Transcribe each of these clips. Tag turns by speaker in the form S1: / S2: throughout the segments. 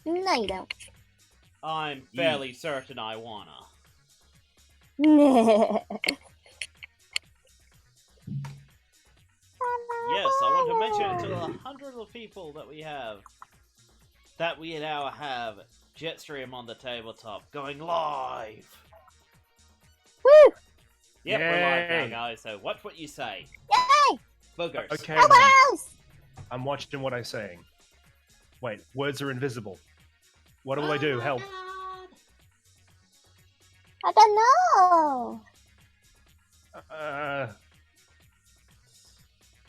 S1: No, you don't.
S2: I'm fairly certain I wanna. Yes, I want to mention to the hundreds of people that we now have Jetstream on the tabletop going live.
S1: Woo!
S2: Yep, we're live now, guys. So watch what you say.
S1: Yay!
S2: Boogers.
S3: Okay. I'm watching what I'm saying. Wait, words are invisible. What will I do? Help.
S2: God.
S1: I don't know.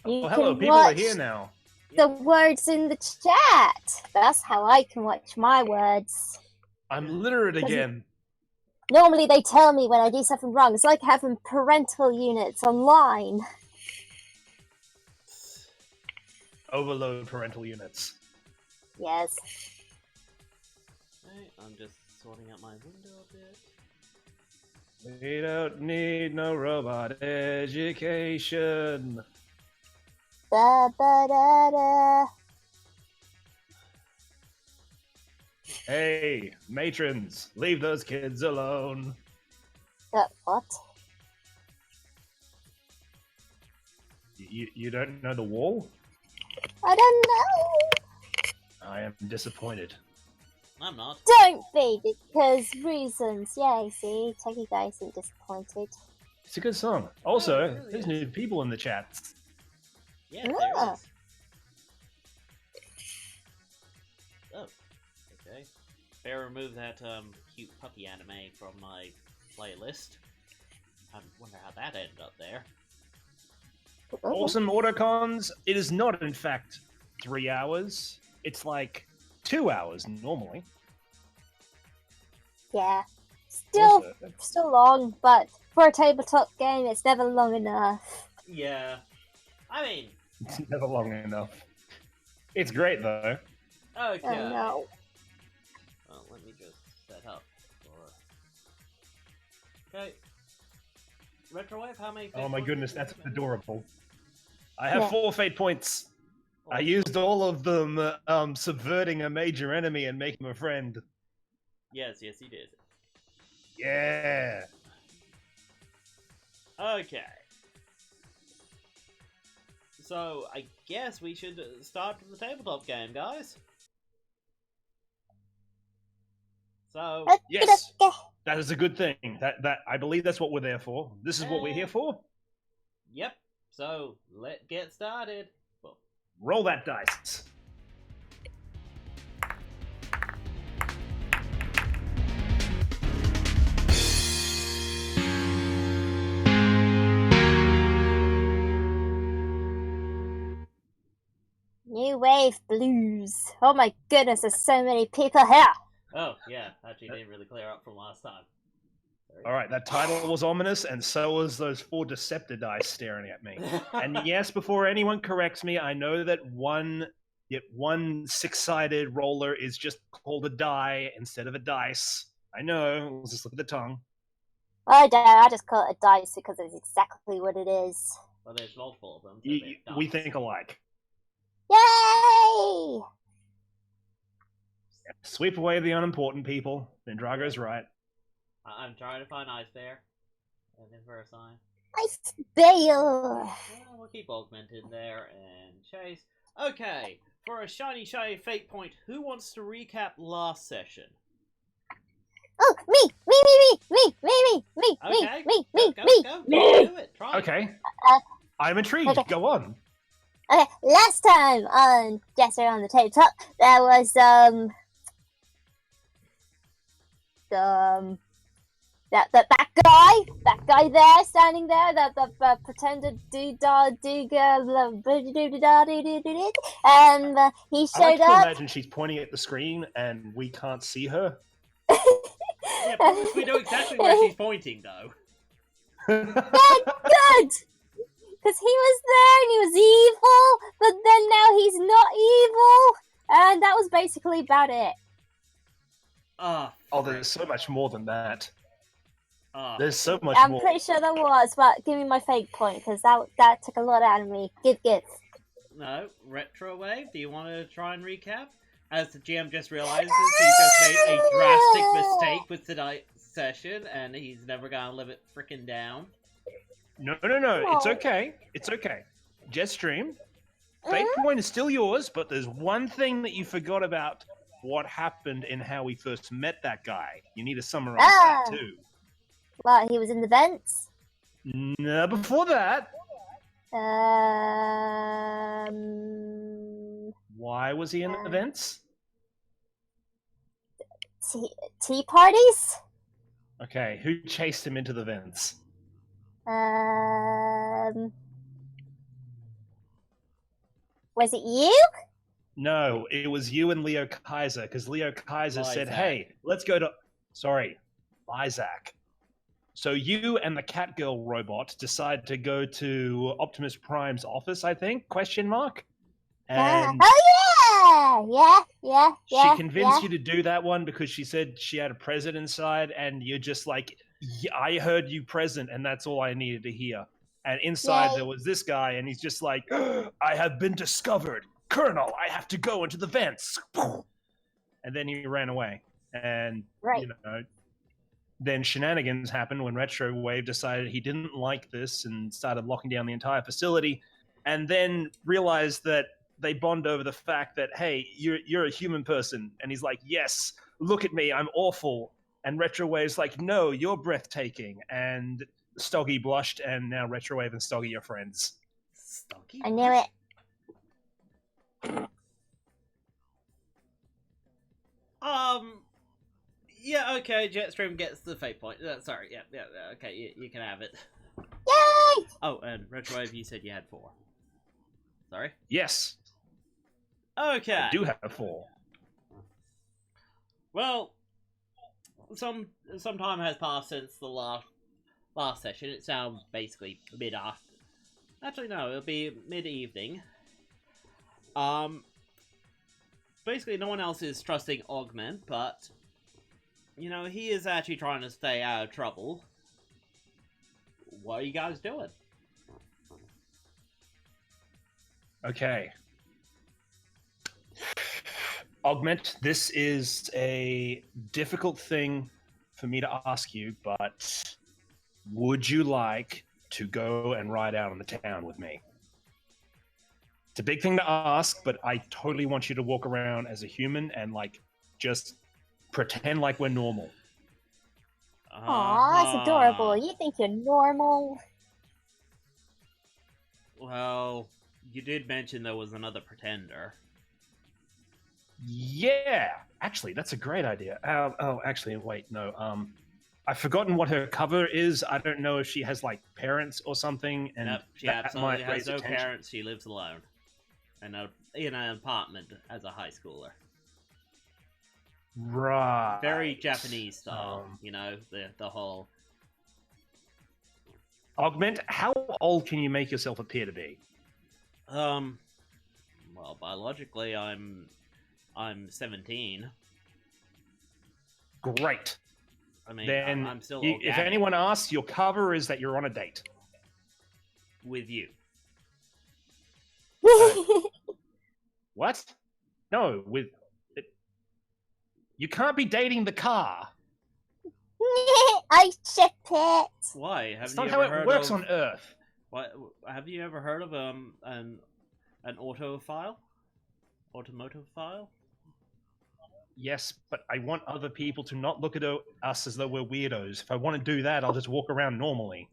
S3: Oh, hello, people are here now.
S1: The words in the chat. That's how I can watch my words.
S3: I'm literate again.
S1: Normally they tell me when I do something wrong. It's like having parental units online.
S3: Overload parental units.
S1: Yes.
S2: Okay, I'm just sorting out my window a bit.
S3: We don't need no robot education.
S1: Da, da, da, da.
S3: Hey, matrons, leave those kids alone.
S1: What?
S3: You don't know the wall?
S1: I don't know.
S3: I am disappointed.
S2: I'm not.
S1: Don't be, because reasons. Yay, see? Techie guys ain't disappointed.
S3: It's a good song. Also,
S2: it really
S3: there's
S2: is.
S3: new people in the chat.
S2: Yeah, there is. Oh, okay. Better remove that cute puppy anime from my playlist. I wonder how that ended up there.
S3: Awesome Autocons. It is not, in fact, 3 hours. It's like 2 hours normally.
S1: Yeah. Still
S3: Also,
S1: long, but for a tabletop game, it's never long enough.
S2: Yeah. I mean...
S3: it's never long enough. It's great, though.
S2: Okay.
S1: Oh no.
S2: Well, let me just set up for... Okay. Retrowave, how many...
S3: Oh my
S2: fate
S3: goodness,
S2: points
S3: that's
S2: do you have?
S3: adorable. I have 4 fate points. I
S2: Oh,
S3: used all of them subverting a major enemy and making him a friend.
S2: Yes, you did.
S3: Yeah.
S2: Okay. So, I guess we should start the tabletop game, guys. So,
S3: Yes. That is a good thing. That I believe that's what we're there for. This is what we're here for.
S2: yep. So, let's get started. Well,
S3: Roll that dice.
S1: New Wave Blues. Oh my goodness, there's so many people here.
S2: oh, yeah. Actually, didn't really clear up from last time. Sorry.
S3: All right, that title was ominous, and so was those 4 Deceptor dice staring at me. And yes, before anyone corrects me, I know that one 6-sided roller is just called a die instead of a dice. I know. Let's just look at the tongue.
S1: I don't know, I just call it a dice because it's exactly what it is.
S2: Well, there's multiple of them. So
S3: We think alike.
S1: Yay!
S3: Sweep away the unimportant people. Vendrago's right.
S2: I'm trying to find Ice Bear. And then for a sign.
S1: Ice Bear!
S2: Well, we'll keep Augmented there and Chase. Okay, for a shiny fate point, who wants to recap last session?
S1: Oh, me!
S2: Okay, go, do it, try it.
S3: Okay. I'm intrigued.
S1: Okay.
S3: Go on.
S1: Okay, last time on Jester on the Tabletop, there was, that guy there, standing there, the pretended and he
S3: I
S1: showed
S3: like to
S1: up.
S3: imagine she's pointing at the screen and we can't see her.
S2: Yeah, promise we know exactly where she's pointing, though.
S1: Good! Because he was there and he was evil, but then now he's not evil, and that was basically about it.
S3: Oh, there's so much more than that.
S2: Ah,
S3: There's so much
S1: I'm
S3: more.
S1: pretty sure there was, but give me my fake point, because that took a lot out of me. Give.
S2: no, Retrowave, do you want to try and recap? as the GM just realizes he just made a drastic mistake with tonight's session, and he's never gonna live it frickin' down.
S3: No. It's okay. It's okay. Jetstream, fate point is still yours, but there's one thing that you forgot about what happened and how we first met that guy. You need to summarize that too.
S1: What, he was in the vents?
S3: No, before that. Why was he in the vents?
S1: Tea parties?
S3: Okay, who chased him into the vents?
S1: Was it you?
S3: No, it was you and Leo Kaiser, because Leo Kaiser said, hey, let's go to... Sorry, Isaac. So you and the Catgirl robot decide to go to Optimus Prime's office, I think, question mark? And
S1: yeah.
S3: She convinced you to do that one because she said she had a present inside, and you're just like, I heard you present, and that's all I needed to hear. And inside there was this guy, and he's just like, I have been discovered. Colonel, I have to go into the vents. And then he ran away. And, you know, then shenanigans happened when Retrowave decided he didn't like this and started locking down the entire facility, and then realized that they bond over the fact that, hey, you're a human person. And he's like, yes, look at me, I'm awful. And Retrowave's like, no, you're breathtaking. And Stoggy blushed, and now Retrowave and Stoggy are friends.
S1: I knew it.
S2: Yeah, okay, Jetstream gets the fate point. Sorry, yeah, okay, you can have it.
S1: Yay!
S2: Oh, and Retrowave, you said you had 4. Sorry?
S3: Yes.
S2: Okay.
S3: I do have 4.
S2: Well, some time has passed since the last session. It's now basically mid-afternoon. Actually, no, it'll be mid-evening. Basically, no one else is trusting Augment, but, you know, he is actually trying to stay out of trouble. What are you guys doing?
S3: Okay. Augment, this is a difficult thing for me to ask you, but would you like to go and ride out on the town with me? It's a big thing to ask, but I totally want you to walk around as a human and, like, just pretend like we're normal.
S1: Aw, that's adorable. You think you're normal?
S2: Well, you did mention there was another pretender.
S3: Yeah, actually, that's a great idea. Actually, wait, no. I've forgotten what her cover is. I don't know if she has, like, parents or something. And
S2: nope, she absolutely has no parents. She lives alone. And in an apartment as a high schooler.
S3: Right.
S2: Very Japanese style, you know, the whole...
S3: Augment, how old can you make yourself appear to be?
S2: Well, biologically, I'm 17.
S3: Great.
S2: I mean,
S3: then
S2: I'm still
S3: organic. If anyone asks, your cover is that you're on a date.
S2: With you.
S3: What? No, with... You can't be dating the car.
S1: I ship it.
S2: Why?
S3: That's not how it works on Earth.
S2: What? Have you ever heard of an automotive file?
S3: Yes, but I want other people to not look at us as though we're weirdos. If I want to do that, I'll just walk around normally.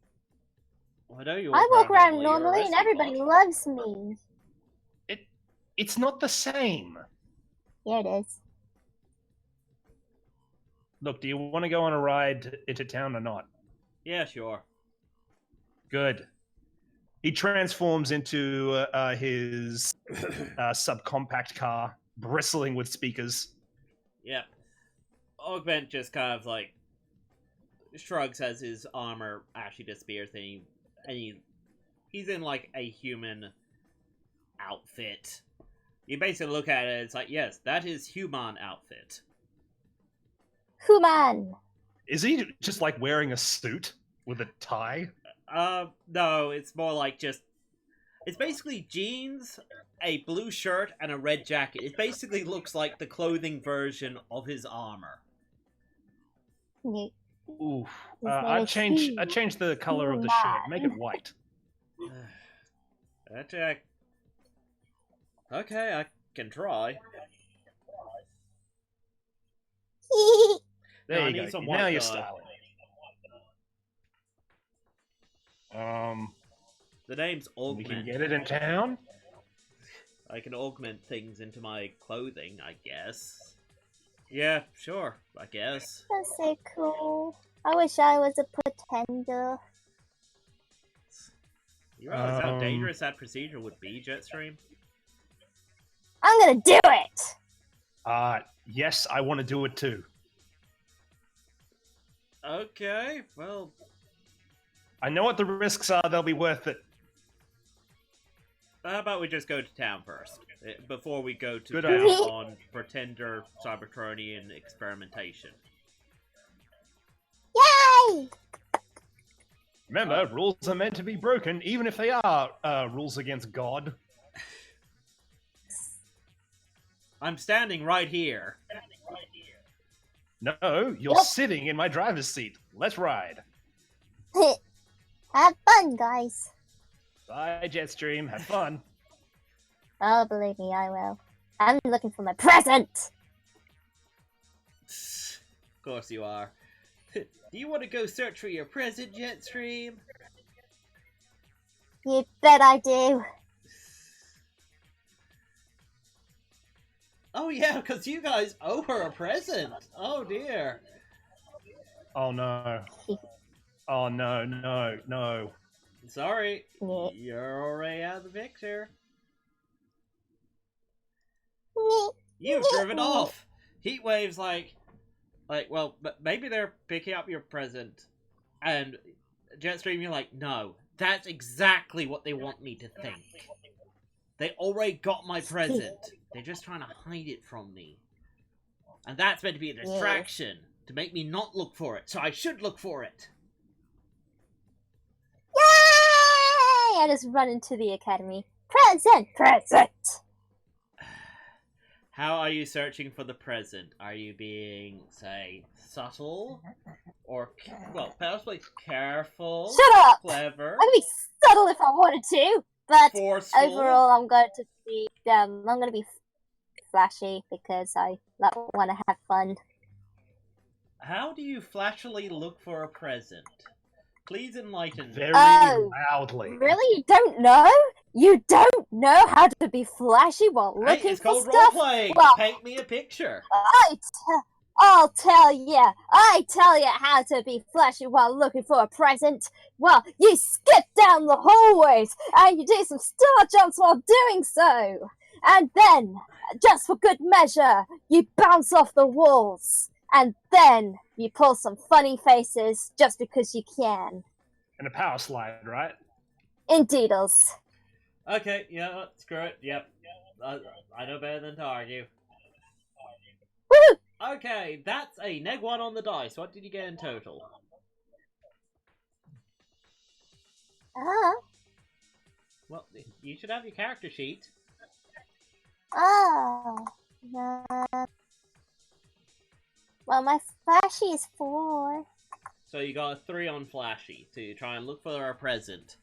S2: Well, I know you
S1: I walk around normally and everybody loves me.
S3: It's not the same.
S1: Yeah, it is.
S3: Look, do you want to go on a ride into town or not?
S2: Yeah, sure.
S3: Good. He transforms into his subcompact car, bristling with speakers.
S2: Yep. Augment just kind of like shrugs as his armor actually disappears, and he's in like a human outfit. You basically look at it, it's like, yes, that is human outfit.
S1: Human.
S3: Is he just like wearing a suit with a tie?
S2: No, it's more like just It's basically jeans, a blue shirt, and a red jacket. It basically looks like the clothing version of his armor.
S1: His
S3: Oof.
S1: name
S3: I'd
S1: is
S3: change
S1: Steve.
S3: the color of the shirt. Make it white.
S2: Check. Okay, I can try.
S3: There
S2: No, I
S3: you
S2: need
S3: go.
S2: some
S3: Now
S2: white
S3: you're
S2: dye.
S3: styling.
S2: The name's
S3: We can
S2: Augment.
S3: get it in town.
S2: I can augment things into my clothing, I guess. Yeah, sure, I guess.
S1: That's so cool. I wish I was a pretender.
S2: You realize how dangerous that procedure would be, Jetstream?
S1: I'm gonna do it!
S3: Yes, I want to do it too.
S2: Okay, well...
S3: I know what the risks are. They'll be worth it.
S2: How about we just go to town first? Before we go to
S3: Good
S2: town
S1: idea.
S2: on Pretender, Cybertronian experimentation.
S1: Yay!
S3: Remember, rules are meant to be broken, even if they are rules against God.
S2: I'm standing right here.
S3: No, you're
S1: Yep.
S3: sitting in my driver's seat. Let's ride.
S1: Have fun, guys.
S3: Bye, Jetstream. Have fun.
S1: Oh, believe me, I will. I'm looking for my present!
S2: Of course you are. Do you want to go search for your present, Jetstream?
S1: You bet I do.
S2: Oh yeah, because you guys owe her a present. Oh dear.
S3: Oh no. Oh no, no, no.
S2: Sorry,
S1: Yeah.
S2: you're already out of the picture.
S1: Nyeh.
S2: You've driven off. Heatwave's like, well, maybe they're picking up your present. And Jetstream, you're like, no, that's exactly what they want me to think. They already got my present. They're just trying to hide it from me. And that's meant to be a distraction, to make me not look for it. So I should look for it.
S1: Yay! I just run into the academy. Present! Present!
S2: How are you searching for the present? Are you being, say, subtle? Or, well, possibly careful?
S1: Shut up!
S2: Clever?
S1: I could be subtle if I wanted to, but
S2: Forceful?
S1: overall I'm going to be flashy because I want to have fun.
S2: How do you flashily look for a present? Please enlighten me.
S3: Very
S1: Oh,
S3: loudly.
S1: Really? You don't know? You don't know how to be flashy while
S2: Hey,
S1: looking
S2: it's
S1: for
S2: called
S1: stuff?
S2: role-playing!
S1: Well,
S2: Paint me a picture!
S1: I'll tell you. I tell you how to be flashy while looking for a present. Well, you skip down the hallways and you do some star jumps while doing so. And then, just for good measure, you bounce off the walls. And then you pull some funny faces just because you can.
S3: And a power slide, right?
S1: Indeedles.
S2: Okay, yeah, screw it, yep. I know better than to argue.
S1: Woohoo!
S2: Okay, that's a -1 on the dice. What did you get in total? Well, you should have your character sheet.
S1: Oh. Well, my flashy is 4.
S2: So you got a 3 on Flashy to try and look for a present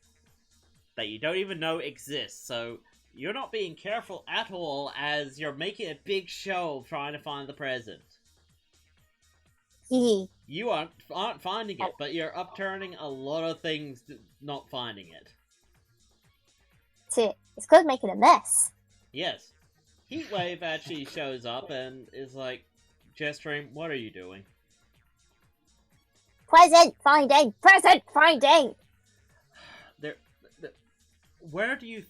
S2: that you don't even know exists. So you're not being careful at all as you're making a big show of trying to find the present. You aren't finding it, but you're upturning a lot of things not finding it.
S1: It's called making a mess.
S2: Yes. Heatwave actually shows up and is like, Jetstream, what are you doing?
S1: Present finding! Present finding!
S2: Where do you...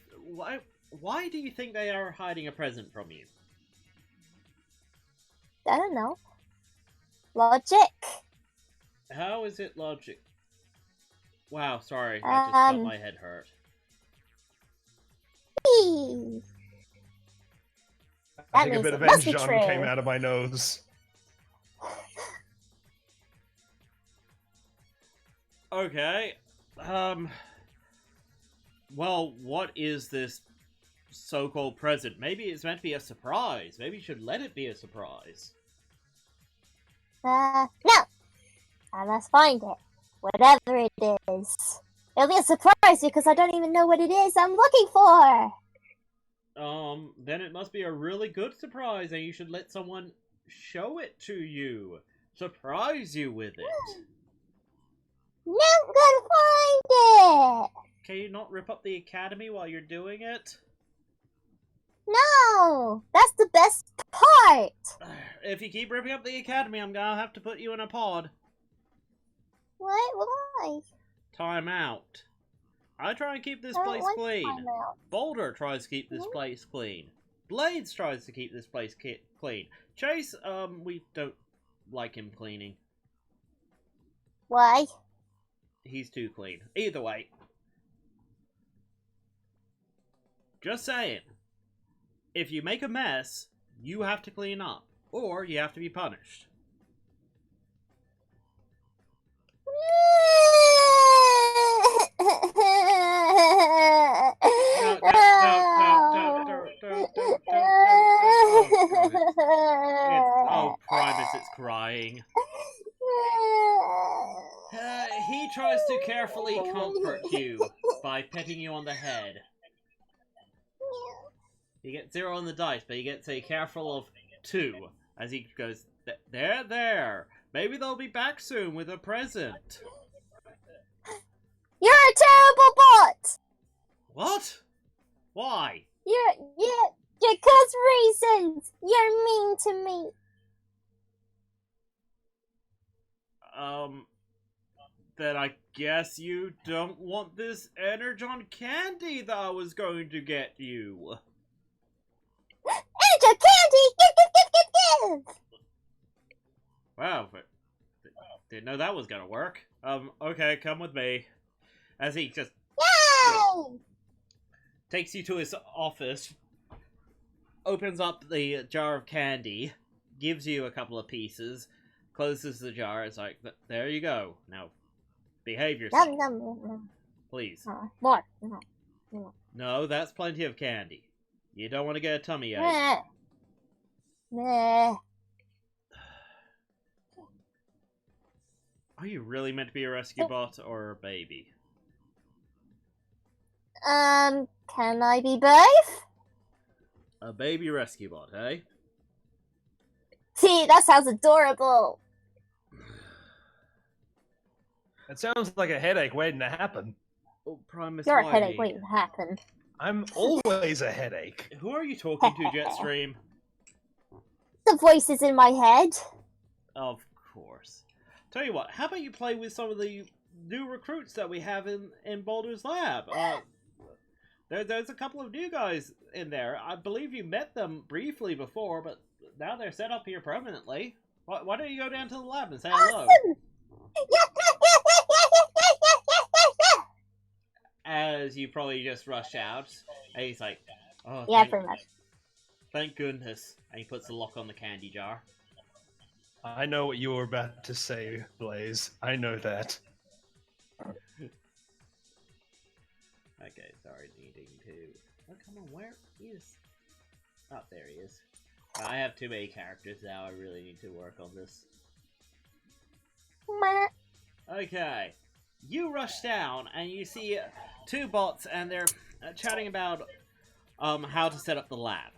S2: Why do you think they are hiding a present from you?
S1: I don't know. Logic.
S2: How is it logic? Wow, sorry. I just got my head hurt.
S1: Whee!
S3: I
S1: That
S3: think a
S1: means
S3: bit
S1: it
S3: of
S1: must be
S3: Enjon
S1: true.
S3: came out of my nose.
S2: Okay. Well, what is this so-called present? Maybe it's meant to be a surprise. Maybe you should let it be a surprise.
S1: No! I must find it. Whatever it is. It'll be a surprise because I don't even know what it is I'm looking for!
S2: Then it must be a really good surprise, and you should let someone show it to you. Surprise you with it.
S1: Now I'm gonna find it!
S2: Can you not rip up the academy while you're doing it?
S1: No! That's the best part!
S2: If you keep ripping up the academy, I'm gonna have to put you in a pod.
S1: What? Why?
S2: Time out. I try and keep this
S1: I don't
S2: place
S1: want
S2: clean.
S1: time out.
S2: Boulder tries to keep this place clean. Blades tries to keep this place clean. Chase, we don't like him cleaning.
S1: Why?
S2: He's too clean. Either way. Just saying. If you make a mess, you have to clean up. Or you have to be punished. Oh, Primus, it's crying. He tries to carefully comfort you by petting you on the head. You get 0 on the dice, but you get, say, careful of 2. As he goes, there. Maybe they'll be back soon with a present.
S1: You're a terrible bot!
S2: What? Why?
S1: Because reasons! You're mean to me.
S2: Then I guess you don't want this Energon candy that I was going to get you.
S1: Energon candy! Give!
S2: Wow, but didn't know that was gonna work. Okay, come with me. As he just
S1: Yay!
S2: takes you to his office, opens up the jar of candy, gives you a couple of pieces, closes the jar. It's like, there you go. Now, behave yourself, please.
S1: More.
S2: No, that's plenty of candy. You don't want to get a tummy ache.
S1: Nah.
S2: Are you really meant to be a rescue bot or a baby?
S1: Can I be both?
S2: A baby rescue bot, eh?
S1: See, that sounds adorable.
S3: That sounds like a headache waiting to happen.
S2: Oh, Primus,
S1: You're a
S2: why
S1: headache
S2: me?
S1: waiting to happen.
S3: I'm always a headache.
S2: Who are you talking to, Jetstream?
S1: The voices in my head.
S2: Of course. Tell you what, how about you play with some of the new recruits that we have in Boulder's lab? There's a couple of new guys in there. I believe you met them briefly before, but now they're set up here permanently. Why don't you go down to the lab and say hello? As you probably just rush out, and he's like, "Oh,
S1: Yeah, pretty much.
S2: Thank goodness." And he puts the lock on the candy jar.
S3: I know what you were about to say, Blaze. I know that.
S2: Okay, sorry, needing to... Oh, come on, where is... Oh, there he is. I have too many characters now, I really need to work on this. Okay. You rush down, and you see 2 bots, and they're chatting about how to set up the lab.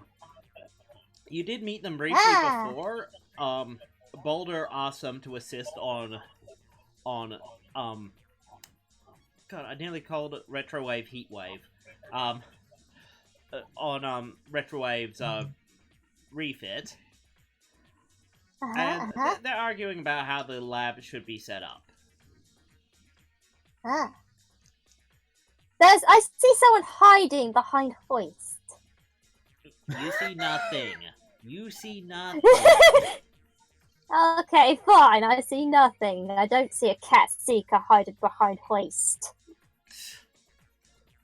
S2: You did meet them briefly before. Boulder asked them to assist on God, I nearly called it Retrowave Heatwave. On Retrowave's refit. And they're arguing about how the lab should be set up.
S1: I see someone hiding behind hoist.
S2: You see nothing. You see nothing.
S1: Okay, fine. I see nothing. I don't see a cat seeker hiding behind hoist.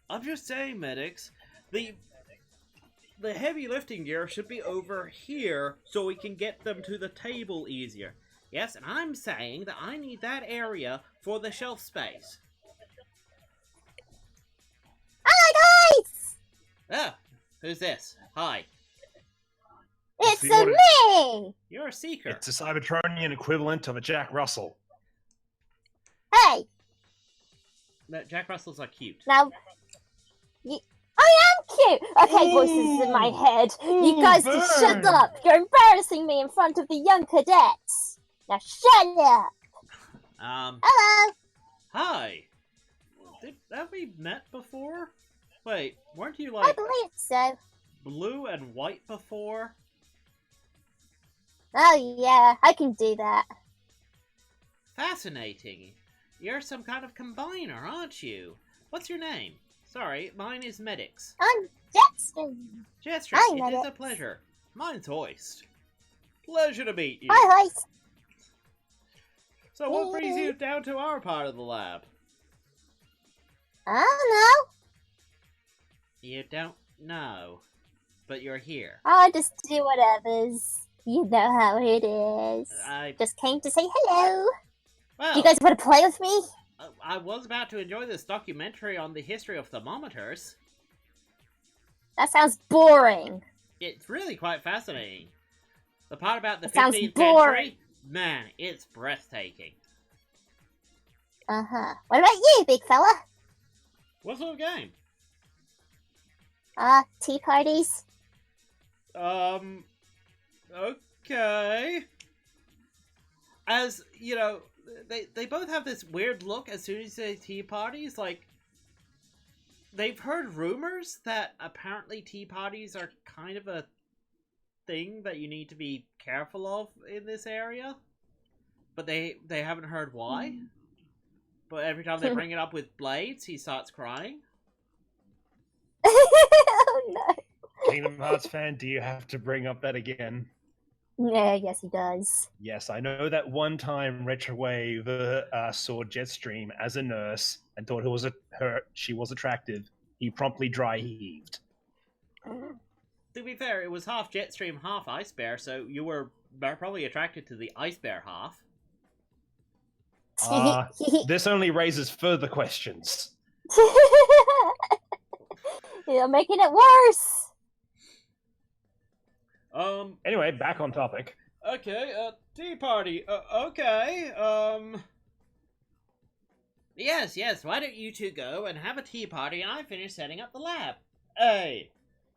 S2: I'm just saying, medics. The heavy lifting gear should be over here so we can get them to the table easier. Yes, and I'm saying that I need that area for the shelf space. Ah, who's this? Hi.
S1: It's
S3: See what
S1: me!
S2: You're a seeker.
S3: It's a Cybertronian equivalent of a Jack Russell.
S1: Hey!
S2: No, Jack Russells are cute.
S1: Now, I am cute! Okay, voices in my head. You guys can shut
S3: burn.
S1: up! You're embarrassing me in front of the young cadets! Now shut up! Hello!
S2: Hi. Have we met before? Wait, weren't you
S1: I
S2: like
S1: believe so.
S2: blue and white before?
S1: Oh yeah, I can do that.
S2: Fascinating. You're some kind of combiner, aren't you? What's your name? Sorry, mine is Medics.
S1: I'm Jetstream.
S2: Jetstream,
S1: Hi,
S2: it is
S1: Medics.
S2: a pleasure. Mine's Hoist. Pleasure to meet you.
S1: Hi, Hoist.
S2: So what brings you down to our part of the lab?
S1: I don't know.
S2: You don't know, but you're here.
S1: I just do whatever's. You know how it is.
S2: I
S1: Just came to say hello.
S2: well,
S1: Do you guys want to play with me?
S2: I was about to enjoy this documentary on the history of thermometers.
S1: That sounds boring.
S2: It's really quite fascinating. The part about the
S1: It sounds
S2: 15th
S1: boring.
S2: century, man, it's breathtaking.
S1: Uh-huh. What about you, big fella?
S2: What sort of game?
S1: Tea parties?
S2: Okay. As, you know, they both have this weird look as soon as you say tea parties, like, they've heard rumors that apparently tea parties are kind of a thing that you need to be careful of in this area, but they haven't heard why. But every time they bring it up with Blades, he starts crying.
S1: Oh no.
S3: Kingdom Hearts fan, do you have to bring up that again?
S1: Yeah, yes he does.
S3: Yes, I know that one time Retrowave saw Jetstream as a nurse and thought she was attractive. He promptly dry heaved.
S2: To be fair, it was half Jetstream, half Ice Bear, so you were probably attracted to the Ice Bear half.
S3: This only raises further questions.
S1: You're making it worse.
S3: Anyway, back on topic.
S2: Okay, tea party. Okay, Yes, why don't you two go and have a tea party and I finish setting up the lab? Hey,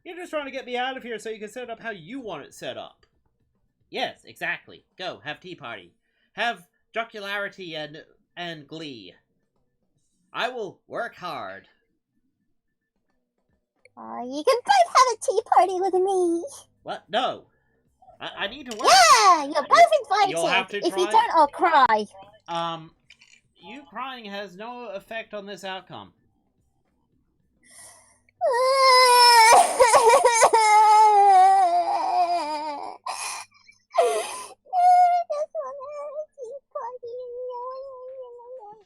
S2: you're just trying to get me out of here so you can set it up how you want it set up. Yes, exactly. Go, have tea party. Have jocularity and glee. I will work hard.
S1: You can both have a tea party with me.
S2: What? No. I need to work.
S1: Yeah, you're both invited.
S2: You'll have to
S1: if
S2: try.
S1: you don't, I'll cry.
S2: You crying has no effect on this outcome.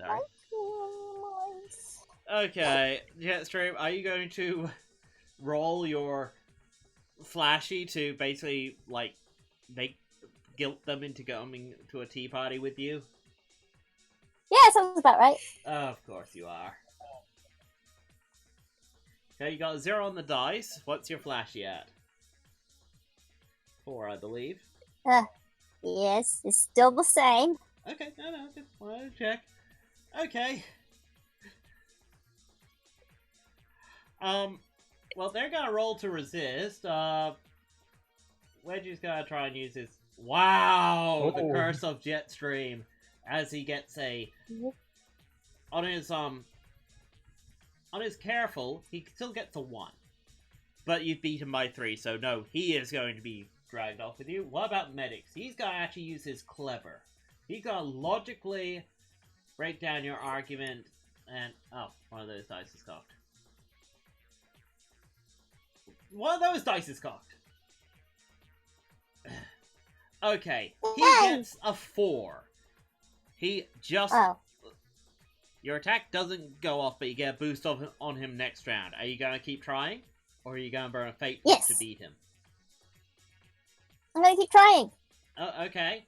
S2: Sorry. Okay, Jetstream, are you going to roll your flashy to basically, like, guilt them into going to a tea party with you?
S1: Yeah, sounds about right.
S2: Of course you are. Okay, you got a 0 on the dice. What's your flashy at? 4, I believe.
S1: Yes, it's still the same.
S2: Okay, no, just wanted to check. Okay. Well, they're gonna roll to resist. Wedgie's gonna try and use his... Wow! The curse of Jetstream. As he gets a... On his careful, he still gets a 1. But you beat him by 3, so no, he is going to be dragged off with you. What about Medics? He's gonna actually use his clever. He's gonna logically break down your argument and... Oh, one of those dice is cocked. One of those dice is cocked. Okay, he gets a 4. He just...
S1: Oh.
S2: Your attack doesn't go off, but you get a boost on him next round. Are you going to keep trying? Or are you going to burn a fate point to beat him?
S1: I'm going to keep trying.
S2: Oh, okay.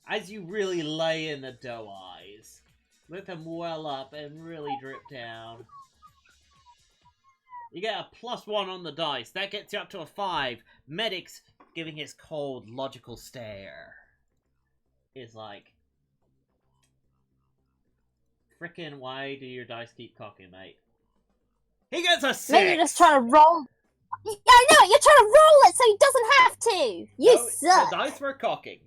S2: As you really lay in the doe eyes, let them well up and really drip down. You get a +1 on the dice. That gets you up to a 5. Medic's giving his cold, logical stare. Is like, frickin' why do your dice keep cocking, mate? He gets a 6!
S1: Maybe you're just trying to roll. Yeah, I know, you're trying to roll it so he doesn't have to! You
S2: No,
S1: suck!
S2: the dice were cocking.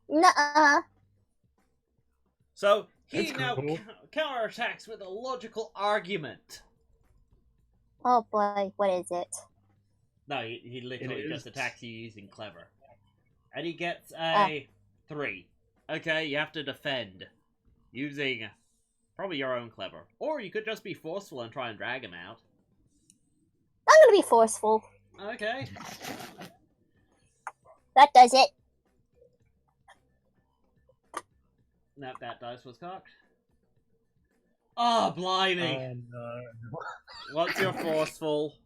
S1: Nuh-uh.
S2: So, he
S3: That's
S2: now
S3: cool.
S2: counterattacks with a logical argument.
S1: Oh boy, what is it?
S2: No, he literally
S3: It
S2: just
S3: is-
S2: attacks you using clever. And he gets a 3. Okay, you have to defend. Using probably your own clever. Or you could just be forceful and try and drag him out.
S1: I'm gonna be forceful.
S2: Okay.
S1: That does it.
S2: Nope, that dice was cocked. Oh, blimey.
S3: Oh no.
S2: What's your forceful?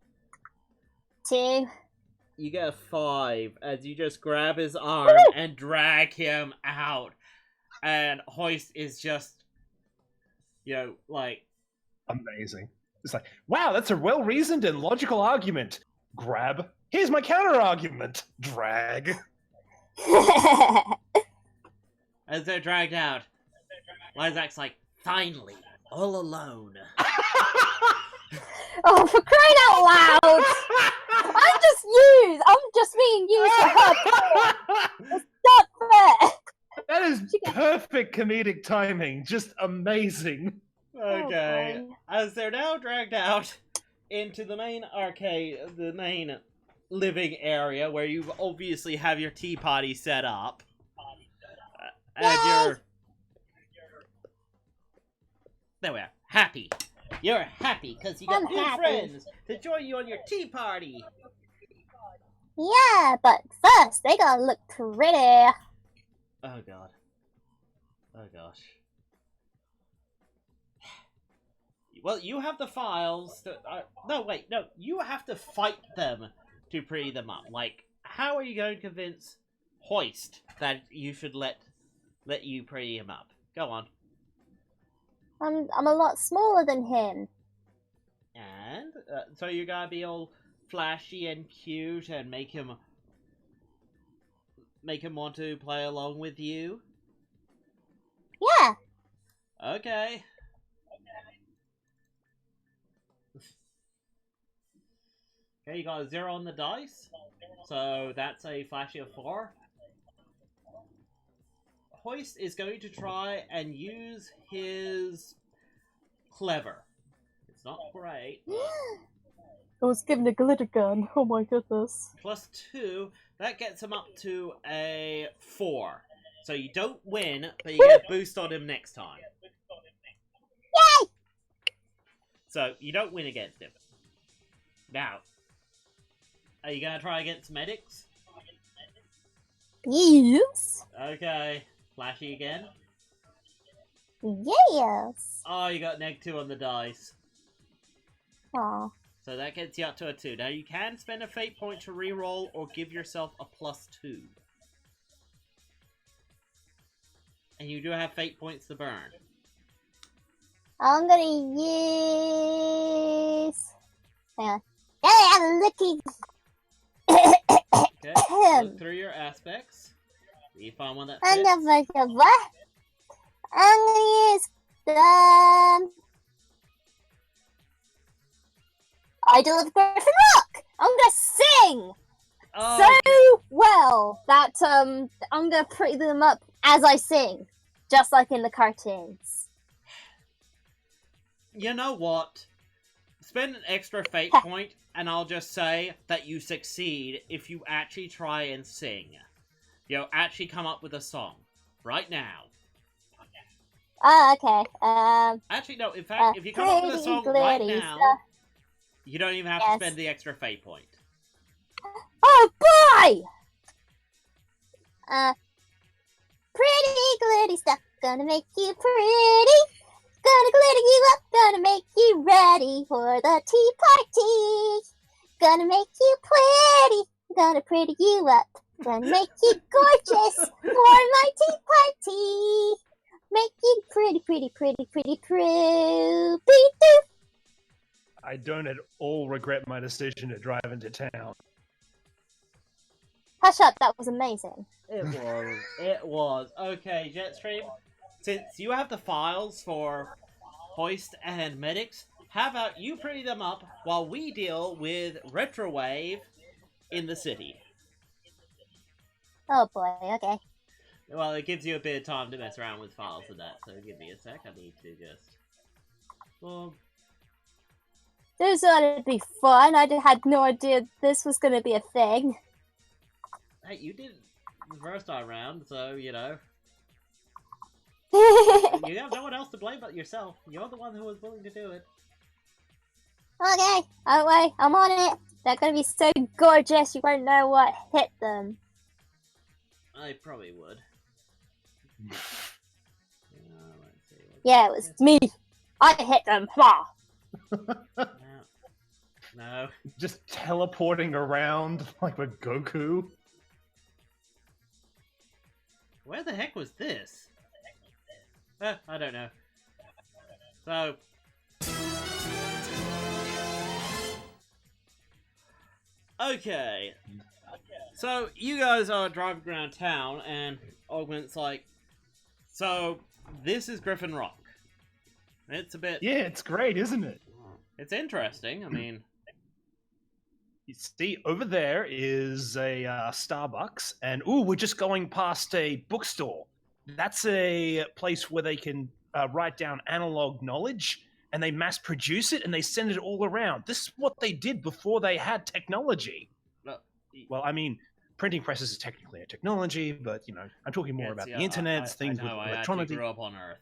S1: 2.
S2: You get a 5 as you just grab his arm and drag him out. And Hoist is just, you know, like...
S3: Amazing. It's like, wow, that's a well-reasoned and logical argument. Grab. Here's my counter-argument. Drag.
S2: As they're dragged out, Lysack's like, finally, all alone.
S1: Oh, for crying out loud! I'm just being used for her. It's not fair.
S3: That is perfect comedic timing. Just amazing.
S2: Okay.
S1: boy.
S2: As they're now dragged out into the main arcade, the main living area where you obviously have your tea party set up. And
S1: Yay!
S2: you're... There we are. Happy. You're happy because you got
S1: I'm
S2: new
S1: happy.
S2: friends to join you on your tea party.
S1: Yeah, but first, they gotta look pretty.
S2: Oh god. Oh gosh. Well, you have the files. No, wait, no. You have to fight them to pretty them up. Like, how are you going to convince Hoist that you should let you pretty him up? Go on.
S1: I'm a lot smaller than him.
S2: And so you're gonna be all flashy and cute and make him want to play along with you.
S1: Yeah.
S2: Okay. Okay, you got a 0 on the dice, so that's a flashy of 4. Hoist is going to try and use his clever. It's not great.
S1: I was given a glitter gun. Oh my goodness.
S2: +2, that gets him up to a 4. So you don't win, but you get a boost on him next time.
S1: Yay!
S2: So you don't win against him. Now, are you gonna try against medics?
S1: Yes.
S2: Okay, flashy again.
S1: Yes.
S2: Oh, you got -2 on the dice.
S1: Aw.
S2: So that gets you up to a 2. Now you can spend a fate point to reroll or give yourself a +2. And you do have fate points to burn.
S1: I'm gonna use. Hang on. Hey, I'm looking.
S2: Okay, look through your aspects. Do you find one that fits?
S1: What? I'm gonna use Idol of Griffin Rock. I'm gonna sing
S2: Oh,
S1: so well that I'm gonna pretty them up as I sing, just like in the cartoons.
S2: you know what? Spend an extra fate point, and I'll just say that you succeed if you actually try and sing. You know, actually come up with a song. Right now.
S1: Oh, okay.
S2: Actually, no, in fact, if you come up with a song right now, you don't even have to spend the extra fate point.
S1: Oh boy! Pretty glitty stuff, gonna make you pretty. Gonna glitter you up, gonna make you ready for the tea party. Gonna make you pretty, gonna pretty you up. Gonna make you gorgeous for my tea party. Make you pretty, pretty, pretty, pretty, pretty.
S3: I don't at all regret my decision to drive into town.
S1: Hush up, that was amazing.
S2: It was. It was. Okay, Jetstream, since you have the files for Hoist and Medics, how about you pretty them up while we deal with Retrowave in the city?
S1: Oh boy, okay.
S2: Well, it gives you a bit of time to mess around with files and that, so give me a sec. I need to just... Well...
S1: This ought to be fun. I had no idea this was going to be a thing.
S2: Hey, you did the first time round, so, you know...
S1: Okay,
S2: You have no one else to blame but yourself. You're the one who was willing to do it.
S1: don't worry, I'm on it. They're going to be so gorgeous you won't know what hit them.
S2: I probably would. Let's see,
S1: Yeah, it was me. I hit them. Wow.
S2: No.
S3: Just teleporting around like with Goku.
S2: Where the heck was this? I don't know. So... Okay. So, you guys are driving around town, and Augment's like, so, this is Griffin Rock. It's a bit...
S3: Yeah, it's great, isn't it?
S2: It's interesting, I mean...
S3: You see, over there is a Starbucks, and ooh, we're just going past a bookstore. That's a place where they can write down analog knowledge, and they mass produce it, and they send it all around. This is what they did before they had technology. Well, I mean, printing presses is technically a technology, but, you know, I'm talking more about the internet, things with electronics.
S2: I actually grew up on Earth.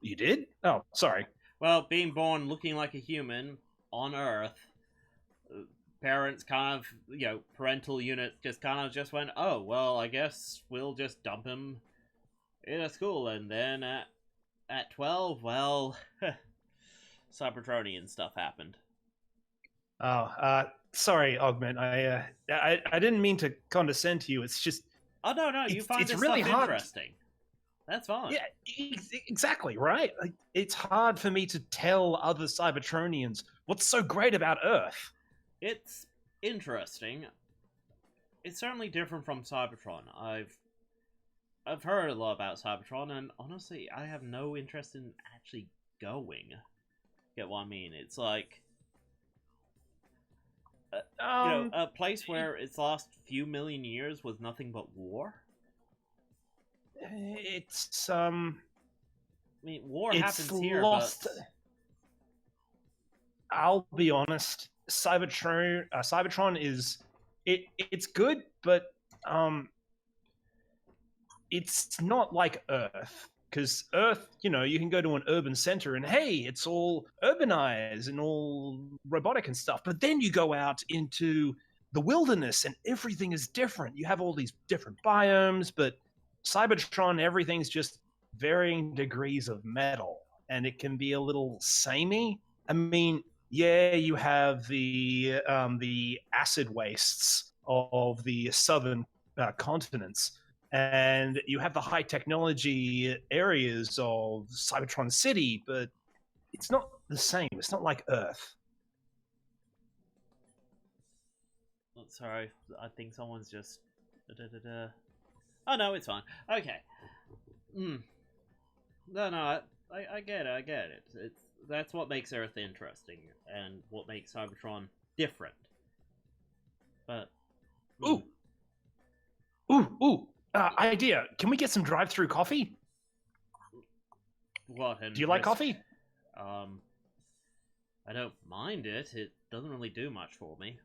S3: You did? Oh, sorry.
S2: Well, being born looking like a human on Earth, parents kind of, you know, parental unit just kind of just went, oh, well, I guess we'll just dump him in a school, and then at 12, well, Cybertronian stuff happened.
S3: Oh, sorry, Augment. I didn't mean to condescend to you. It's just...
S2: Oh, no, you find this
S3: really
S2: stuff
S3: hard.
S2: Interesting. That's fine.
S3: Yeah, exactly, right? Like, it's hard for me to tell other Cybertronians what's so great about Earth.
S2: It's interesting. It's certainly different from Cybertron. I've heard a lot about Cybertron, and honestly, I have no interest in actually going. Get what I mean? It's like, you know, a place where its last few million years was nothing but war.
S3: It's
S2: I mean, war
S3: it's
S2: happens here,
S3: lost.
S2: but
S3: I'll be honest. Cybertron is it's good, but it's not like Earth. Because Earth, you know, you can go to an urban center and hey, it's all urbanized and all robotic and stuff. But then you go out into the wilderness and everything is different. You have all these different biomes, but Cybertron, everything's just varying degrees of metal, and it can be a little samey. I mean, yeah, you have the acid wastes of the southern continents, and you have the high technology areas of Cybertron City, but it's not the same. It's not like Earth.
S2: oh, sorry, I think someone's just. Oh no, it's fine. Okay. No, I get it. It's that's what makes Earth interesting and what makes Cybertron different. But
S3: Ooh, idea. Can we get some drive-through coffee?
S2: What?
S3: Do you like coffee?
S2: I don't mind it. It doesn't really do much for me.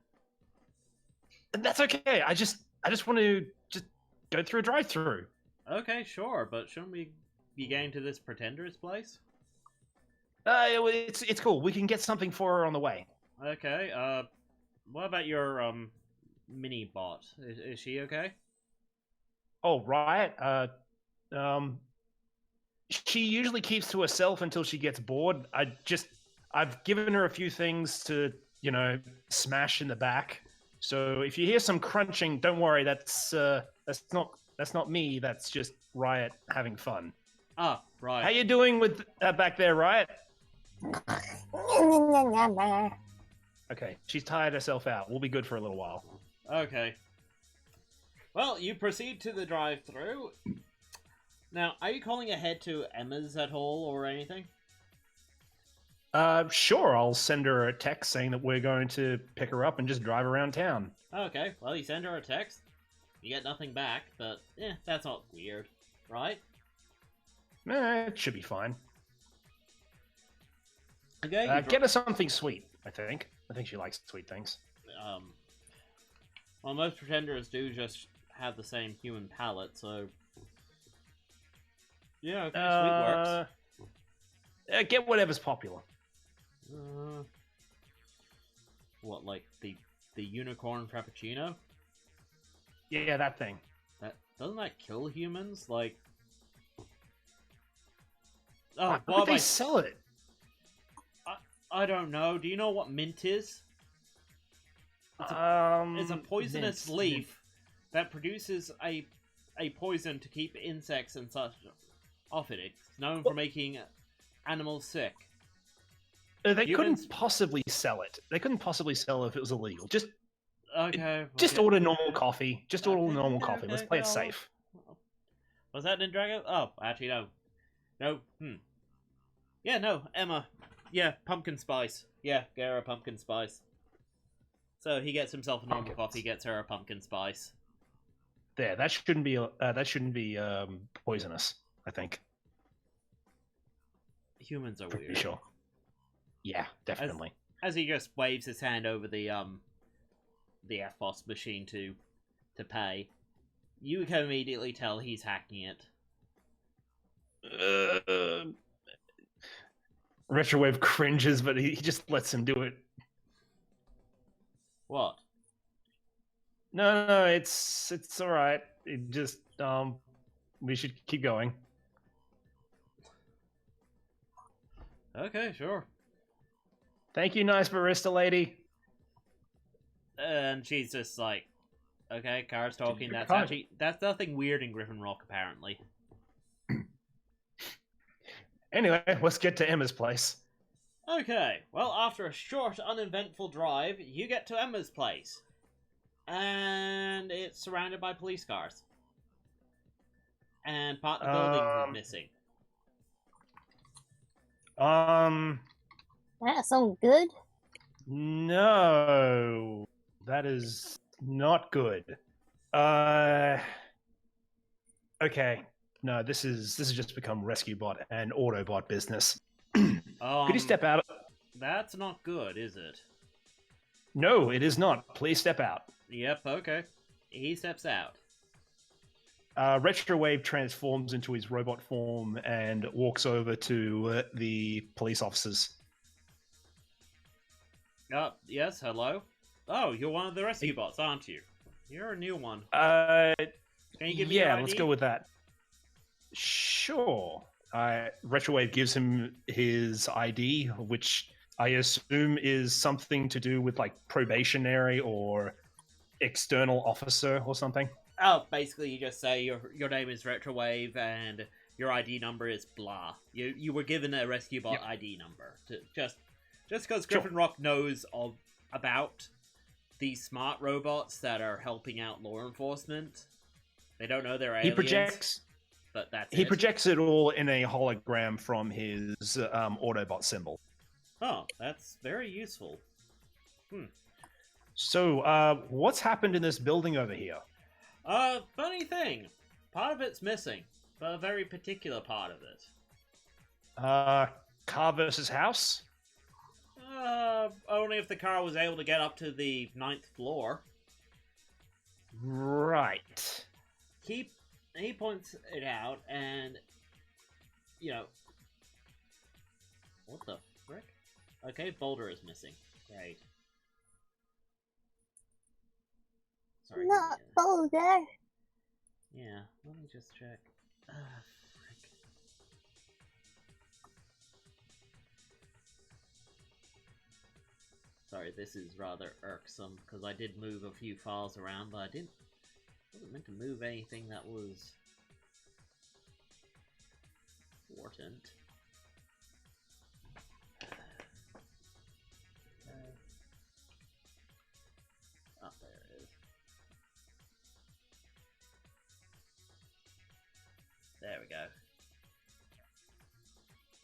S3: That's okay. I just want to just go through a drive-through.
S2: Okay, sure, but shouldn't we be going to this pretender's place?
S3: It's cool. We can get something for her on the way.
S2: Okay. What about your mini bot? Is she okay?
S3: Oh, right. She usually keeps to herself until she gets bored. I've given her a few things to, you know, smash in the back. So if you hear some crunching, don't worry. That's not me. That's just Riot having fun.
S2: Ah, right.
S3: How you doing with back there, Riot? Okay, she's tired herself out. We'll be good for a little while.
S2: Okay. Well, you proceed to the drive-thru. Now, are you calling ahead to Emma's at all or anything?
S3: Sure, I'll send her a text saying that we're going to pick her up and just drive around town.
S2: Okay, well, you send her a text. You get nothing back, but, that's not weird, right?
S3: It should be fine.
S2: Okay.
S3: Get her something sweet, I think. I think she likes sweet things.
S2: Well, most pretenders do just have the same human palate, so... Yeah, okay, sweet works.
S3: Get whatever's popular.
S2: What, like the unicorn frappuccino?
S3: Yeah, that thing.
S2: Doesn't that kill humans? Like...
S3: Why would they sell it?
S2: I don't know. Do you know what mint is? It's a poisonous leaf that produces a poison to keep insects and such off it. It's known for making animals sick.
S3: They couldn't possibly sell it. They couldn't possibly sell it if it was illegal. Just order normal coffee. Just order normal coffee. Let's play it safe.
S2: Was that in Drago? Oh, actually, no. No. Yeah, no. Emma. Yeah, pumpkin spice. Yeah, get her a pumpkin spice. So he gets himself a normal coffee, gets her a pumpkin spice.
S3: There, that shouldn't be poisonous, I think.
S2: Humans are
S3: Pretty
S2: weird.
S3: sure. Yeah, definitely.
S2: As he just waves his hand over the FBOS machine to pay, you can immediately tell he's hacking it.
S3: Retrowave cringes, but he just lets him do it.
S2: What?
S3: No, it's all right. It just we should keep going.
S2: Okay, sure.
S3: Thank you, nice barista lady.
S2: And she's just like, okay, Kara's talking. That's nothing weird in Griffin Rock, apparently.
S3: Anyway, let's get to Emma's place.
S2: Okay, well, after a short, uneventful drive, you get to Emma's place. And it's surrounded by police cars. And part of the building is missing.
S1: That sounds good.
S3: No, that is not good. Okay. No, this is just become Rescue Bot and Autobot business. Could you step out?
S2: That's not good, is it?
S3: No, it is not. Please step out.
S2: Yep, okay. He steps out.
S3: Retrowave transforms into his robot form and walks over to the police officers.
S2: Yes, hello? Oh, you're one of the rescue bots, aren't you? You're a new one.
S3: Can
S2: you give me your ID?
S3: Let's go with that. Sure. Retrowave gives him his ID, which I assume is something to do with like probationary or external officer or something.
S2: Oh, basically you just say your name is Retrowave and your ID number is blah. You were given a rescue bot ID number to just because Griffin Rock knows about these smart robots that are helping out law enforcement. They don't know they're aliens. He projects it all in a hologram from his Autobot symbol. Oh, that's very useful.
S3: So, what's happened in this building over here?
S2: Funny thing. Part of it's missing, but a very particular part of it.
S3: Car versus house?
S2: Only if the car was able to get up to the 9th floor.
S3: Right.
S2: He points it out, and, what the frick? Okay, Boulder is missing. Great. Sorry.
S1: Not Boulder.
S2: Yeah, let me just check. Frick. Sorry, this is rather irksome, because I did move a few files around, but I wasn't meant to move anything that was important. There we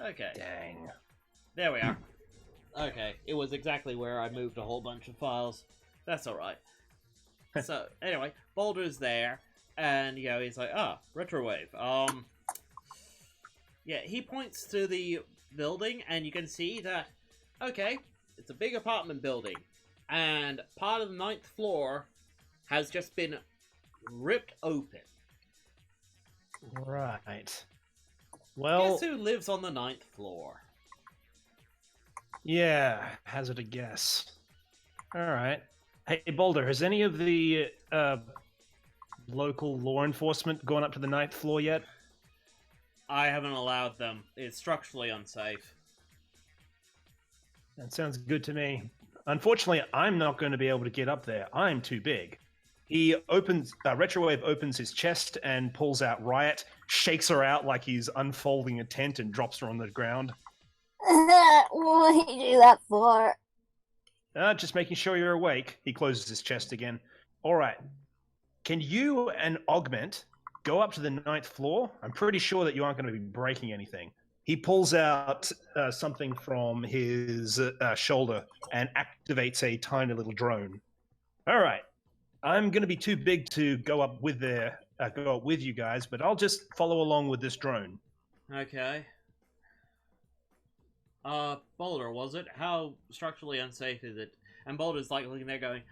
S2: go. Okay.
S3: Dang.
S2: There we are. Okay, it was exactly where I moved a whole bunch of files. That's alright. So, anyway, Boulder's there, and, you know, he's like, retrowave. Yeah, he points to the building, and you can see that, okay, it's a big apartment building, and part of the 9th floor has just been ripped open.
S3: Right. Well,
S2: Guess who lives on the 9th floor?
S3: yeah, hazard a guess. All right. Hey, Boulder, has any of the local law enforcement gone up to the 9th floor yet?
S2: I haven't allowed them. It's structurally unsafe.
S3: That sounds good to me. Unfortunately, I'm not going to be able to get up there. I'm too big. He Retrowave opens his chest and pulls out Riot, shakes her out like he's unfolding a tent and drops her on the ground.
S1: What do you do that for?
S3: Just making sure you're awake. He closes his chest again. All right. Can you and Augment go up to the 9th floor? I'm pretty sure that you aren't going to be breaking anything. He pulls out something from his shoulder and activates a tiny little drone. All right. I'm going to be too big to go up with you guys, but I'll just follow along with this drone.
S2: Okay. Boulder, was it? How structurally unsafe is it? And Boulder's like looking there going,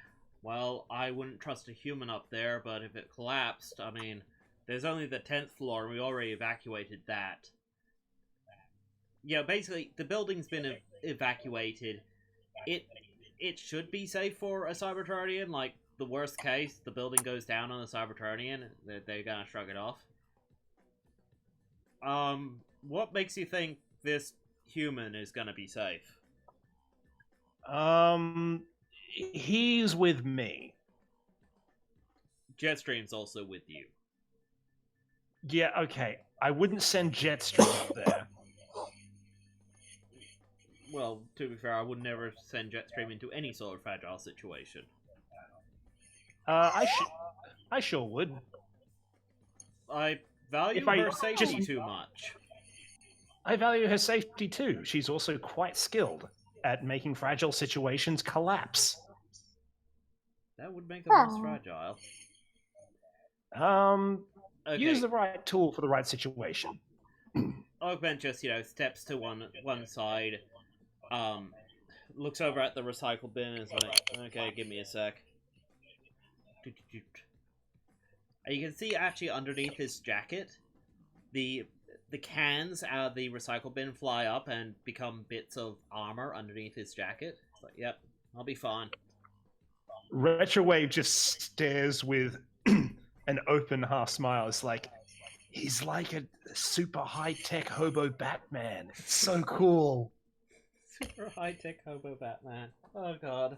S2: well, I wouldn't trust a human up there, but if it collapsed, I mean, there's only the 10th floor, and we already evacuated that. Yeah, basically, the building's been evacuated. It should be safe for a Cybertronian. Like, the worst case, the building goes down on a Cybertronian, they're gonna shrug it off. What makes you think this human is gonna be safe?
S3: He's with me.
S2: Jetstream's also with you.
S3: Yeah, okay. I wouldn't send Jetstream up there.
S2: Well, to be fair, I would never send Jetstream into any sort of fragile situation.
S3: I sure would.
S2: I value her safety too much.
S3: I value her safety too. She's also quite skilled at making fragile situations collapse.
S2: That would make them less fragile. Okay.
S3: Use the right tool for the right situation.
S2: Augment just, steps to one side, looks over at the recycle bin and is like, okay, give me a sec. And you can see actually underneath his jacket, the cans out of the recycle bin fly up and become bits of armor underneath his jacket. It's like, yep, I'll be fine.
S3: Retrowave just stares with an open half smile. It's like, he's like a super high-tech hobo Batman. It's so cool.
S2: Super high-tech hobo Batman. Oh, God.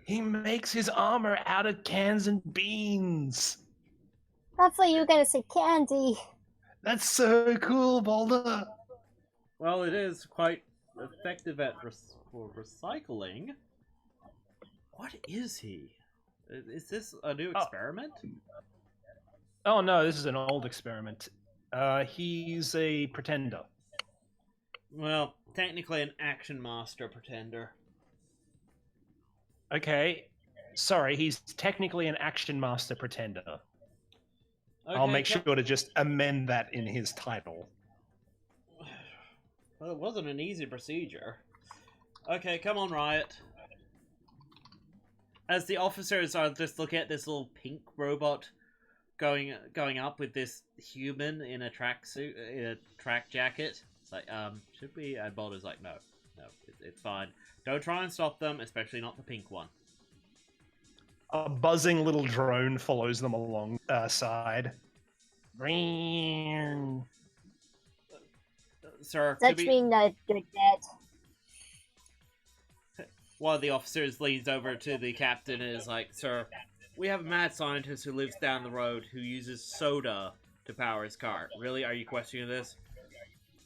S3: He makes his armor out of cans and beans.
S1: I thought you were going to say candy.
S3: That's so cool, Boulder.
S2: Well, it is quite effective at for recycling. What is he? Is this a new experiment?
S3: Oh no, this is an old experiment. He's a pretender.
S2: Well, technically an action master pretender.
S3: Okay, sorry, he's technically an action master pretender. Okay, I'll make sure to just amend that in his title.
S2: Well, it wasn't an easy procedure. Okay, come on, Riot. As the officers are just looking at this little pink robot going up with this human in a tracksuit, in a track jacket, it's like, should we? And Boulder's like, no, it's fine. Don't try and stop them, especially not the pink one.
S3: A buzzing little drone follows them alongside.
S2: Sir,
S1: Does that mean that you're dead?
S2: One of the officers leans over to the captain and is like, sir, we have a mad scientist who lives down the road who uses soda to power his car. Really? Are you questioning this?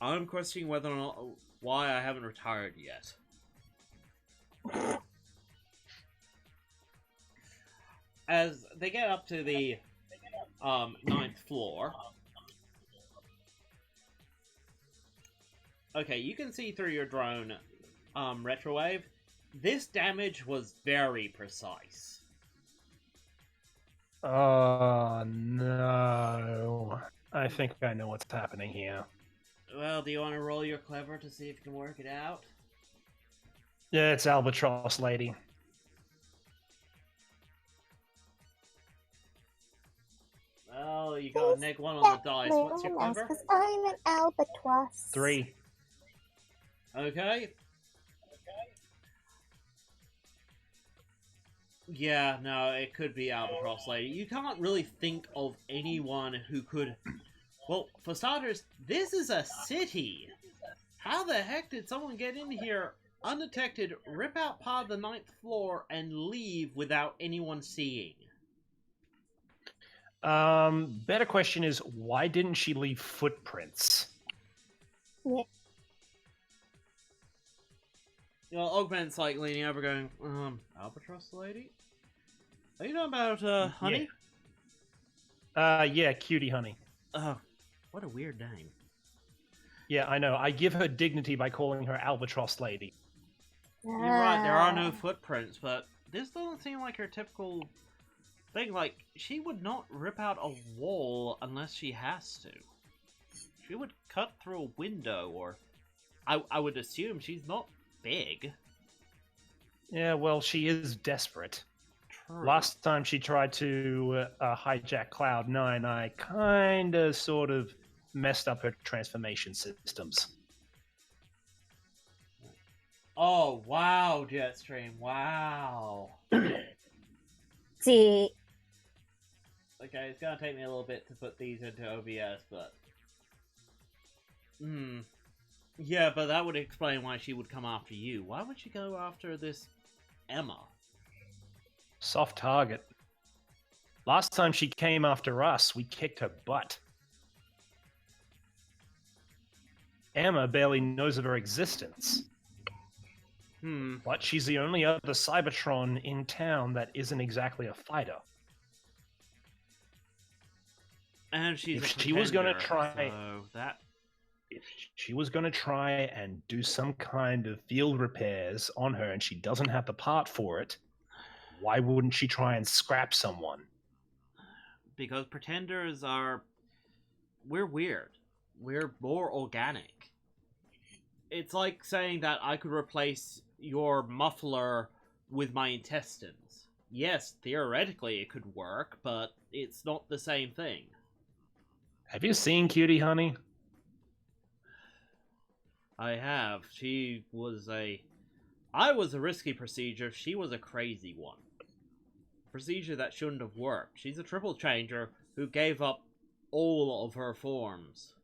S2: I'm questioning whether or not why I haven't retired yet. As they get up to the ninth floor. Okay, you can see through your drone, retrowave. This damage was very precise.
S3: Oh, no. I think I know what's happening here.
S2: Well, do you want to roll your clever to see if you can work it out?
S3: Yeah, it's Albatross Lady.
S2: Well, you got a neg 1 on the dice. What's your clever?
S1: Because I'm an albatross.
S3: 3.
S2: Okay. Yeah, no, it could be Albatross Lady. You can't really think of anyone who could... Well, for starters, this is a city! How the heck did someone get in here undetected, rip out part of the 9th floor, and leave without anyone seeing?
S3: Better question is, why didn't she leave footprints?
S1: Yeah.
S2: Well, Augment's like leaning over going, Albatross Lady? Are you talking about, Honey?
S3: Yeah, Cutie Honey.
S2: Oh, what a weird name.
S3: Yeah, I know. I give her dignity by calling her Albatross Lady.
S2: You're right, there are no footprints, but this doesn't seem like her typical thing. Like, she would not rip out a wall unless she has to. She would cut through a window, or... I would assume she's not big.
S3: Yeah, well, she is desperate.
S2: True.
S3: Last time she tried to hijack Cloud9, I kinda sort of messed up her transformation systems.
S2: Oh, wow, Jetstream, wow.
S1: See.
S2: Okay, it's gonna take me a little bit to put these into OBS, but... Yeah, but that would explain why she would come after you. Why would she go after this Emma?
S3: Soft target. Last time she came after us, we kicked her butt. Emma barely knows of her existence. But she's the only other Cybertron in town that isn't exactly a fighter.
S2: And she's
S3: If
S2: a
S3: she was gonna
S2: pretender,
S3: try...
S2: so that...
S3: If she was going to try and do some kind of field repairs on her and she doesn't have the part for it, why wouldn't she try and scrap someone?
S2: Because pretenders are... We're weird. We're more organic. It's like saying that I could replace your muffler with my intestines. Yes, theoretically it could work, but it's not the same thing.
S3: Have you seen Cutie Honey?
S2: I have. She was a... I was a risky procedure. She was a crazy one. Procedure that shouldn't have worked. She's a triple changer who gave up all of her forms.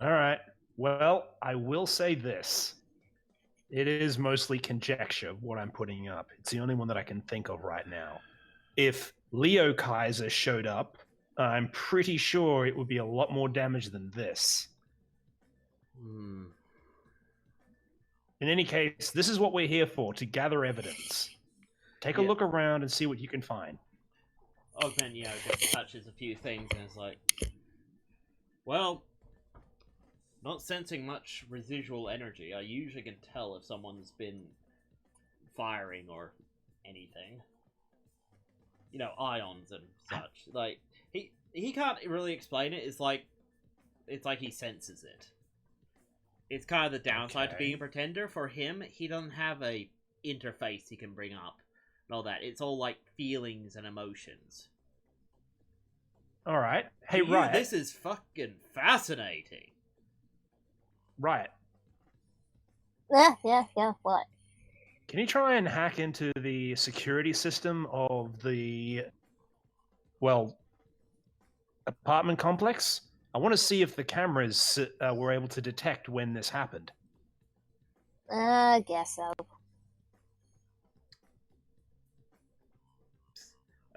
S3: Alright. Well, I will say this. It is mostly conjecture, what I'm putting up. It's the only one that I can think of right now. If Leo Kaiser showed up, I'm pretty sure it would be a lot more damage than this. In any case, this is what we're here for, to gather evidence. Take a look around and see what you can find.
S2: Oh, then, yeah, just touches a few things and it's like... Well, not sensing much residual energy. I usually can tell if someone's been firing or anything. You know, ions and such. Like, he can't really explain it. It's like he senses it. It's kind of the downside to being a pretender. For him, he doesn't have a interface he can bring up and all that. It's all like feelings and emotions.
S3: All right. Hey, Riot.
S2: This is fucking fascinating.
S3: Riot.
S1: Yeah, what?
S3: Can you try and hack into the security system of the, well, apartment complex? I want to see if the cameras were able to detect when this happened.
S1: I guess so.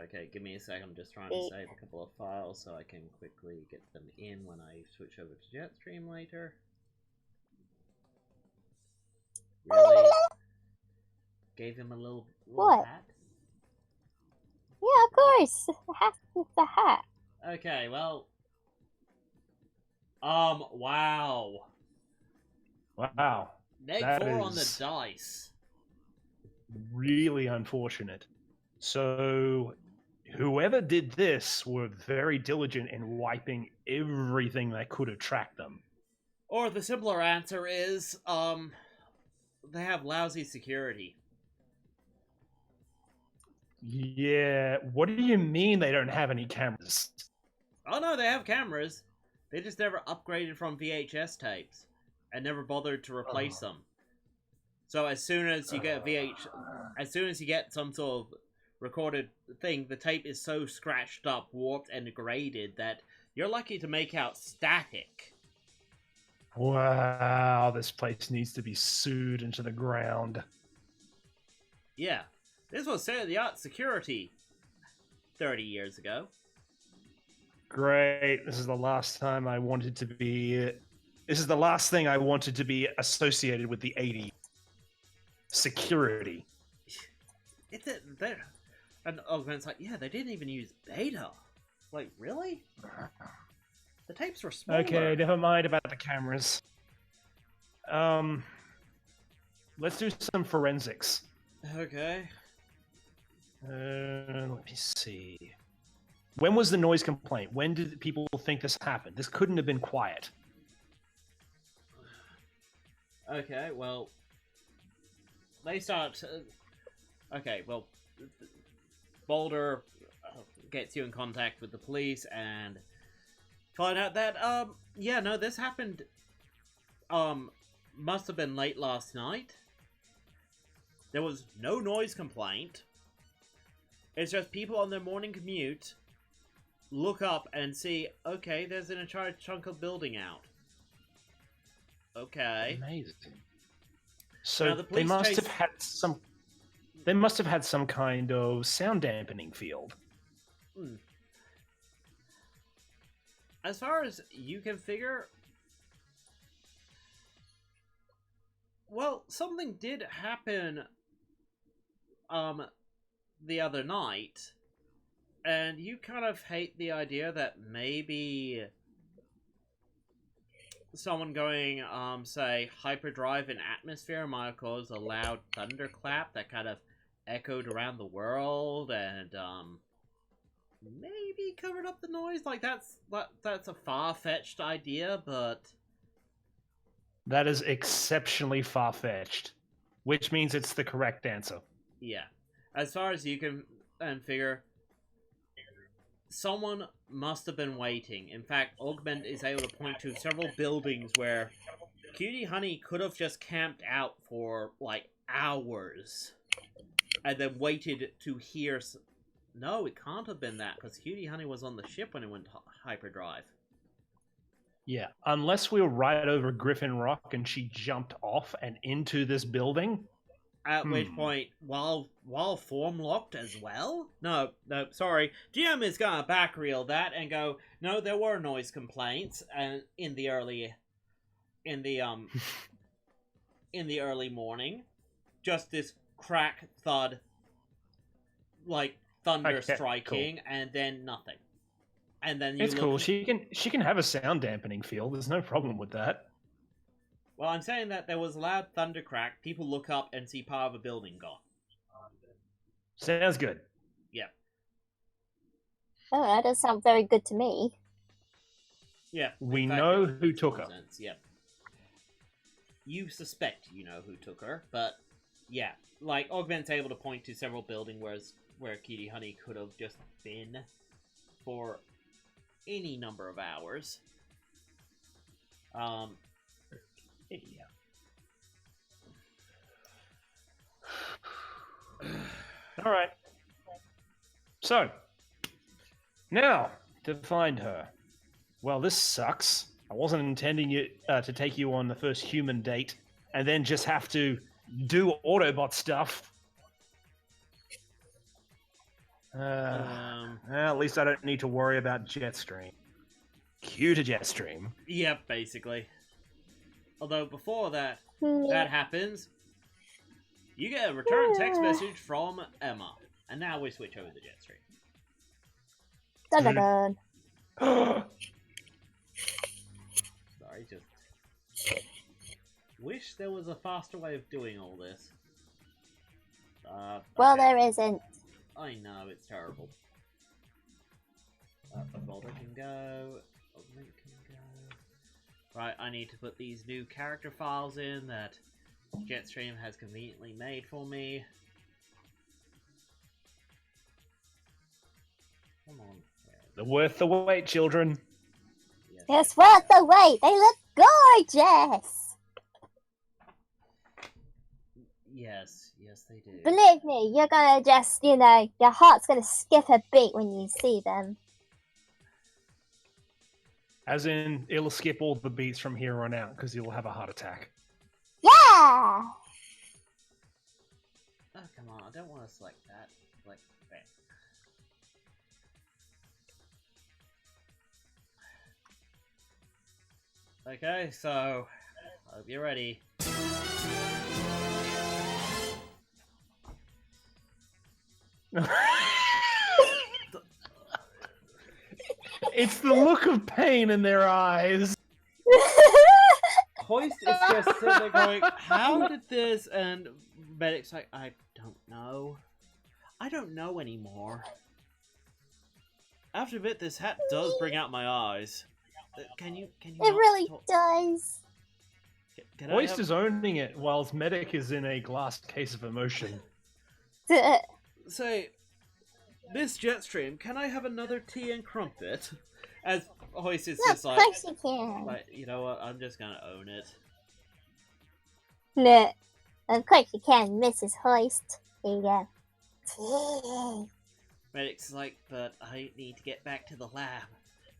S2: Okay, give me a sec. I'm just trying to save a couple of files so I can quickly get them in when I switch over to Jetstream later. Really? Gave him a little
S1: what?
S2: hat?
S1: Yeah, of course. It has to be the heck?
S2: Okay, well... wow.
S3: Wow.
S2: Neg
S3: That
S2: 4 on the
S3: is-
S2: dice.
S3: Really unfortunate. So, whoever did this were very diligent in wiping everything that could have tracked them.
S2: Or the simpler answer is, they have lousy security.
S3: Yeah, what do you mean they don't have any cameras?
S2: Oh no, they have cameras. They just never upgraded from VHS tapes and never bothered to replace them. So as soon as you get as soon as you get some sort of recorded thing, the tape is so scratched up, warped, and degraded that you're lucky to make out static.
S3: Wow, this place needs to be sued into the ground.
S2: Yeah, this was state-of-the-art security 30 years ago.
S3: Great. This is the last thing I wanted to be associated with the 80s. Security.
S2: And Augment's like, yeah, they didn't even use beta. Like, really? The tapes were smaller.
S3: Okay, never mind about the cameras. Let's do some forensics.
S2: Okay.
S3: Let me see. When was the noise complaint? When did people think this happened? This couldn't have been quiet.
S2: Okay, well... They start... okay, well... Boulder gets you in contact with the police and find out that, yeah, no, this happened, must have been late last night. There was no noise complaint. It's just people on their morning commute look up and see, okay, there's an entire chunk of building out. Okay.
S3: Amazing. So
S2: Now, the
S3: they
S2: police
S3: must
S2: chase-
S3: have had some. They must have had some kind of sound dampening field.
S2: As far as you can figure, well, something did happen the other night, and you kind of hate the idea that maybe someone going say hyperdrive in atmosphere might have caused a loud thunderclap that kind of echoed around the world and maybe covered up the noise. Like that's a far-fetched idea, but
S3: That is exceptionally far-fetched, which means it's the correct answer.
S2: yeah, as far as you can figure, someone must have been waiting. In fact, Augment is able to point to several buildings where Cutie Honey could have just camped out for like hours and then waited to hear. No, it can't have been that, because Cutie Honey was on the ship when it went hyperdrive.
S3: Yeah, unless we were right over Griffin Rock and she jumped off and into this building.
S2: At which point, while form locked as well? No, sorry. GM is gonna backreel that and go, no, there were noise complaints in the early morning. Just this crack thud, like thunder
S3: Okay,
S2: striking,
S3: cool.
S2: and then nothing. And then you
S3: It's cool. She can have a sound dampening field. There's no problem with that.
S2: Well, I'm saying that there was a loud thunder crack. People look up and see part of a building gone.
S3: Sounds good.
S2: Yeah.
S1: Oh, that does sound very good to me.
S2: Yeah.
S3: We
S2: in fact,
S3: know
S2: it
S3: who
S2: makes
S3: took
S2: more
S3: her.
S2: sense, yeah. You suspect you know who took her, but yeah, like Augment's able to point to several buildings where Cutie Honey could have just been for any number of hours.
S3: Yeah. All right. So, now to find her. Well, this sucks. I wasn't intending to take you on the first human date and then just have to do Autobot stuff. Well, at least I don't need to worry about Jetstream. Cue to Jetstream.
S2: Yep, basically. Although before that
S1: Hmm.
S2: happens, you get a return text message from Emma, and now we switch over to Jetstream.
S1: Dun dun dun.
S2: Sorry, just wish there was a faster way of doing all this.
S1: Well,
S2: Okay.
S1: there isn't.
S2: I know, it's terrible. Boulder can go. Link can go. Right, I need to put these new character files in that Jetstream has conveniently made for me. Come on.
S3: They're worth the wait, children.
S2: Yes,
S1: It's worth the wait. They look gorgeous.
S2: yes, they do.
S1: Believe me, you're gonna just, your heart's gonna skip a beat when you see them.
S3: As in, it'll skip all the beats from here on out because you'll have a heart attack.
S1: Yeah!
S2: Oh, come on, I don't want to select that. Select that. Okay, so, I hope you're ready.
S3: It's the look of pain in their eyes.
S2: Hoist is just sitting there going, how did this? And Medic's like, I don't know. I don't know anymore. After a bit, this hat does bring out my eyes. Can you
S1: It
S2: not
S1: really
S2: talk?
S1: does.
S2: Can
S3: Hoist
S2: I have...
S3: is owning it, whilst Medic is in a glass case of emotion.
S2: Say, Miss Jetstream, can I have another tea and crumpet? As Hoist is
S1: No,
S2: just
S1: of
S2: like,
S1: course you can.
S2: you know what, I'm just gonna own it.
S1: No, of course you can, Mrs. Hoist. Here you go.
S2: Medic's like, but I need to get back to the lab.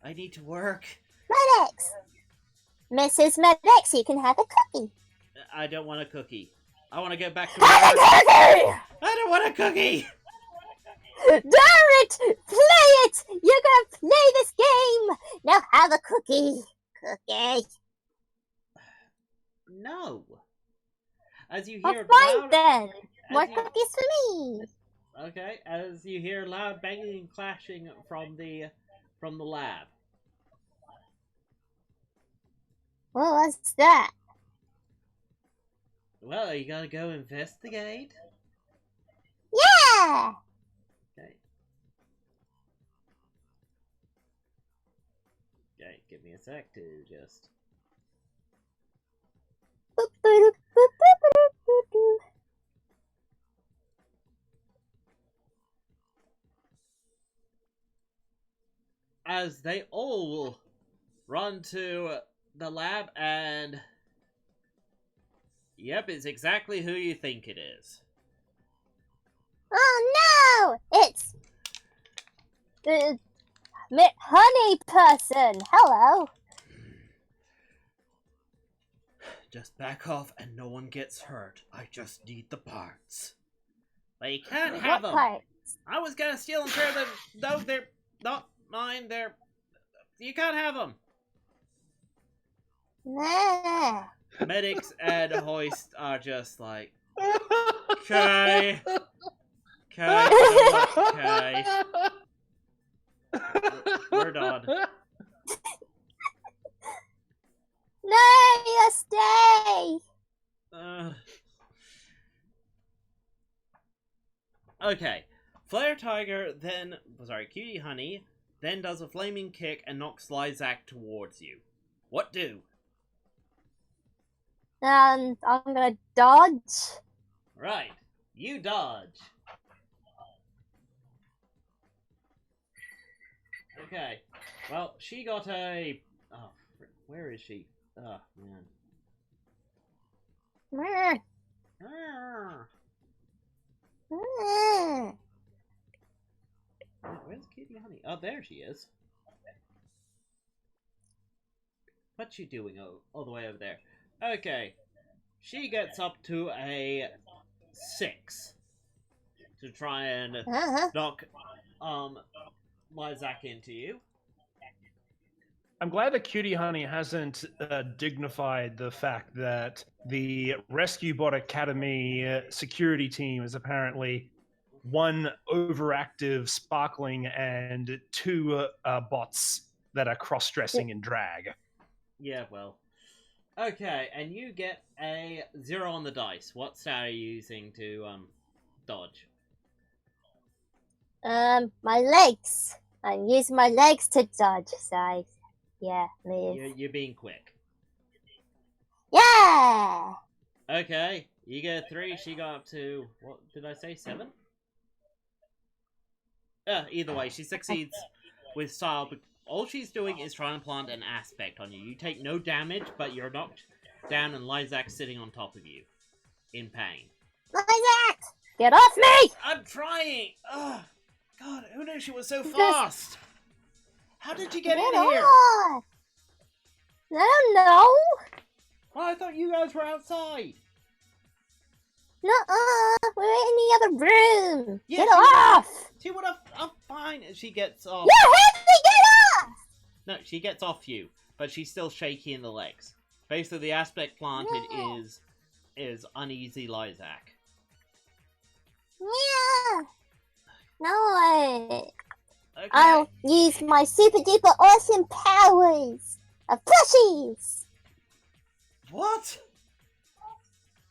S2: I need to work.
S1: Medics! Mrs. Medics, you can have a cookie.
S2: I don't want a cookie. I want to get back to work.
S1: Have a cookie!
S2: I don't want a cookie!
S1: Darn it! Play it! You're gonna play this game! Now have a cookie. Cookie.
S2: No. As you
S1: Well,
S2: hear
S1: fine
S2: loud...
S1: then. More
S2: as you-
S1: cookies for me.
S2: Okay, as you hear loud banging and clashing from the lab.
S1: What was that?
S2: Well, you gotta go investigate?
S1: Yeah!
S2: Okay. Okay, give me a sec to just...
S1: Boop, boop, boop, boop, boop, boop, boop.
S2: As they all run to the lab and... Yep, it's exactly who you think it is.
S1: Oh no! It's the honey person. Hello.
S2: Just back off and no one gets hurt. I just need the parts. But you can't have
S1: What
S2: them.
S1: part?
S2: I was gonna steal them for them. No, they're not mine. They're... You can't have them.
S1: Nah.
S2: Medics and Hoist are just like, okay, okay, we're done.
S1: No, you stay.
S2: Okay, Flare Tiger then, Cutie Honey then does a flaming kick and knocks Lysac towards you. What do?
S1: I'm gonna dodge.
S2: Right, you dodge. Okay, well, she got a... Oh, where is she? Oh, man.
S1: Meh.
S2: Ah.
S1: Meh.
S2: Where's Cutie Honey? Oh, there she is. What's she doing all the way over there? Okay. She gets up to a 6 to try and knock Lysac into you.
S3: I'm glad that Cutie Honey hasn't dignified the fact that the Rescue Bot Academy security team is apparently one overactive sparkling and two bots that are cross-dressing in drag.
S2: Yeah, well. Okay, and you get a 0 on the dice. What stat are you using to dodge?
S1: My legs. I'm using my legs to dodge, so yeah, move.
S2: You're being quick.
S1: Yeah!
S2: Okay, you get a 3, she got up to, what did I say, 7? Either way, she succeeds with style, but all she's doing is trying to plant an aspect on you. You take no damage, but you're knocked down and Lyzak's sitting on top of you. In pain.
S1: Lyzak! Get off me!
S2: I'm trying! Ugh. God, who knew she was so fast? How did you get in here?
S1: I don't know.
S2: Well, I thought you guys were outside.
S1: Nuh-uh. We're in the other room.
S2: Yeah,
S1: get off!
S2: She would have... I'm fine. She gets off.
S1: You had to get off!
S2: No, she gets off you, but she's still shaky in the legs. Basically, the aspect planted is uneasy Lyzak.
S1: Yeah. No.
S2: Okay.
S1: I'll use my super duper awesome powers of plushies.
S2: What?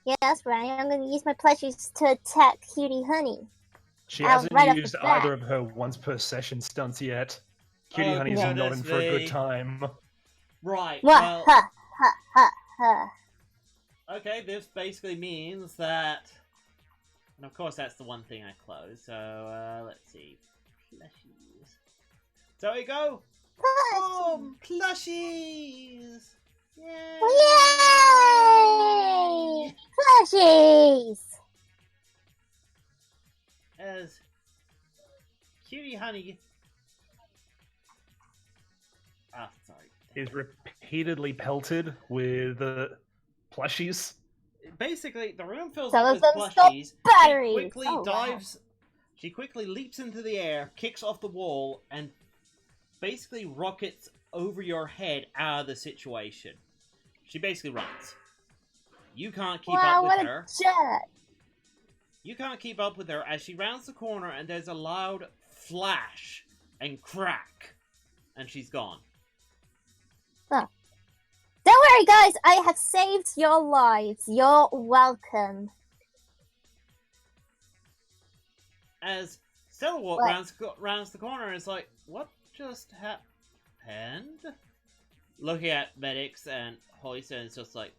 S1: Yeah, that's right. I'm going to use my plushies to attack Cutie Honey.
S3: She hasn't
S1: right
S3: used either of her once per session stunts yet. Cutie Honey's not in for a good time.
S2: Right,
S1: well... Ha, ha, ha, ha.
S2: Okay, this basically means that... And of course that's the one thing I closed, so let's see. Plushies. So we go! Boom! Plushies! Yay!
S1: Yay! Plushies!
S2: As Cutie Honey... Ah, sorry.
S3: Is repeatedly pelted with plushies.
S2: Basically, the room fills
S1: Some
S2: up
S1: of
S2: with
S1: them
S2: plushies.
S1: batteries.
S2: She quickly dives.
S1: Wow.
S2: She quickly leaps into the air, kicks off the wall, and basically rockets over your head out of the situation. She basically runs. You can't keep up with her.
S1: Jet.
S2: You can't keep up with her as she rounds the corner, and there's a loud flash and crack, and she's gone.
S1: Huh. Don't worry, guys. I have saved your lives. You're welcome.
S2: As Stellarwart rounds the corner and is like, what just happened? Looking at medics and Hoist, and it's just like,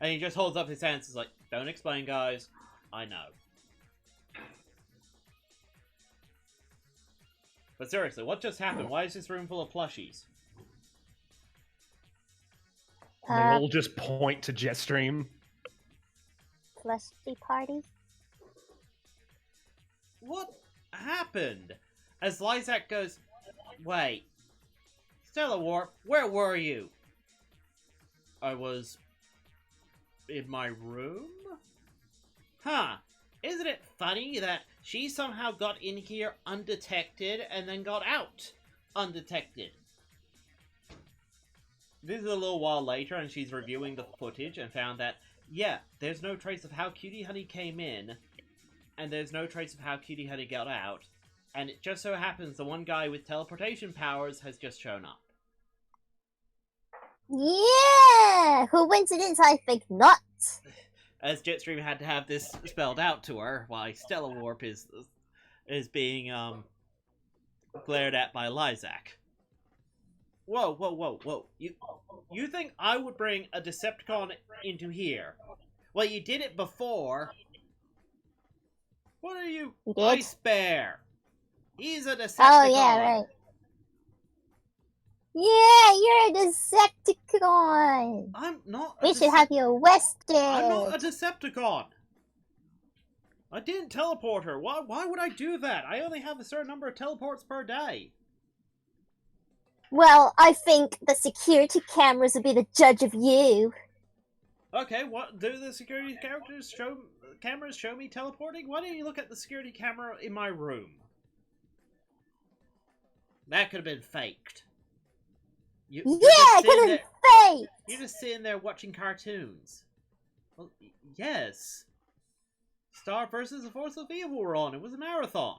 S2: and he just holds up his hands and is like, don't explain, guys. I know. But seriously, what just happened? Why is this room full of plushies?
S3: They all just point to Jetstream.
S1: Plushie party?
S2: What happened? As Lyzak goes, wait, Stellarwart, where were you? I was in my room? Huh. Isn't it funny that she somehow got in here undetected and then got out undetected? This is a little while later, and she's reviewing the footage and found that, yeah, there's no trace of how Cutie Honey came in, and there's no trace of how Cutie Honey got out, and it just so happens the one guy with teleportation powers has just shown up.
S1: Yeah! Coincidence? I think not.
S2: As Jetstream had to have this spelled out to her, while Stellarwarp is being glared at by Lyzak. Whoa, whoa, whoa, whoa. You think I would bring a Decepticon into here? Well, you did it before. What are you? Ice Bear. He's a Decepticon.
S1: Oh, yeah, right. Yeah, you're a Decepticon.
S2: I'm not
S1: We should have you arrested.
S2: I'm not a Decepticon. I didn't teleport her. Why would I do that? I only have a certain number of teleports per day.
S1: Well, I think the security cameras will be the judge of you.
S2: Okay, what do the security cameras show me teleporting? Why don't you look at the security camera in my room? That could have been faked.
S1: Yeah, it could have been fake.
S2: You're just sitting there watching cartoons. Well, yes. Star versus the Force of Evil were on. It was a marathon.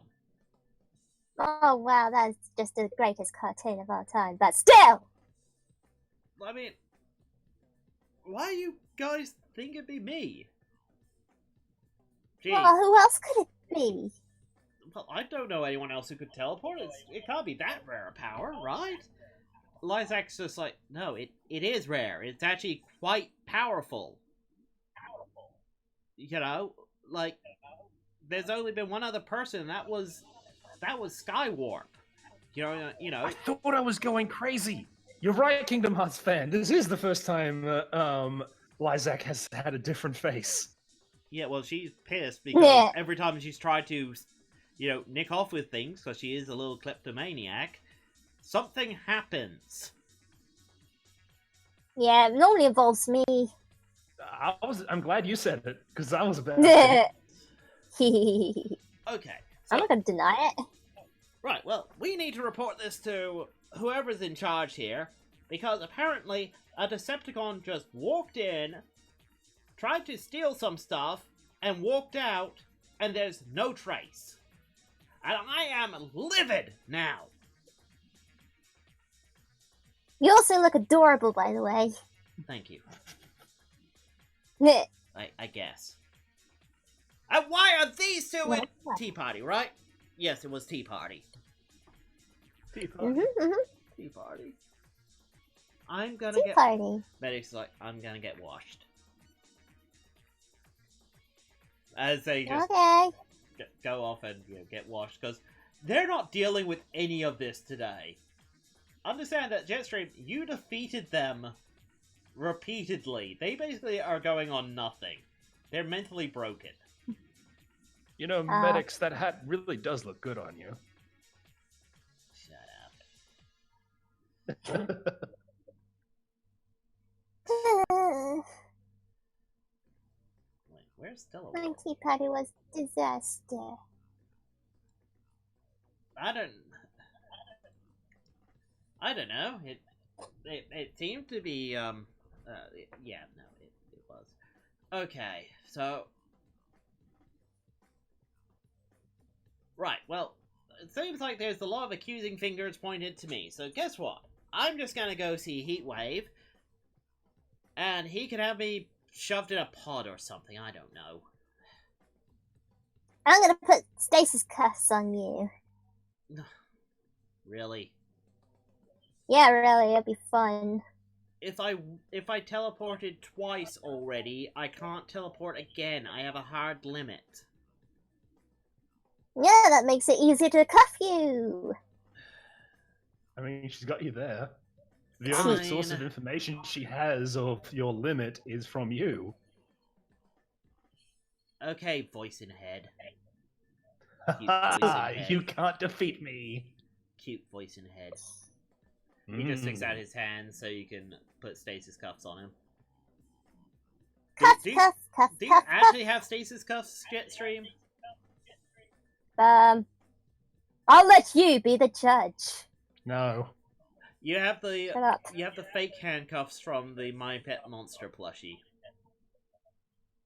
S1: Oh wow, that's just the greatest cartoon of all time. But still,
S2: I mean, why do you guys think it'd be me? Gee,
S1: well, who else could it be?
S2: well, I don't know anyone else who could teleport. It can't be that rare a power, right? Lysax's just like, no, it is rare. It's actually quite powerful. You know, like, there's only been one other person, and that was Skywarp. You know.
S3: I thought I was going crazy. You're right, Kingdom Hearts fan. This is the first time Lysax has had a different face.
S2: Yeah, well, she's pissed because every time she's tried to, nick off with things, because she is a little kleptomaniac, something happens.
S1: Yeah, it normally involves me.
S3: I'm glad you said it, because that was a bad
S2: Okay.
S1: I'm not going to deny it.
S2: Right, well, we need to report this to whoever's in charge here, because apparently a Decepticon just walked in, tried to steal some stuff, and walked out, and there's no trace. And I am livid now.
S1: You also look adorable, by the way.
S2: Thank you. I guess. And why are these two in Tea Party, right? Yes, it was Tea Party.
S3: Tea Party.
S2: Tea Party. I'm gonna
S1: Tea
S2: get...
S1: Party.
S2: Medic's like, I'm gonna get washed. As they just go off and get washed, because they're not dealing with any of this today. Understand that, Jetstream, you defeated them repeatedly. They basically are going on nothing. They're mentally broken.
S3: You know, Medics, that hat really does look good on you.
S2: Shut up. Wait, where's Stella?
S1: My tea party was a disaster.
S2: I don't know. It seemed to be yeah, no, it was. Okay, so right, well, it seems like there's a lot of accusing fingers pointed to me. So guess what? I'm just gonna go see Heatwave, and he can have me shoved in a pod or something. I don't know.
S1: I'm gonna put stasis cuffs on you.
S2: Really?
S1: Yeah, really, it'd be fun.
S2: If I teleported twice already, I can't teleport again. I have a hard limit.
S1: Yeah, that makes it easier to cuff you.
S3: I mean, she's got you there. The only source of information she has of your limit is from you.
S2: Okay, voice in head.
S3: You can't defeat me.
S2: Cute voice in head. He just sticks out his hand so you can put stasis cuffs on him.
S1: Cuff.
S2: Do you actually have stasis cuffs, Jetstream?
S1: I'll let you be the judge.
S3: No.
S2: You have
S1: Shut up.
S2: the fake handcuffs from the My Pet Monster plushie.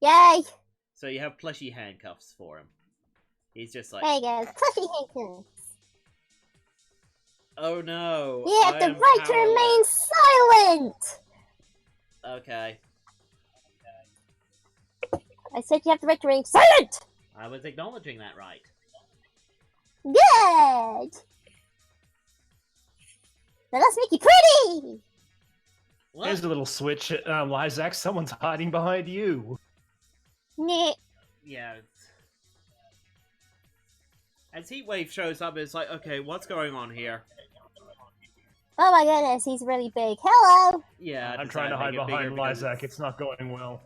S1: Yay!
S2: So you have plushy handcuffs for him. He's just like,
S1: Hey guys, plushy handcuffs.
S2: oh no.
S1: You have the right to remain silent!
S2: Okay.
S1: I said you have the right to remain silent!
S2: I was acknowledging that right.
S1: Good! Now let's make you pretty!
S2: What?
S3: Here's a little switch, Lysax. Someone's hiding behind you.
S1: Nah.
S2: Yeah. As Heatwave shows up, it's like, okay, what's going on here?
S1: Oh my goodness, he's really big. Hello!
S2: Yeah,
S3: I'm trying to hide behind Lysax. It's not going well.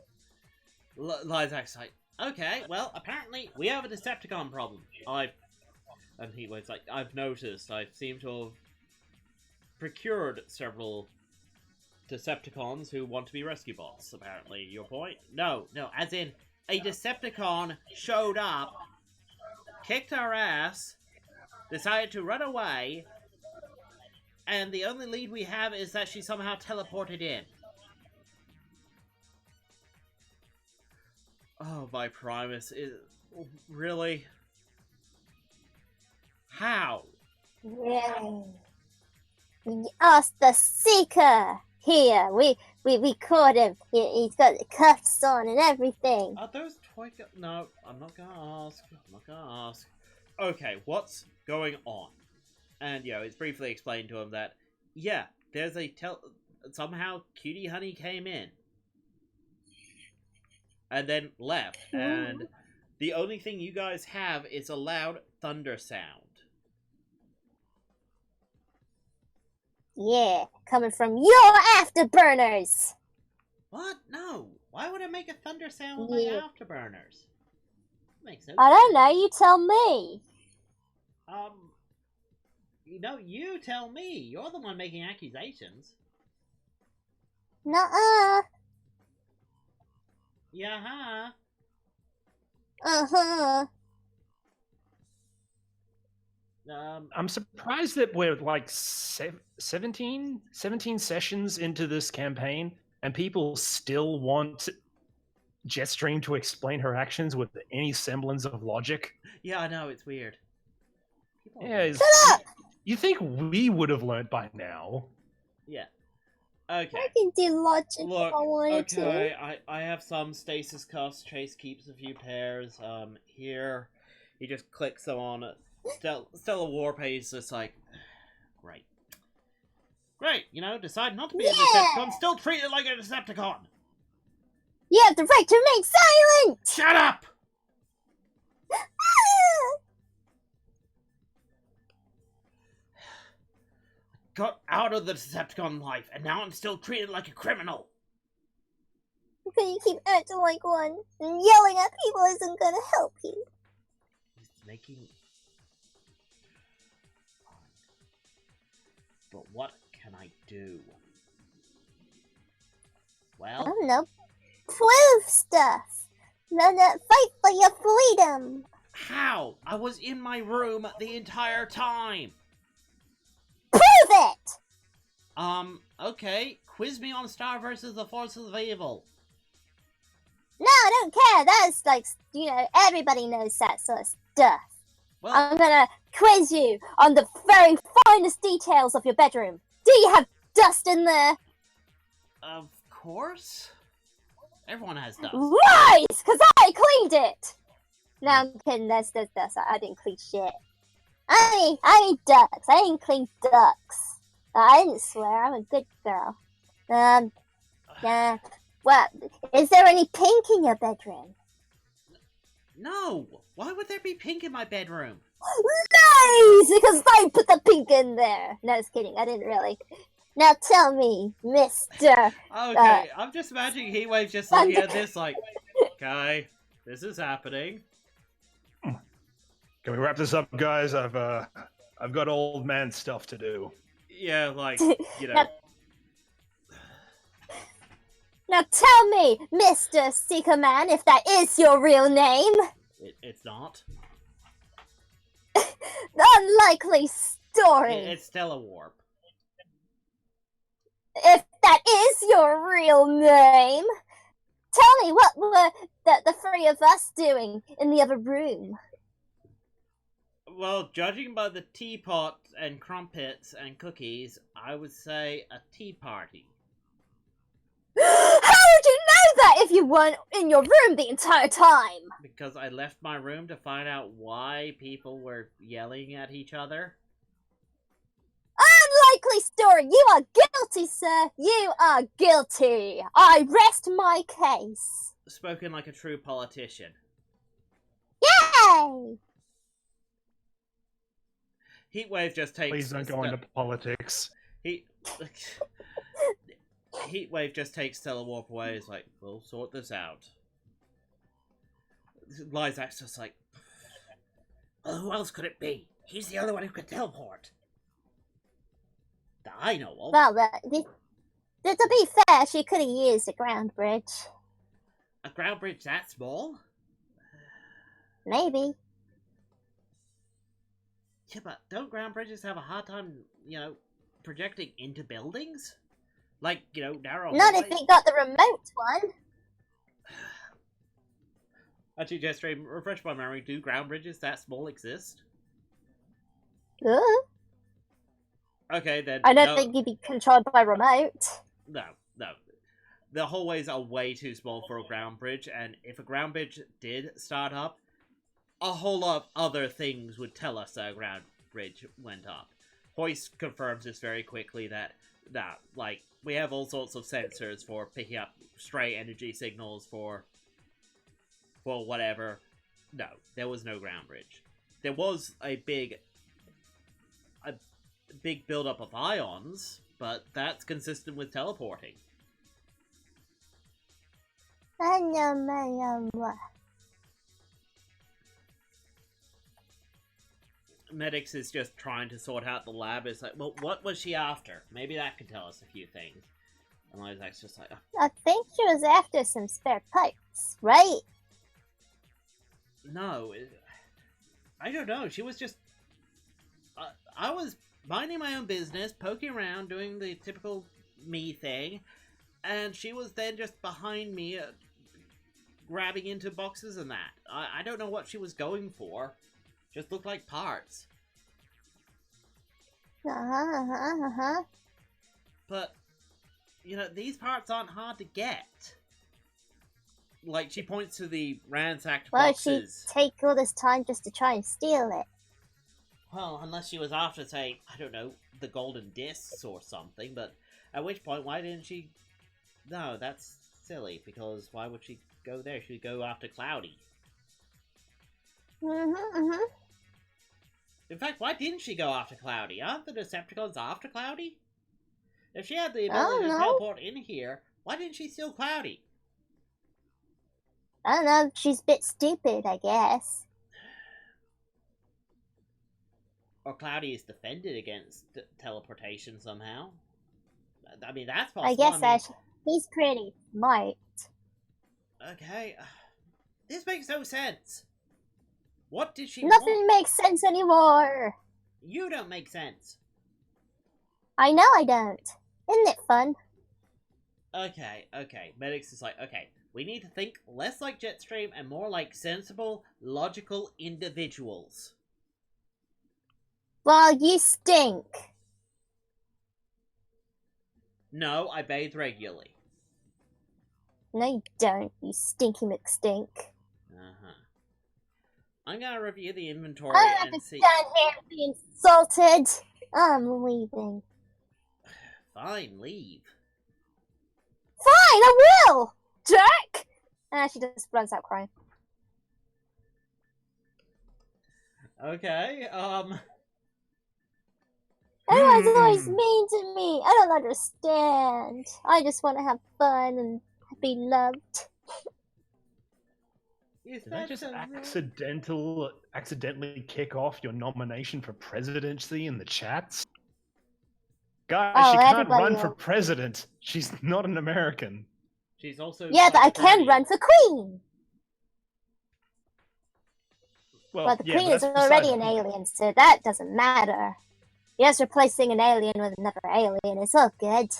S2: Lysax's like, okay, well, apparently we have a Decepticon problem. And Heatwave's like, I've noticed. I seem to have procured several Decepticons who want to be rescue bots, apparently. Your point? No, as in, a Decepticon showed up, kicked our ass, decided to run away, and the only lead we have is that she somehow teleported in. Oh, my Primus is really how?
S1: Really? We asked the Seeker here. We caught him. He's got the cuffs on and everything.
S2: Are those toy? No, I'm not gonna ask. I'm not gonna ask. Okay, what's going on? And it's briefly explained to him that there's somehow Cutie Honey came in and then left, and the only thing you guys have is a loud thunder sound.
S1: Yeah, coming from your afterburners.
S2: What? No. Why would I make a thunder sound with my afterburners? Makes no sense.
S1: I don't know. You tell me.
S2: You tell me. You're the one making accusations.
S1: Nuh-uh.
S2: Yeah,
S1: Uh-huh.
S3: I'm surprised that we're like 17 sessions into this campaign and people still want Jetstream to explain her actions with any semblance of logic.
S2: Yeah, I know, it's weird.
S3: Shut
S1: up!
S3: You think we would have learned by now?
S2: Yeah. Okay.
S1: I can do logic
S2: Look,
S1: if I wanted
S2: okay, I have some stasis cuffs. Chase keeps a few pairs. Here, he just clicks them on. Stella Warpace is like, great. Decide not to be a Decepticon, still treat it like a Decepticon.
S1: You have the right to remain silent!
S2: Shut up! Got out of the Decepticon life, and now I'm still treated like a criminal.
S1: But you keep acting like one, and yelling at people isn't gonna help you.
S2: He's making... But what can I do? Well...
S1: I don't know. Prove stuff! Fight for your freedom!
S2: How? I was in my room the entire time!
S1: Prove it!
S2: Okay. Quiz me on Star versus the Forces of Evil.
S1: No, I don't care. That's like, everybody knows that sort of stuff.
S2: Well,
S1: I'm gonna quiz you on the very finest details of your bedroom. Do you have dust in there?
S2: of course. Everyone has dust.
S1: Right! Because I cleaned it! No, I'm kidding. There's dust. I didn't clean shit. I mean ducks. I didn't clean ducks. I didn't swear. I'm a good girl. Yeah. What? Is there any pink in your bedroom?
S2: No! Why would there be pink in my bedroom?
S1: Nice! Because I put the pink in there. No, just kidding. I didn't really. Now tell me, Mr.
S2: Okay, I'm just imagining Heatwave just looking at this like, okay, this is happening.
S3: Can we wrap this up, guys? I've got old man stuff to do.
S2: Yeah, like,
S1: Now tell me, Mr. Seeker Man, if that is your real name.
S2: It's not.
S1: Unlikely story.
S2: It's Stella Warp.
S1: If that is your real name, tell me what were the three of us doing in the other room?
S2: Well, judging by the teapot and crumpets and cookies, I would say a tea party.
S1: How would you know that if you weren't in your room the entire time?
S2: Because I left my room to find out why people were yelling at each other.
S1: Unlikely story. You are guilty, sir. You are guilty. I rest my case.
S2: Spoken like a true politician.
S1: Yay!
S2: Heatwave just takes...
S3: Please don't go into politics.
S2: Heatwave just takes Stella Warp away. It's like, we'll sort this out. Lysack's just like, well, who else could it be? He's the only one who could teleport. That I know of.
S1: Well, to be fair, she could have used a ground bridge.
S2: A ground bridge that small?
S1: Maybe.
S2: Yeah, but don't ground bridges have a hard time, projecting into buildings? Like, narrow
S1: Not
S2: hallways?
S1: if you got the remote one.
S2: Actually, Jetstream, refresh my memory, do ground bridges that small exist? Okay, then.
S1: I don't think you'd be controlled by remote.
S2: No. The hallways are way too small for a ground bridge, and if a ground bridge did start up, a whole lot of other things would tell us that a ground bridge went up. Hoist confirms this very quickly that, like, we have all sorts of sensors for picking up stray energy signals for whatever. No, there was no ground bridge. There was a big buildup of ions, but that's consistent with teleporting. Medics is just trying to sort out the lab. It's like, well, what was she after? Maybe that could tell us a few things. And Isaac's just like,
S1: I think she was after some spare parts, right?
S2: No, I don't know. She was just... I was minding my own business, poking around, doing the typical me thing, and she was then just behind me, grabbing into boxes and that. I don't know what she was going for. Just looked like parts. But, you know, these parts aren't hard to get. Like, she points to the ransacked boxes.
S1: Why would she take all this time just to try and steal it?
S2: Well, unless she was after, say, I don't know, the golden discs or something, but at which point, why didn't she... No, that's silly, because why would she go there? She would go after Cloudy. In fact, why didn't she go after Cloudy? Aren't the Decepticons after Cloudy? If she had the ability to teleport in here, why didn't she steal Cloudy?
S1: I don't know, she's a bit stupid, I guess.
S2: Or Cloudy is defended against teleportation somehow. I mean, that's possible.
S1: I guess he's pretty smart.
S2: Okay. This makes no sense. What did she
S1: Nothing makes sense anymore.
S2: You don't make sense.
S1: I know I don't. Isn't it fun?
S2: Okay. Medics is like, okay, we need to think less like Jetstream and more like sensible, logical individuals.
S1: Well, you stink.
S2: No, I bathe regularly.
S1: No, you don't, you stinky McStink.
S2: I'm gonna review the inventory
S1: and see. I don't understand here being insulted. I'm leaving.
S2: Fine, leave.
S1: Fine, I will! Jerk! And she just runs out crying.
S2: Okay,
S1: Everyone's always mean to me. I don't understand. I just want to have fun and be loved.
S3: Did I just accidentally kick off your nomination for presidency in the chats? Guys, she can't run for president. She's not an American.
S2: She's also...
S1: Yeah, but I can run for queen.
S3: Well,
S1: but the queen is already an alien, so that doesn't matter. Yes, replacing an alien with another alien is all good.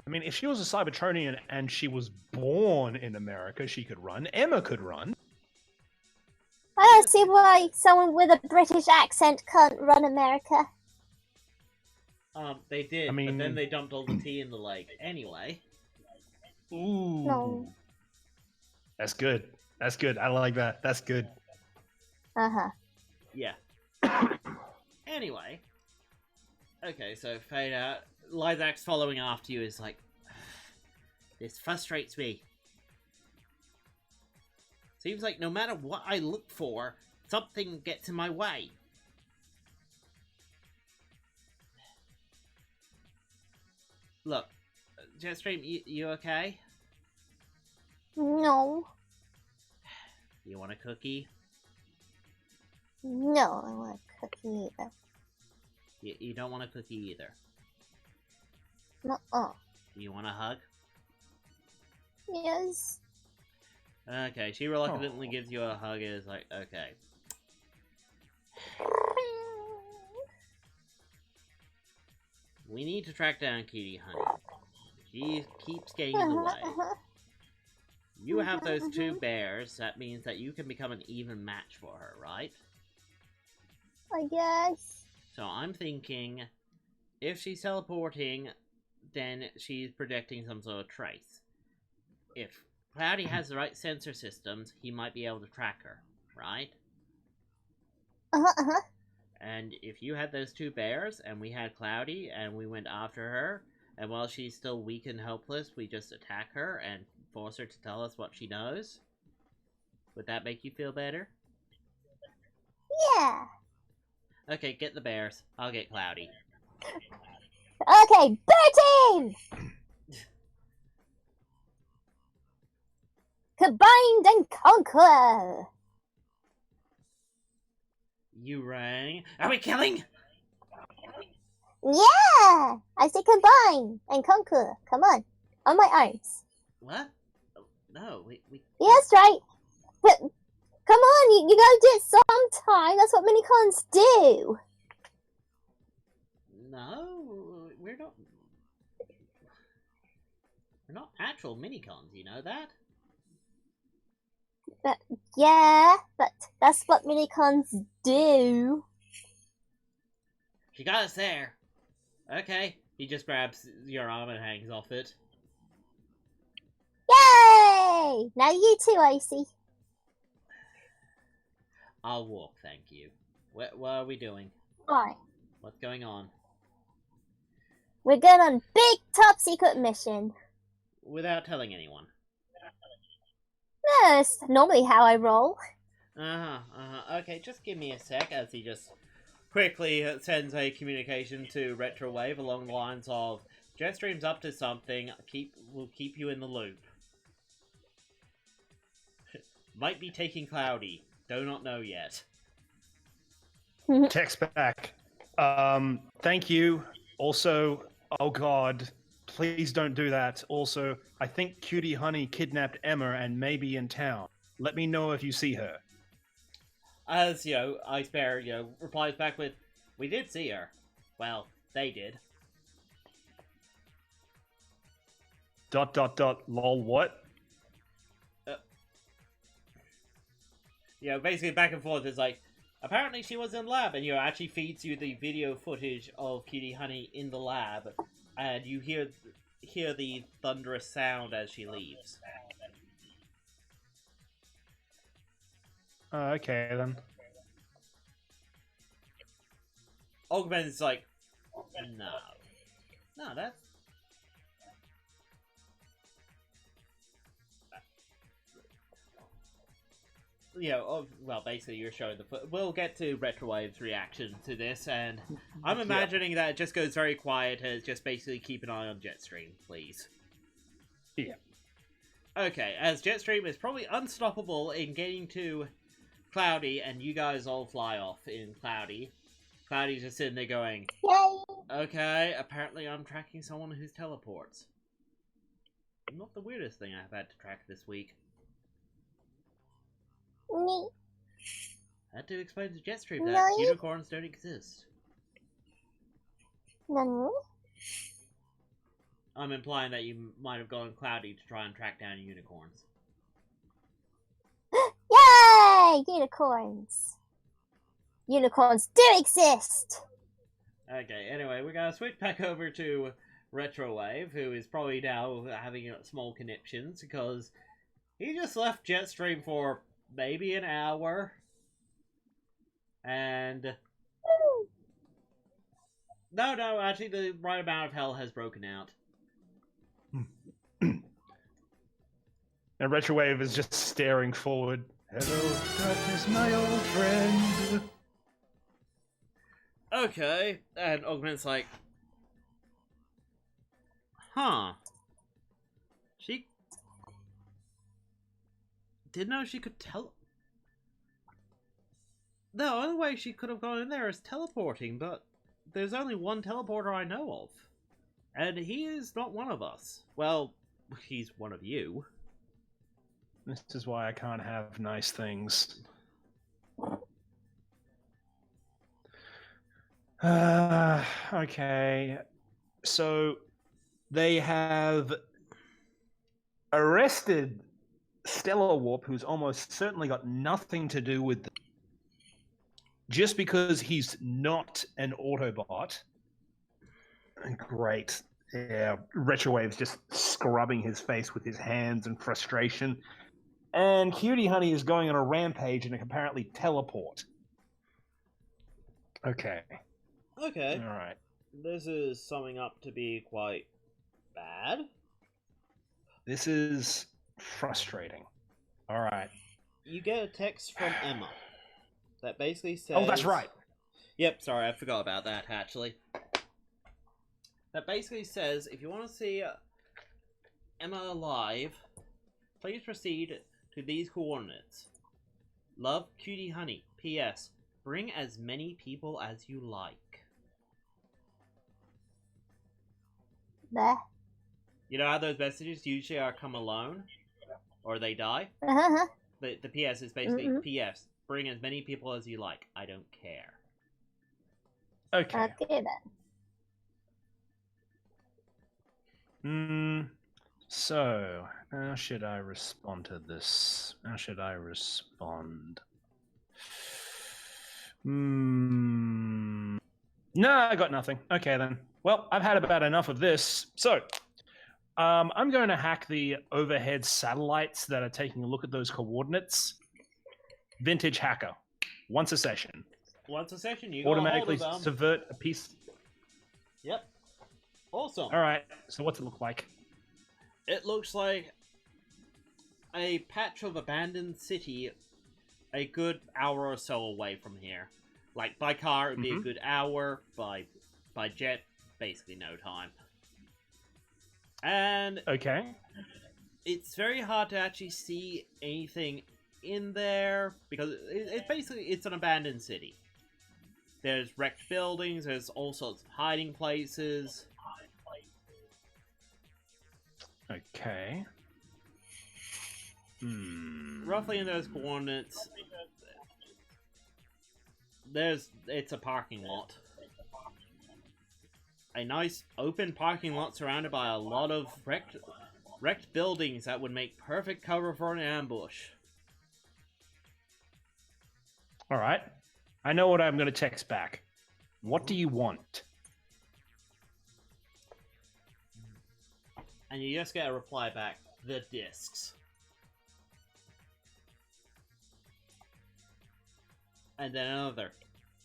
S3: I mean, if she was a Cybertronian and she was born in America, she could run. Emma could run.
S1: I don't see why someone with a British accent can't run America.
S2: They did, but then they dumped all the tea in the lake. Anyway.
S3: Ooh.
S1: No.
S3: That's good. That's good. I like that. That's good.
S2: Yeah. Anyway. Okay, so fade out. Lizak's following after you is like, this frustrates me. Seems like no matter what I look for, something gets in my way. Look, Jetstream, you okay?
S1: No.
S2: You want a cookie?
S1: No, I want a cookie either.
S2: You don't want a cookie either?
S1: No.
S2: You want a hug?
S1: Yes.
S2: Okay, she reluctantly gives you a hug and is like, okay. We need to track down Cutie, honey. She keeps getting in the way. You have those two bears, that means that you can become an even match for her, right?
S1: I guess.
S2: So I'm thinking, if she's teleporting, then she's projecting some sort of trace. If Cloudy has the right sensor systems, he might be able to track her, right?
S1: Uh-huh.
S2: And if you had those two bears, and we had Cloudy, and we went after her, and while she's still weak and helpless, we just attack her and force her to tell us what she knows, would that make you feel better?
S1: Yeah.
S2: Okay, get the bears. I'll get Cloudy.
S1: Okay, bear team! Combined and conquer!
S2: You rang. Are we killing?
S1: Yeah! I say combine and conquer. Come on my arms.
S2: What? No, we...
S1: Yeah, that's right. But come on, you gotta do it sometime. That's what minicons do.
S2: No, we're not... We're not actual minicons, you know that?
S1: Yeah, but that's what minicons do.
S2: She got us there. Okay. He just grabs your arm and hangs off it.
S1: Yay! Now you too, Icy.
S2: I'll walk, thank you. What are we doing?
S1: Alright.
S2: What's going on?
S1: We're going on big top secret mission.
S2: Without telling anyone.
S1: No, that's normally how I roll.
S2: Okay, just give me a sec as he just quickly sends a communication to Retrowave along the lines of, Jetstream's up to something, we'll keep you in the loop. Might be taking Cloudy. Do not know yet.
S3: Text back. Thank you. Also, oh god, please don't do that. Also, I think Cutie Honey kidnapped Emma and may be in town. Let me know if you see her.
S2: As, Ice Bear, replies back with, we did see her. Well, they did. ...
S3: Lol, what?
S2: Basically back and forth is like, apparently she was in lab, and actually feeds you the video footage of Cutie Honey in the lab, and you hear the thunderous sound as she leaves.
S3: Okay then.
S2: Ogman's like, no, that's... well, basically you're showing the foot. We'll get to Retrowave's reaction to this, and I'm imagining that it just goes very quiet, and just basically keep an eye on Jetstream, please.
S3: Yeah.
S2: Okay, as Jetstream is probably unstoppable in getting to Cloudy, and you guys all fly off in Cloudy. Cloudy's just sitting there going,
S1: Yay!
S2: okay, apparently I'm tracking someone who teleports. Not the weirdest thing I've had to track this week.
S1: Me.
S2: Had to explain to Jetstream that unicorns don't exist.
S1: No.
S2: I'm implying that you might have gone Cloudy to try and track down unicorns.
S1: Yay! Unicorns. Unicorns do exist!
S2: Okay, anyway, we're gonna switch back over to Retrowave, who is probably now having small conniptions, because he just left Jetstream for maybe an hour. And... No, actually the right amount of hell has broken out.
S3: And Retrowave is just staring forward. Hello, darkness, my old friend.
S2: Okay, and Augment's like, huh. She didn't know she could tell. The only way she could have gone in there is teleporting, but there's only one teleporter I know of. And he is not one of us. Well, he's one of you.
S3: This is why I can't have nice things. Okay. So they have arrested Stellar Warp, who's almost certainly got nothing to do with this, just because he's not an Autobot. Great. Yeah, Retrowave's just scrubbing his face with his hands in frustration. And Cutie Honey is going on a rampage and can apparently teleport. Okay.
S2: Okay.
S3: All right.
S2: This is summing up to be quite bad.
S3: This is frustrating. All right.
S2: You get a text from Emma that basically says...
S3: Oh, that's right.
S2: Yep, sorry, I forgot about that, actually. That basically says, if you want to see Emma alive, please proceed to these coordinates. Love, Cutie Honey. P.S. Bring as many people as you like.
S1: There.
S2: You know how those messages usually are come alone? Or they die?
S1: Uh-huh.
S2: The P.S. is basically, P.S. Bring as many people as you like. I don't care.
S3: Okay.
S1: Okay then.
S3: So, how should I respond to this? How should I respond? No, I got nothing. Okay, then. Well, I've had about enough of this. So, I'm going to hack the overhead satellites that are taking a look at those coordinates. Vintage hacker. Once a session.
S2: Once a session, you
S3: automatically
S2: got a hold of them.
S3: subvert a piece.
S2: Yep. Awesome.
S3: All right. So what's it look like?
S2: It looks like a patch of abandoned city a good hour or so away from here. Like, by car, it would be a good hour. By jet, basically no time. And
S3: okay,
S2: it's very hard to actually see anything in there because it's basically it's an abandoned city. There's wrecked buildings. There's all sorts of hiding places.
S3: Okay.
S2: Roughly in those coordinates, it's a parking lot. A nice open parking lot surrounded by a lot of wrecked buildings that would make perfect cover for an ambush.
S3: All right. I know what I'm going to text back. What do you want?
S2: And you just get a reply back. The discs. And then another.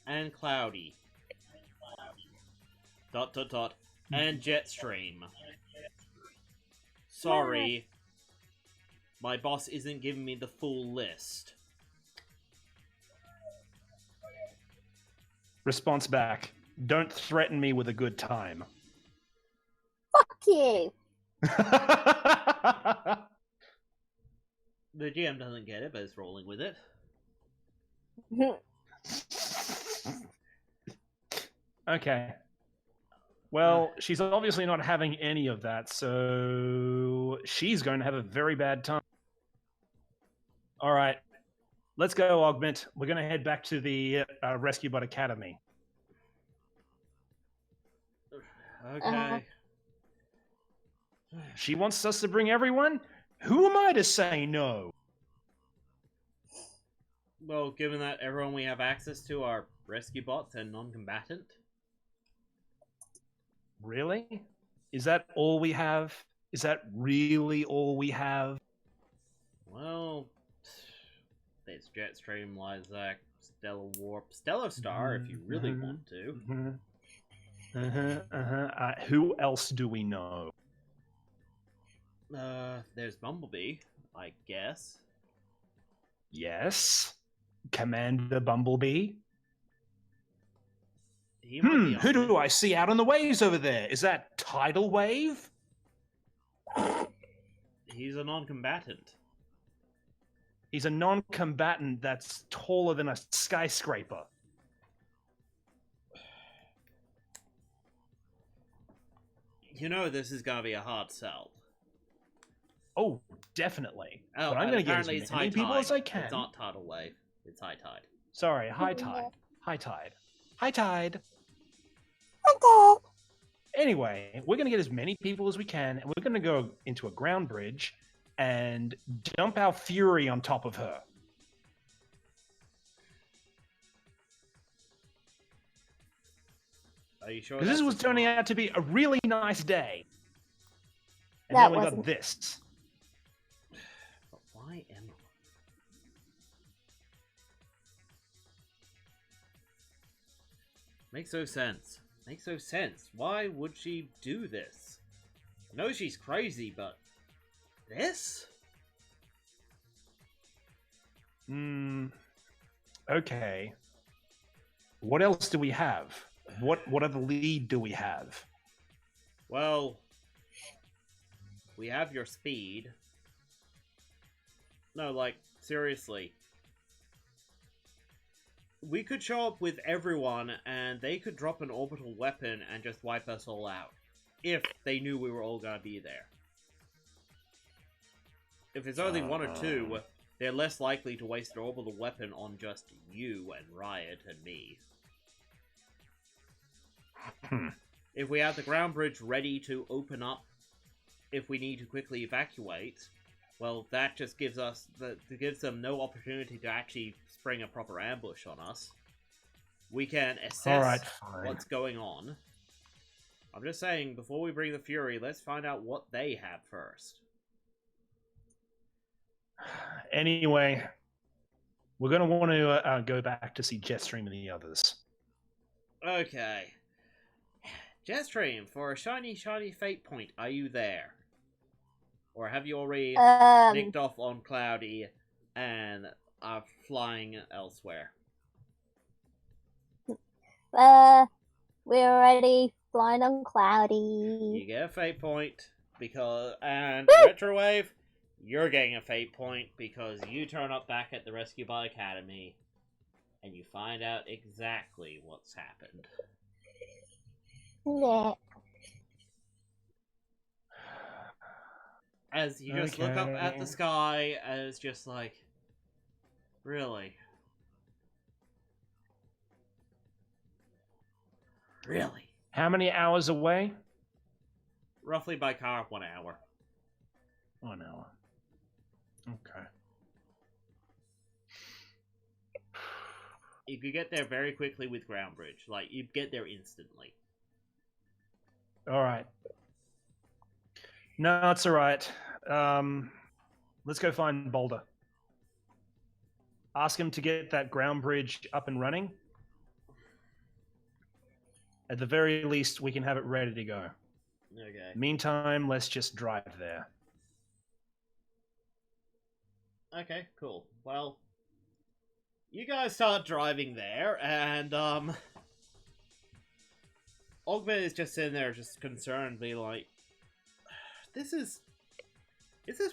S2: And Cloudy. ... And Jetstream. Sorry. My boss isn't giving me the full list.
S3: Response back. Don't threaten me with a good time.
S1: Fuck you.
S2: The GM doesn't get it, but it's rolling with it.
S3: Okay. Well, she's obviously not having any of that, so she's going to have a very bad time. All right. Let's go, Augment. We're going to head back to the Rescue Bot Academy.
S2: Okay.
S3: She wants us to bring everyone? Who am I to say no?
S2: Well, given that everyone we have access to are rescue bots and non-combatant.
S3: Really? Is that all we have? Is that really all we have?
S2: Well, there's Jetstream, Lysac, Stellar Warp, Stellar Star, if you really want to.
S3: Who else do we know?
S2: There's Bumblebee, I guess.
S3: Yes. Commander Bumblebee.
S2: He might be
S3: Who do I see out on the waves over there? Is that Tidal Wave?
S2: He's a non-combatant.
S3: He's a non-combatant that's taller than a skyscraper.
S2: You know this is gonna be a hard sell.
S3: Oh, definitely.
S2: Oh,
S3: but I'm going to get
S2: apparently
S3: as many people as I can.
S2: It's not Tidal Wave. It's High Tide.
S3: Sorry, High Tide. High Tide. High Tide.
S1: Okay.
S3: Anyway, we're going to get as many people as we can, and we're going to go into a ground bridge and dump our fury on top of her.
S2: Are you sure?
S3: Because this was turning out to be a really nice day. And
S1: That
S3: then we
S1: wasn't.
S3: got this.
S2: But why Emma? Makes no sense. Makes no sense. Why would she do this? I know she's crazy, but this?
S3: Okay. What else do we have? What other lead do we have?
S2: Well, we have your speed. No, like, seriously. We could show up with everyone, and they could drop an orbital weapon and just wipe us all out. If they knew we were all gonna be there. If it's only one or two, they're less likely to waste an orbital weapon on just you and Riot and me. If we have the ground bridge ready to open up, if we need to quickly evacuate, well, that just gives them no opportunity to actually spring a proper ambush on us. We can assess what's going on. I'm just saying, before we bring the Fury, let's find out what they have first.
S3: Anyway, we're going to want to go back to see Jetstream and the others.
S2: Okay. Jetstream, for a shiny fate point, are you there? Or have you already nicked off on Cloudy and are flying elsewhere?
S1: We're already flying on Cloudy.
S2: You get a fate point and Retrowave, you're getting a fate point because you turn up back at the Rescue Bot Academy and you find out exactly what's happened.
S1: Yeah.
S2: As you just look up at the sky, and it's just like, really? Really?
S3: How many hours away?
S2: Roughly by car, 1 hour.
S3: 1 hour. Okay.
S2: You could get there very quickly with ground bridge. Like, you'd get there instantly.
S3: Alright. No, it's alright. Let's go find Boulder. Ask him to get that ground bridge up and running. At the very least, we can have it ready to go.
S2: Okay.
S3: Meantime, let's just drive there.
S2: Okay, cool. Well, you guys start driving there, and, Ogman is just sitting there just concerned, being like, is this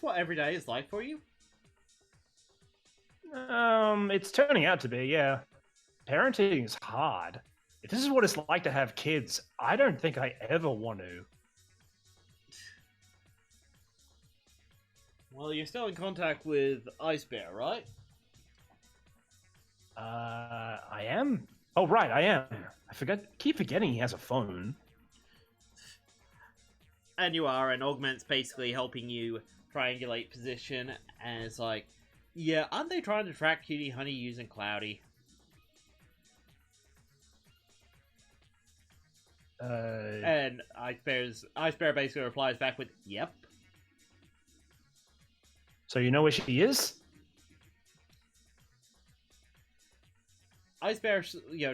S2: what every day is like for you?
S3: It's turning out to be, yeah. Parenting is hard. If this is what it's like to have kids, I don't think I ever want to.
S2: Well, you're still in contact with Ice Bear, right?
S3: I am? Oh, right, I am. Keep forgetting he has a phone.
S2: And you are, and Augment's basically helping you triangulate position, and it's like, yeah, aren't they trying to track Cutie Honey using Cloudy? And Ice Bear basically replies back with, yep.
S3: So you know where she is?
S2: Ice Bear,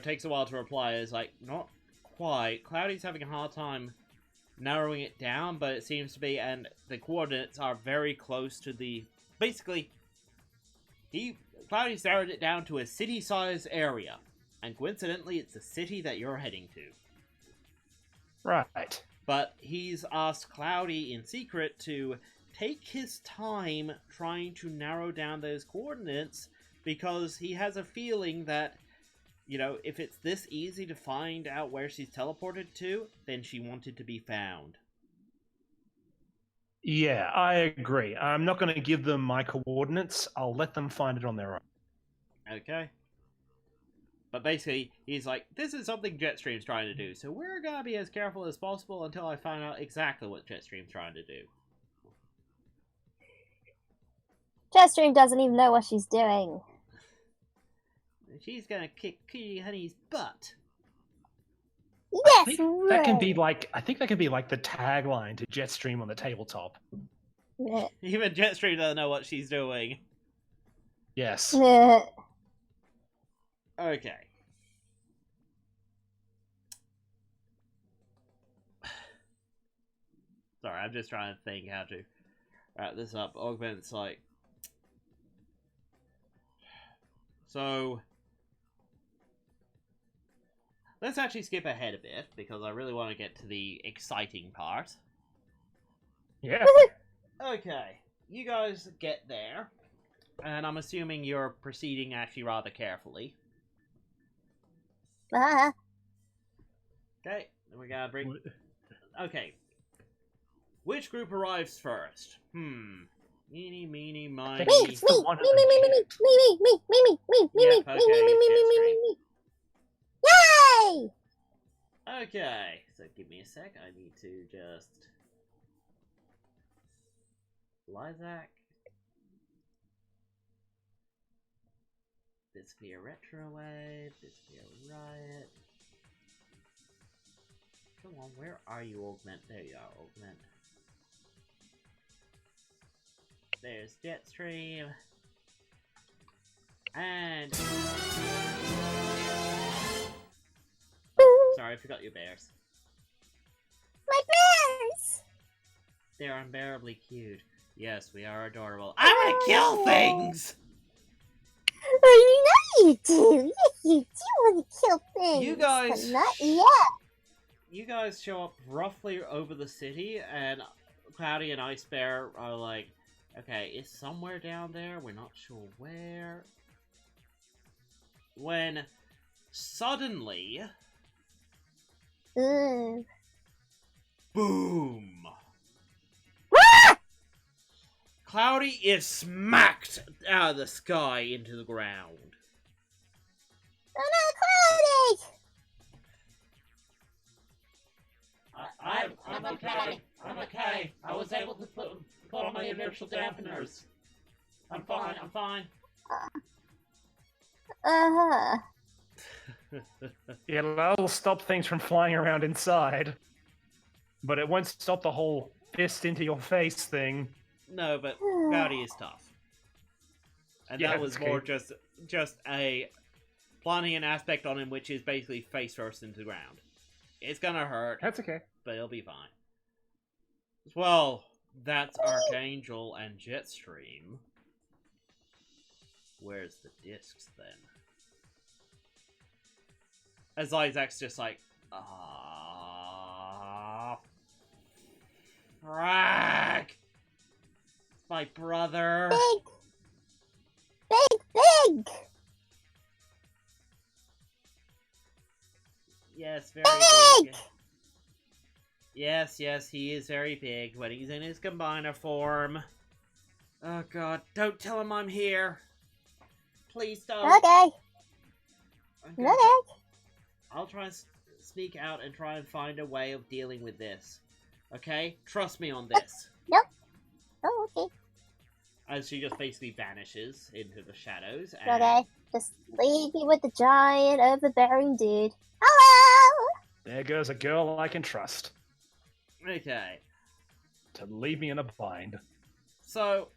S2: takes a while to reply. Is like, not quite. Cloudy's having a hard time narrowing it down, but it seems to be, and the coordinates are very close to the. Basically, Cloudy's narrowed it down to a city-sized area, and coincidentally, it's the city that you're heading to.
S3: Right.
S2: But he's asked Cloudy in secret to take his time trying to narrow down those coordinates because he has a feeling that, if it's this easy to find out where she's teleported to, then she wanted to be found.
S3: Yeah, I agree. I'm not going to give them my coordinates. I'll let them find it on their own.
S2: Okay. But basically, he's like, this is something Jetstream's trying to do, so we're going to be as careful as possible until I find out exactly what Jetstream's trying to do.
S1: Jetstream doesn't even know what she's doing.
S2: She's gonna kick Cutie Honey's butt.
S1: Yes,
S3: That can be
S1: right.
S3: I think that could be like the tagline to Jetstream on the tabletop.
S2: Even Jetstream doesn't know what she's doing.
S3: Yes.
S2: Okay. Sorry, I'm just trying to think how to wrap this up. Augment's like... So... Let's actually skip ahead a bit, because I really want to get to the exciting part.
S3: Yeah.
S2: Okay, you guys get there, and I'm assuming you're proceeding actually rather carefully. Okay, we gotta bring... Okay. Which group arrives first? Meeny, meeny, miny...
S1: Me,
S3: It's the one
S1: me,
S2: Yep, okay, Jetstream.
S1: Yay!
S2: Okay, so give me a sec. I need to just... Lysac. Disappear Retrowave. Disappear Riot. Come on, where are you, Augment? There you are, Augment. There's Jetstream. And... Sorry, I forgot your bears.
S1: My bears!
S2: They're unbearably cute. Yes, we are adorable. I want to kill things!
S1: I know you do! Yes, you do want to kill things!
S2: You guys...
S1: But not yet!
S2: You guys show up roughly over the city, and Cloudy and Ice Bear are like, okay, it's somewhere down there, we're not sure where. When suddenly... Boom!
S1: Ah!
S2: Cloudy is smacked out of the sky into the ground.
S1: Oh no, Cloudy!
S2: I'm okay. I'm okay. I was able to put on my inertial dampeners. I'm fine. I'm fine.
S1: Uh-huh.
S3: Yeah, that'll stop things from flying around inside. But it won't stop the whole fist into your face thing.
S2: No, but Cloudy is tough. And
S3: Yeah,
S2: that was
S3: okay.
S2: more just a planting an aspect on him, which is basically face first into the ground. It's gonna hurt,
S3: That's okay.
S2: but it'll be fine. Well, that's Archangel and Jetstream. Where's the discs then? As Isaac's just like, frag! It's my brother.
S1: Big!
S2: Yes, very
S1: Big!
S2: big. Yes, he is very big when he's in his combiner form. Oh god, don't tell him I'm here. Please don't.
S1: Okay.
S2: I'll try and sneak out and try and find a way of dealing with this. Okay? Trust me on this.
S1: Nope. Oh, okay.
S2: As she just basically vanishes into the shadows. And...
S1: Okay. Just leave me with the giant overbearing dude. Hello!
S3: There goes a girl I can trust.
S2: Okay.
S3: To leave me in a bind.
S2: So,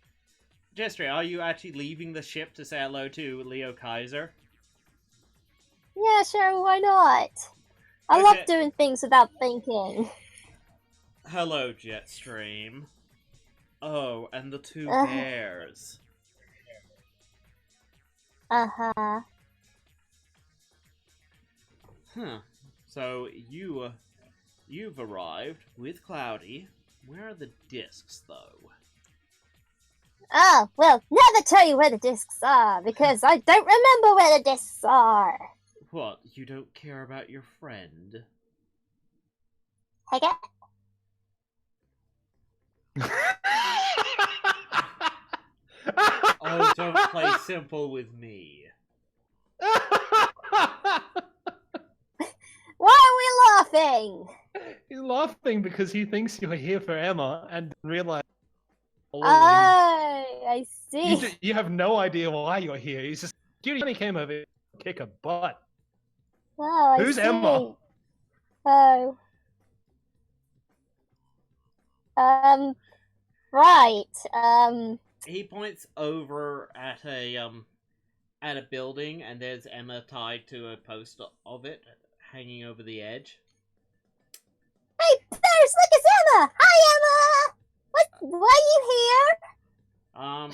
S2: Jetstream, are you actually leaving the ship to say hello to Leo Kaiser?
S1: Yeah, sure, why not? I love doing things without thinking.
S2: Hello, Jetstream. Oh, and the two bears.
S1: Uh-huh.
S2: Huh. So, you've arrived with Cloudy. Where are the discs, though?
S1: Oh, well, never tell you where the discs are, because I don't remember where the discs are.
S2: What, you don't care about your friend?
S1: Okay.
S2: Oh, don't play simple with me.
S1: Why are we laughing?
S3: He's laughing because he thinks you're here for Emma and realize alone.
S1: I see.
S3: You have no idea why you're here. He's just Cutie only came over here to kick a butt.
S1: Oh, I
S3: Who's
S1: see.
S3: Emma?
S1: Oh. Right.
S2: He points over at a building, and there's Emma tied to a post of it, hanging over the edge.
S1: Hey, there's look, it's Emma! Hi, Emma! Why are you here?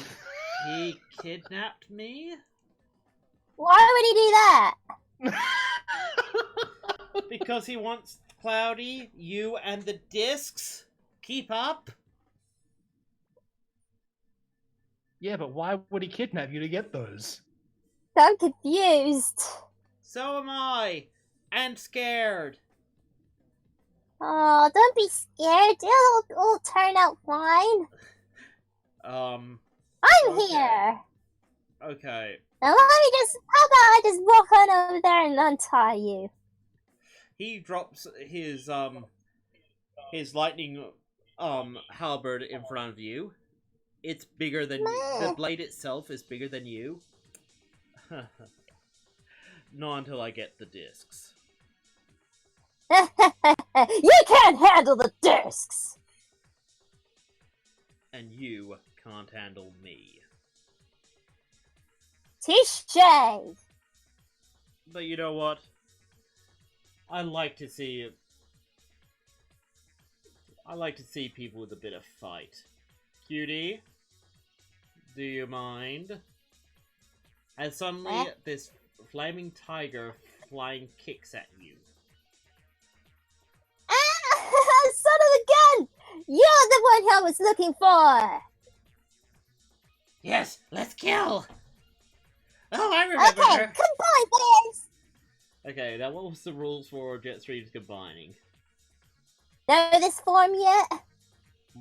S2: He kidnapped me?
S1: Why would he do that?
S2: Because he wants Cloudy, you, and the discs. Keep up.
S3: Yeah, but why would he kidnap you to get those?
S1: I'm confused.
S2: So am I. And scared.
S1: Oh, don't be scared. It'll turn out fine.
S2: Um,
S1: I'm
S2: okay.
S1: here.
S2: Okay.
S1: Now how about I just walk on over there and untie you?
S2: He drops his lightning halberd in front of you. It's bigger than the blade itself is bigger than you. Not until I get the discs.
S1: You can't handle the discs!
S2: And you can't handle me.
S1: Touché!
S2: But you know what? I like to see people with a bit of fight. Cutie, do you mind? And suddenly, this flaming tiger flying kicks at you.
S1: Son of a gun! You're the one I was looking for!
S2: Yes, let's kill! Oh, I remember
S1: Okay,
S2: her!
S1: combine, please!
S2: Okay, now what was the rules for Jetstream's combining?
S1: Know this form yet?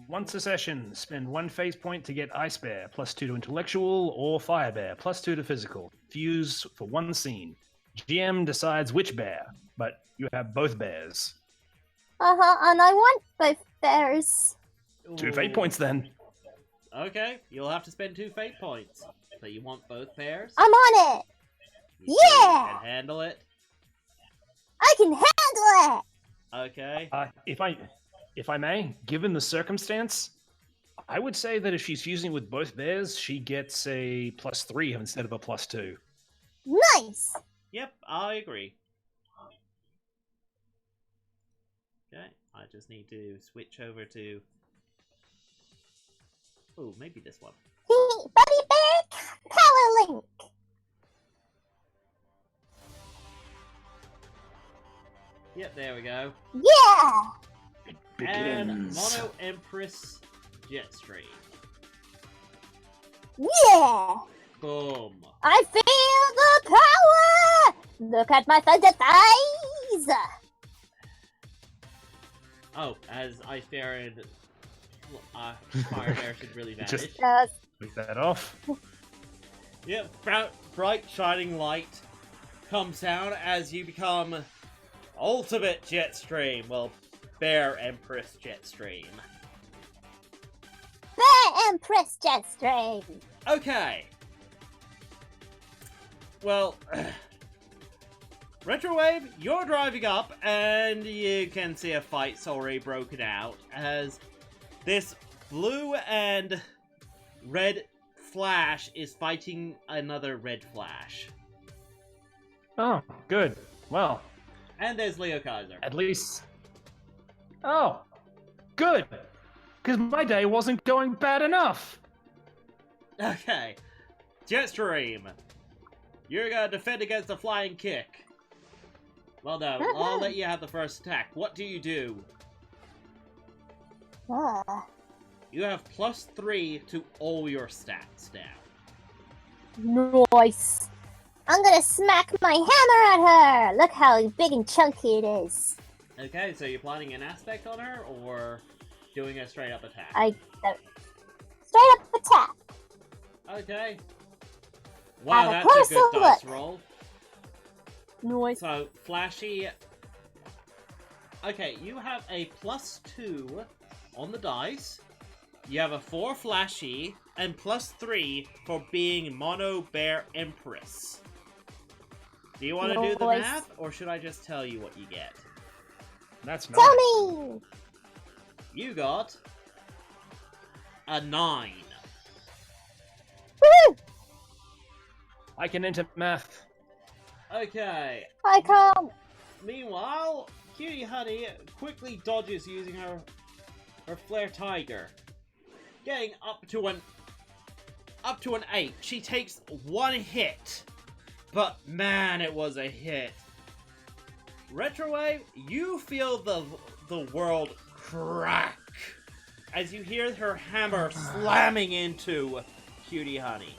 S3: Once a session, spend 1 phase point to get Ice Bear, +2 to intellectual, or Fire Bear, +2 to physical. Fuse for 1 scene. GM decides which bear, but you have both bears.
S1: And I want both bears.
S3: 2 fate points then.
S2: Okay, you'll have to spend 2 fate points. So you want both pairs?
S1: I'm on it!
S2: You
S1: Yeah!
S2: can handle it?
S1: I can handle it!
S2: Okay.
S3: If I may, given the circumstance, I would say that if she's fusing with both bears, she gets a +3 instead of a +2.
S1: Nice!
S2: Yep, I agree. Okay, I just need to switch over to... Oh, maybe this one.
S1: Buddy Bear, Power Link!
S2: Yep, there we go.
S1: Yeah!
S3: It
S2: And
S3: begins.
S2: Mono Empress Jetstream.
S1: Yeah!
S2: Boom.
S1: I feel the power! Look at my thunder thighs!
S2: Oh, as Ice Bear and Fire Bear should really vanish.
S3: Just-
S1: Yes.
S3: Take that off.
S2: Yep, bright shining light comes down as you become Ultimate Jetstream. Well, Bear Empress Jetstream.
S1: Bear Empress Jetstream!
S2: Okay. Well, Retrowave, you're driving up, and you can see a fight's already broken out as this blue and red Flash is fighting another red Flash.
S3: Oh, good. Well,
S2: And there's Leo Kaiser.
S3: at least... Oh, good. Because my day wasn't going bad enough.
S2: Okay. Jetstream, you're gonna defend against the flying kick. Well, no, I'll let you have the first attack. What do you do? You have +3 to all your stats now.
S1: Nice. I'm gonna smack my hammer at her! Look how big and chunky it is.
S2: Okay, so you're planning an aspect on her, or doing a straight-up attack?
S1: Straight up attack.
S2: Okay. Wow,
S1: Have a
S2: that's a
S1: closer
S2: good dice
S1: look.
S2: roll.
S1: Nice.
S2: So, Flashy... Okay, you have a +2 on the dice. You have a 4 flashy, and +3 for being Mono Bear Empress. Do you want to do the
S1: Nice.
S2: math, or should I just tell you what you get?
S3: That's nice.
S1: Tell me!
S2: You got a 9.
S1: Woohoo!
S3: I can enter math.
S2: Okay.
S1: I can't.
S2: Meanwhile, Cutie Honey quickly dodges using her Flare Tiger, getting up to an 8. She takes 1 hit, but man, it was a hit. Retrowave, you feel the world crack as you hear her hammer slamming into Cutie Honey.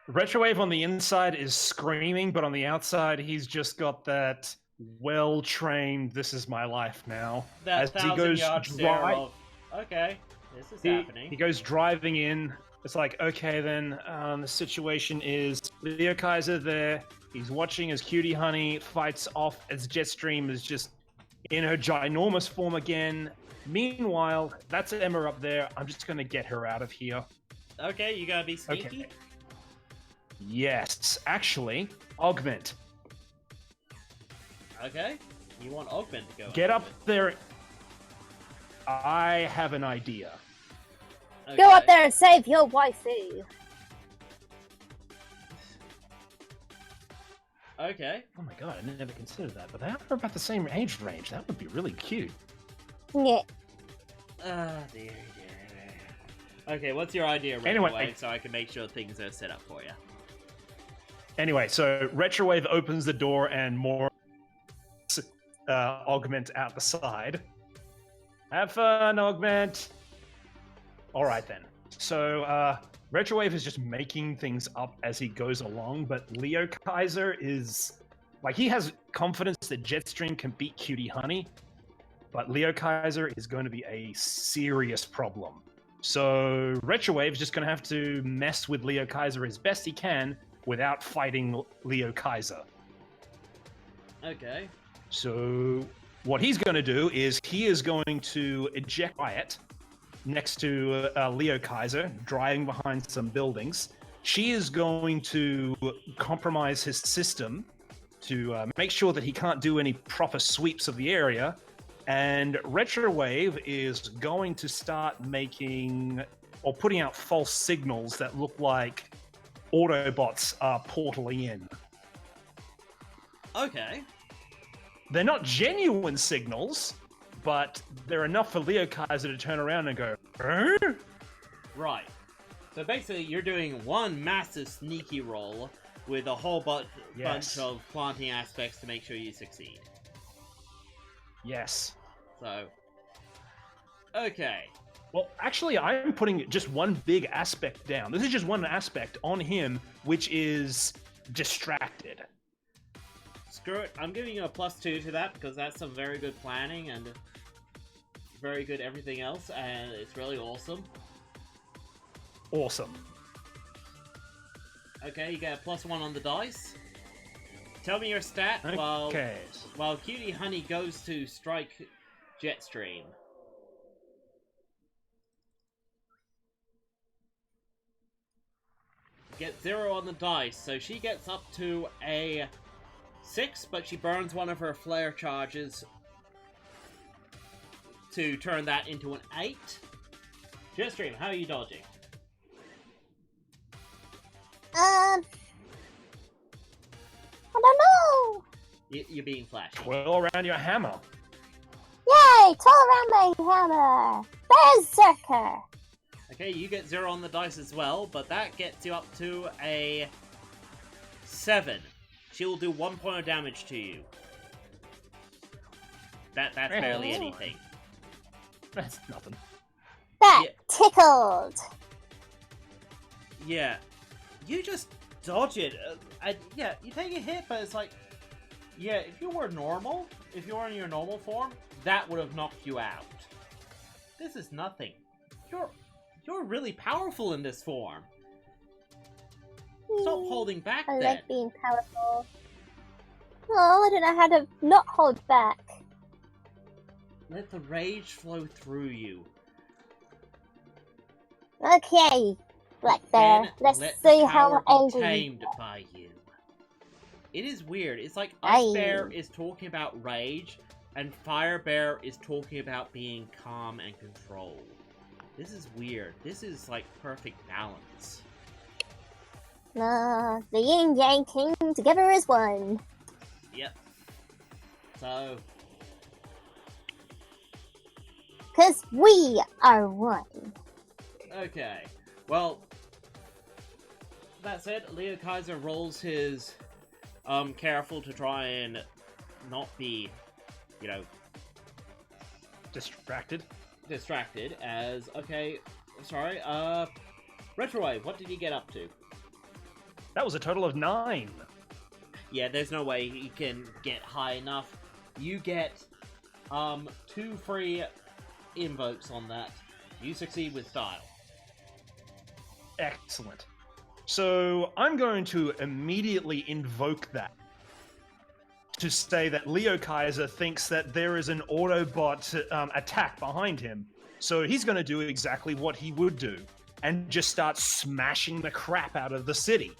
S3: Retrowave on the inside is screaming, but on the outside, he's just got that well-trained, this is my life now.
S2: That
S3: As he goes
S2: 1,000-yard stare of, okay, this is happening.
S3: He goes driving in. It's like, okay, then the situation is Leo Kaiser there. He's watching as Cutie Honey fights off as Jetstream is just in her ginormous form again. Meanwhile, that's Emma up there. I'm just going to get her out of here.
S2: Okay, you gotta be sneaky.
S3: Okay. Yes, actually, augment.
S2: Okay, you want Augment to go.
S3: Get up there. I have an idea.
S2: Okay.
S1: Go up there and save your wifey.
S2: Okay.
S3: Oh my god, I never considered that. But they are about the same age range. That would be really cute.
S1: Yeah.
S2: Dear. Okay, what's your idea, Retrowave,
S3: Anyway.
S2: so I can make sure things are set up for you?
S3: Anyway, so Retrowave opens the door and more augment out the side. Have fun, augment. All right then. So Retrowave is just making things up as he goes along, but Leo Kaiser is like he has confidence that Jetstream can beat Cutie Honey, but Leo Kaiser is going to be a serious problem. So Retrowave is just going to have to mess with Leo Kaiser as best he can without fighting Leo Kaiser.
S2: Okay.
S3: So what he's going to do is he is going to eject Riot next to Leo Kaiser, driving behind some buildings. She is going to compromise his system to make sure that he can't do any proper sweeps of the area. And Retrowave is going to start making or putting out false signals that look like Autobots are portaling in.
S2: Okay.
S3: They're not genuine signals, but they're enough for Leo Kaiser to turn around and go, "Huh?"
S2: Right. So basically, you're doing one massive sneaky roll with a whole bunch of planting aspects to make sure you succeed.
S3: Yes.
S2: So, okay.
S3: Well, actually, I'm putting just one big aspect down. This is just one aspect on him, which is distracted.
S2: Screw it. I'm giving you a +2 to that because that's some very good planning and very good everything else, and it's really awesome.
S3: Awesome.
S2: Okay, you get a +1 on the dice. Tell me your stat
S3: Okay.
S2: while Cutie Honey goes to strike Jetstream. Get 0 on the dice, so she gets up to a 6, but she burns one of her flare charges to turn that into an 8. Jetstream, how are you dodging?
S1: I don't know.
S2: You're being flashy.
S3: Twirl around your hammer.
S1: Yay! Twirl around my hammer. Berserker.
S2: Okay, you get 0 on the dice as well, but that gets you up to a 7. She will do 1 point of damage to you. That's barely anything.
S3: That's nothing.
S1: That
S2: Yeah.
S1: tickled.
S2: Yeah, you just dodge it. Yeah, you take a hit, but it's like, yeah, if you were normal, if you were in your normal form, that would have knocked you out. This is nothing. You're really powerful in this form. Stop holding back
S1: I
S2: then.
S1: like being powerful. Oh, I don't know how to not hold back.
S2: Let the rage flow through you.
S1: Okay, Black Bear,
S2: Then
S1: let's
S2: let
S1: see
S2: the
S1: how
S2: power be
S1: angry.
S2: tamed by you. It is weird. It's like
S1: Aye.
S2: Ice Bear is talking about rage, and Fire Bear is talking about being calm and controlled. This is weird. This is like perfect balance.
S1: The yin yang came together as one.
S2: Yep. So,
S1: Cause we are one.
S2: okay. Well, that said, Leo Kaiser rolls his careful to try and not be, you know,
S3: Distracted.
S2: as, okay, sorry, Retrowave, what did you get up to?
S3: That was a total of 9.
S2: Yeah, there's no way he can get high enough. You get 2 free invokes on that. You succeed with style.
S3: Excellent. So I'm going to immediately invoke that to say that Leo Kaiser thinks that there is an Autobot attack behind him. So he's going to do exactly what he would do and just start smashing the crap out of the city.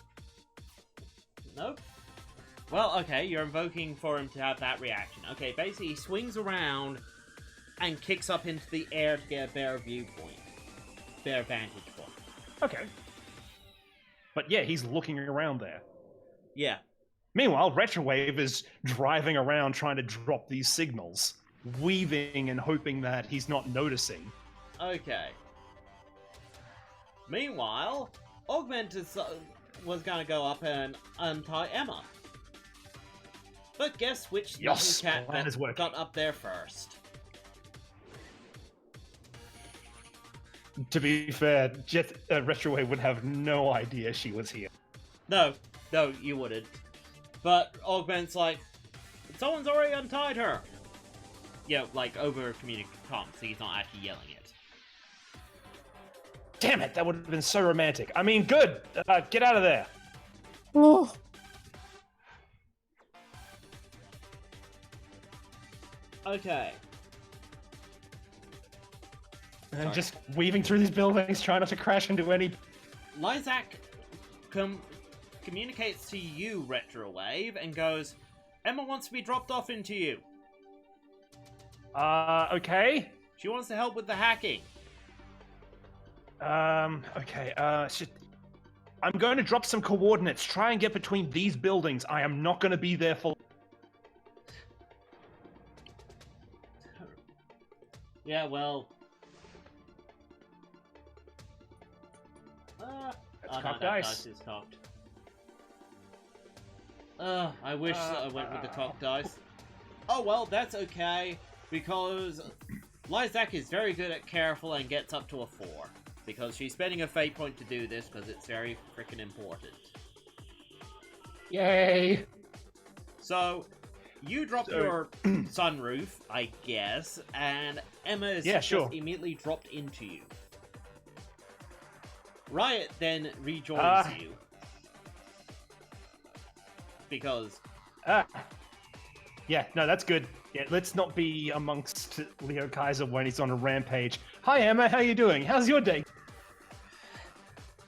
S2: Nope. Well, okay, you're invoking for him to have that reaction. Okay, basically he swings around and kicks up into the air to get a better viewpoint. Better vantage point.
S3: Okay. But yeah, he's looking around there.
S2: Yeah.
S3: Meanwhile, Retrowave is driving around trying to drop these signals, weaving and hoping that he's not noticing.
S2: Okay. Meanwhile, Augment was gonna go up and untie Emma. But guess which
S3: Yes,
S2: cat
S3: plan is working.
S2: got up there first?
S3: To be fair, Retrowave would have no idea she was here.
S2: No, you wouldn't. But Augment's like, someone's already untied her. Yeah, like over communic comm, so he's not actually yelling it.
S3: Damn it, that would have been so romantic. I mean, good. Get out of there.
S2: Okay.
S3: And
S2: Sorry.
S3: just weaving through these buildings, trying not to crash into any...
S2: Lysak communicates to you, Retrowave, and goes, Emma wants to be dropped off into you.
S3: Okay.
S2: She wants to help with the hacking.
S3: Okay, I'm going to drop some coordinates. Try and get between these buildings. I am not going to be there for...
S2: Yeah, well...
S3: That's cocked dice.
S2: Dice is cocked. I wish I went with the cocked dice. Oh well, that's okay, because Lysak is very good at careful and gets up to a 4. Because she's spending a fate point to do this, because it's very freaking important.
S3: Yay!
S2: So, you drop your sunroof, I guess, and Emma is just immediately dropped into you. Riot then rejoins you. Because...
S3: yeah, no, that's good. Yeah, let's not be amongst Leo Kaiser when he's on a rampage. Hi, Emma, how you doing? How's your day?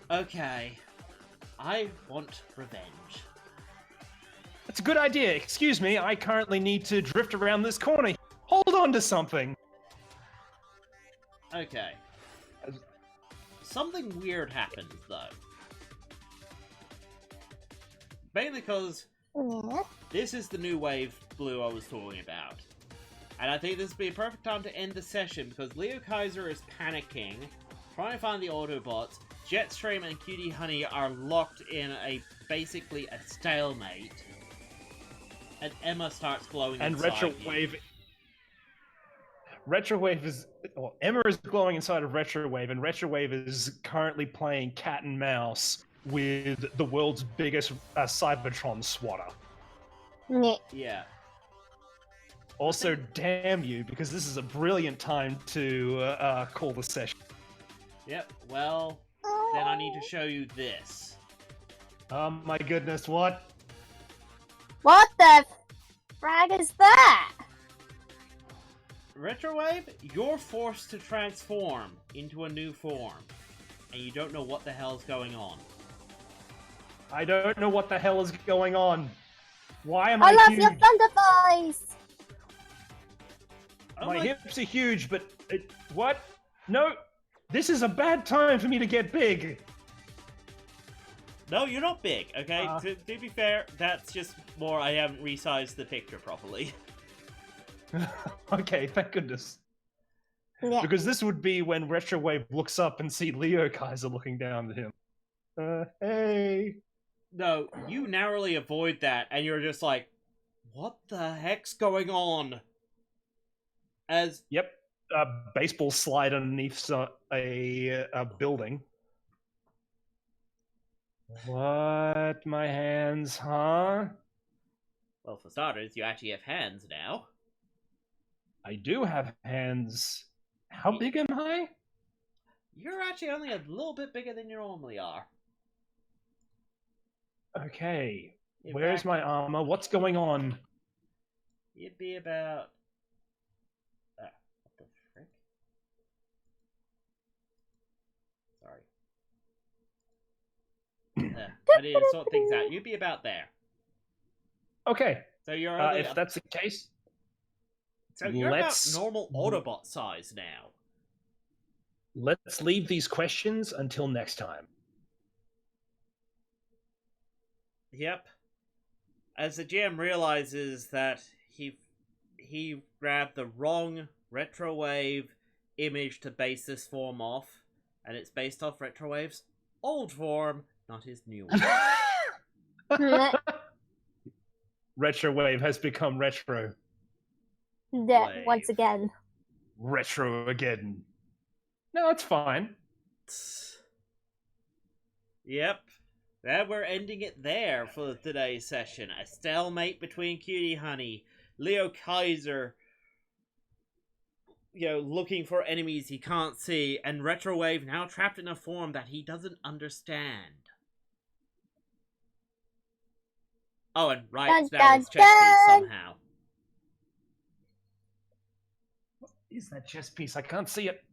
S2: Okay. I want revenge.
S3: That's a good idea. Excuse me, I currently need to drift around this corner. Hold on to something.
S2: Okay. Something weird happens, though. Mainly because this is the new wave blue I was talking about. And I think this would be a perfect time to end the session, because Leo Kaiser is panicking, trying to find the Autobots. Jetstream and Cutie Honey are locked in basically a stalemate. And Emma starts glowing
S3: and
S2: inside
S3: Retrowave...
S2: you.
S3: Retrowave is... Well, Emma is glowing inside of Retrowave, and Retrowave is currently playing cat and mouse with the world's biggest Cybertron swatter.
S2: Yeah.
S3: Also, damn you, because this is a brilliant time to call the session.
S2: Yep, well, then I need to show you this.
S3: Oh my goodness, what?
S1: What the frag is that?
S2: Retrowave, you're forced to transform into a new form. and you don't know what the hell's going on.
S3: I don't know what the hell is going on. Why am
S1: I
S3: I
S1: love
S3: huge?
S1: your thunder thighs!
S2: Oh
S3: My hips are huge, but what? No, this is a bad time for me to get big.
S2: No, you're not big, okay? To be fair, that's just more I haven't resized the picture properly.
S3: Okay, thank goodness.
S1: Yeah.
S3: Because this would be when Retrowave looks up and see Leo Kaiser looking down at him. Hey.
S2: No, you narrowly avoid that, and you're just like, what the heck's going on?
S3: Yep, a baseball slide underneath a building. What? My hands, huh?
S2: Well, for starters, you actually have hands now.
S3: I do have hands. How big am I?
S2: You're actually only a little bit bigger than you normally are.
S3: Okay, where's my armor? What's going on?
S2: You'd be about... what the frick? Sorry. I need to sort things out. You'd be about there.
S3: Okay,
S2: So you're
S3: if that's the case...
S2: So you're about normal Autobot size now.
S3: Let's leave these questions until next time.
S2: Yep. As the GM realizes that he grabbed the wrong Retrowave image to base this form off, and it's based off Retrowave's old form, not his new one.
S3: Retrowave has become retro.
S1: Yeah, once again.
S3: Retro again. No, it's fine.
S2: Yep. Then we're ending it there for today's session. A stalemate between Cutie Honey, Leo Kaiser, looking for enemies he can't see, and Retrowave now trapped in a form that he doesn't understand. Oh, and Riot's now his chess piece somehow.
S3: What is that chess piece? I can't see it.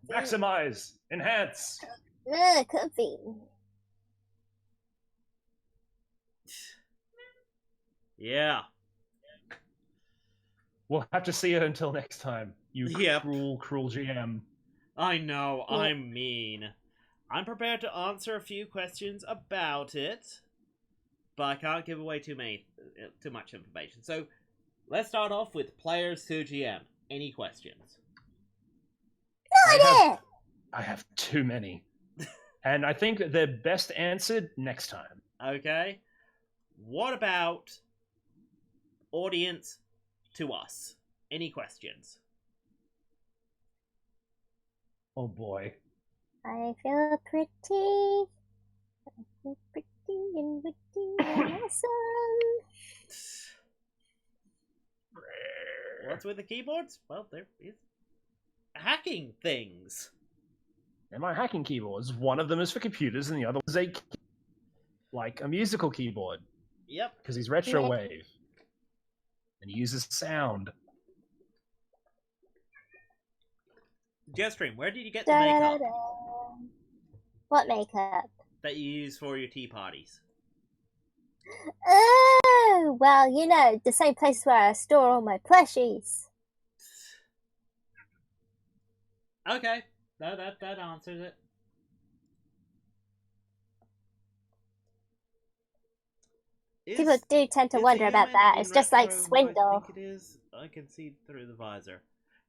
S3: Maximize. Enhance.
S1: Comfy.
S2: Yeah.
S3: We'll have to see it until next time. You cruel, cruel GM.
S2: I know, I'm mean. I'm prepared to answer a few questions about it, but I can't give away too much information. So, let's start off with players to GM. Any questions?
S3: I have too many. And I think they're best answered next time.
S2: Okay. What about audience to us? Any questions?
S3: Oh boy.
S1: I feel pretty. I feel pretty and witty and awesome.
S2: What's with the keyboards? Well, there is hacking things.
S3: And my hacking keyboards, one of them is for computers and the other is like a musical keyboard.
S2: Yep.
S3: Because he's Retrowave. And he uses sound.
S2: Jetstream, where did you get the makeup?
S1: What makeup?
S2: That you use for your tea parties.
S1: Oh, well, the same place where I store all my plushies.
S2: Okay. No, that answers it.
S1: People do tend to wonder about that. It's just like Swindle.
S2: I think it is. I can see through the visor.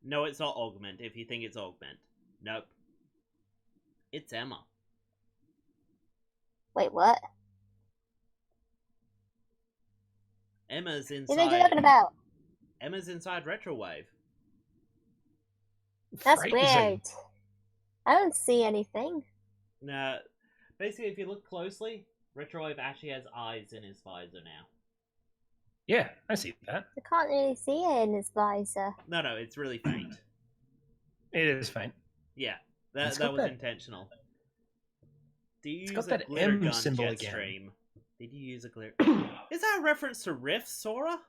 S2: No, it's not Augment if you think it's Augment. Nope. It's Emma.
S1: Wait, what?
S2: Emma's inside.
S1: What are you talking about?
S2: Emma's inside Retrowave.
S1: That's weird. I don't see anything.
S2: Nah, basically, if you look closely, Retrowave actually has eyes in his visor now.
S3: Yeah, I see that.
S1: I can't really see it in his visor.
S2: No, it's really faint.
S3: It is faint.
S2: Yeah, that was intentional. Do you use
S3: that
S2: glitter
S3: M
S2: gun,
S3: symbol
S2: Jetstream?
S3: again.
S2: Did you use a glitter? Is that a reference to Rift, Sora?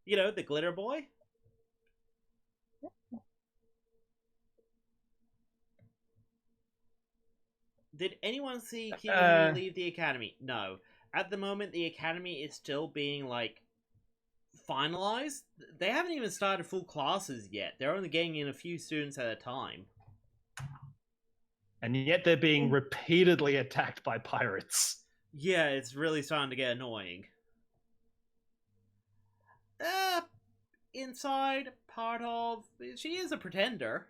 S2: The glitter boy? Did anyone see Cutie Honey leave the academy? No. At the moment, the academy is still being, like, finalized. They haven't even started full classes yet. They're only getting in a few students at a time.
S3: And yet they're being repeatedly attacked by pirates.
S2: Yeah, it's really starting to get annoying. Inside, part of... She is a pretender.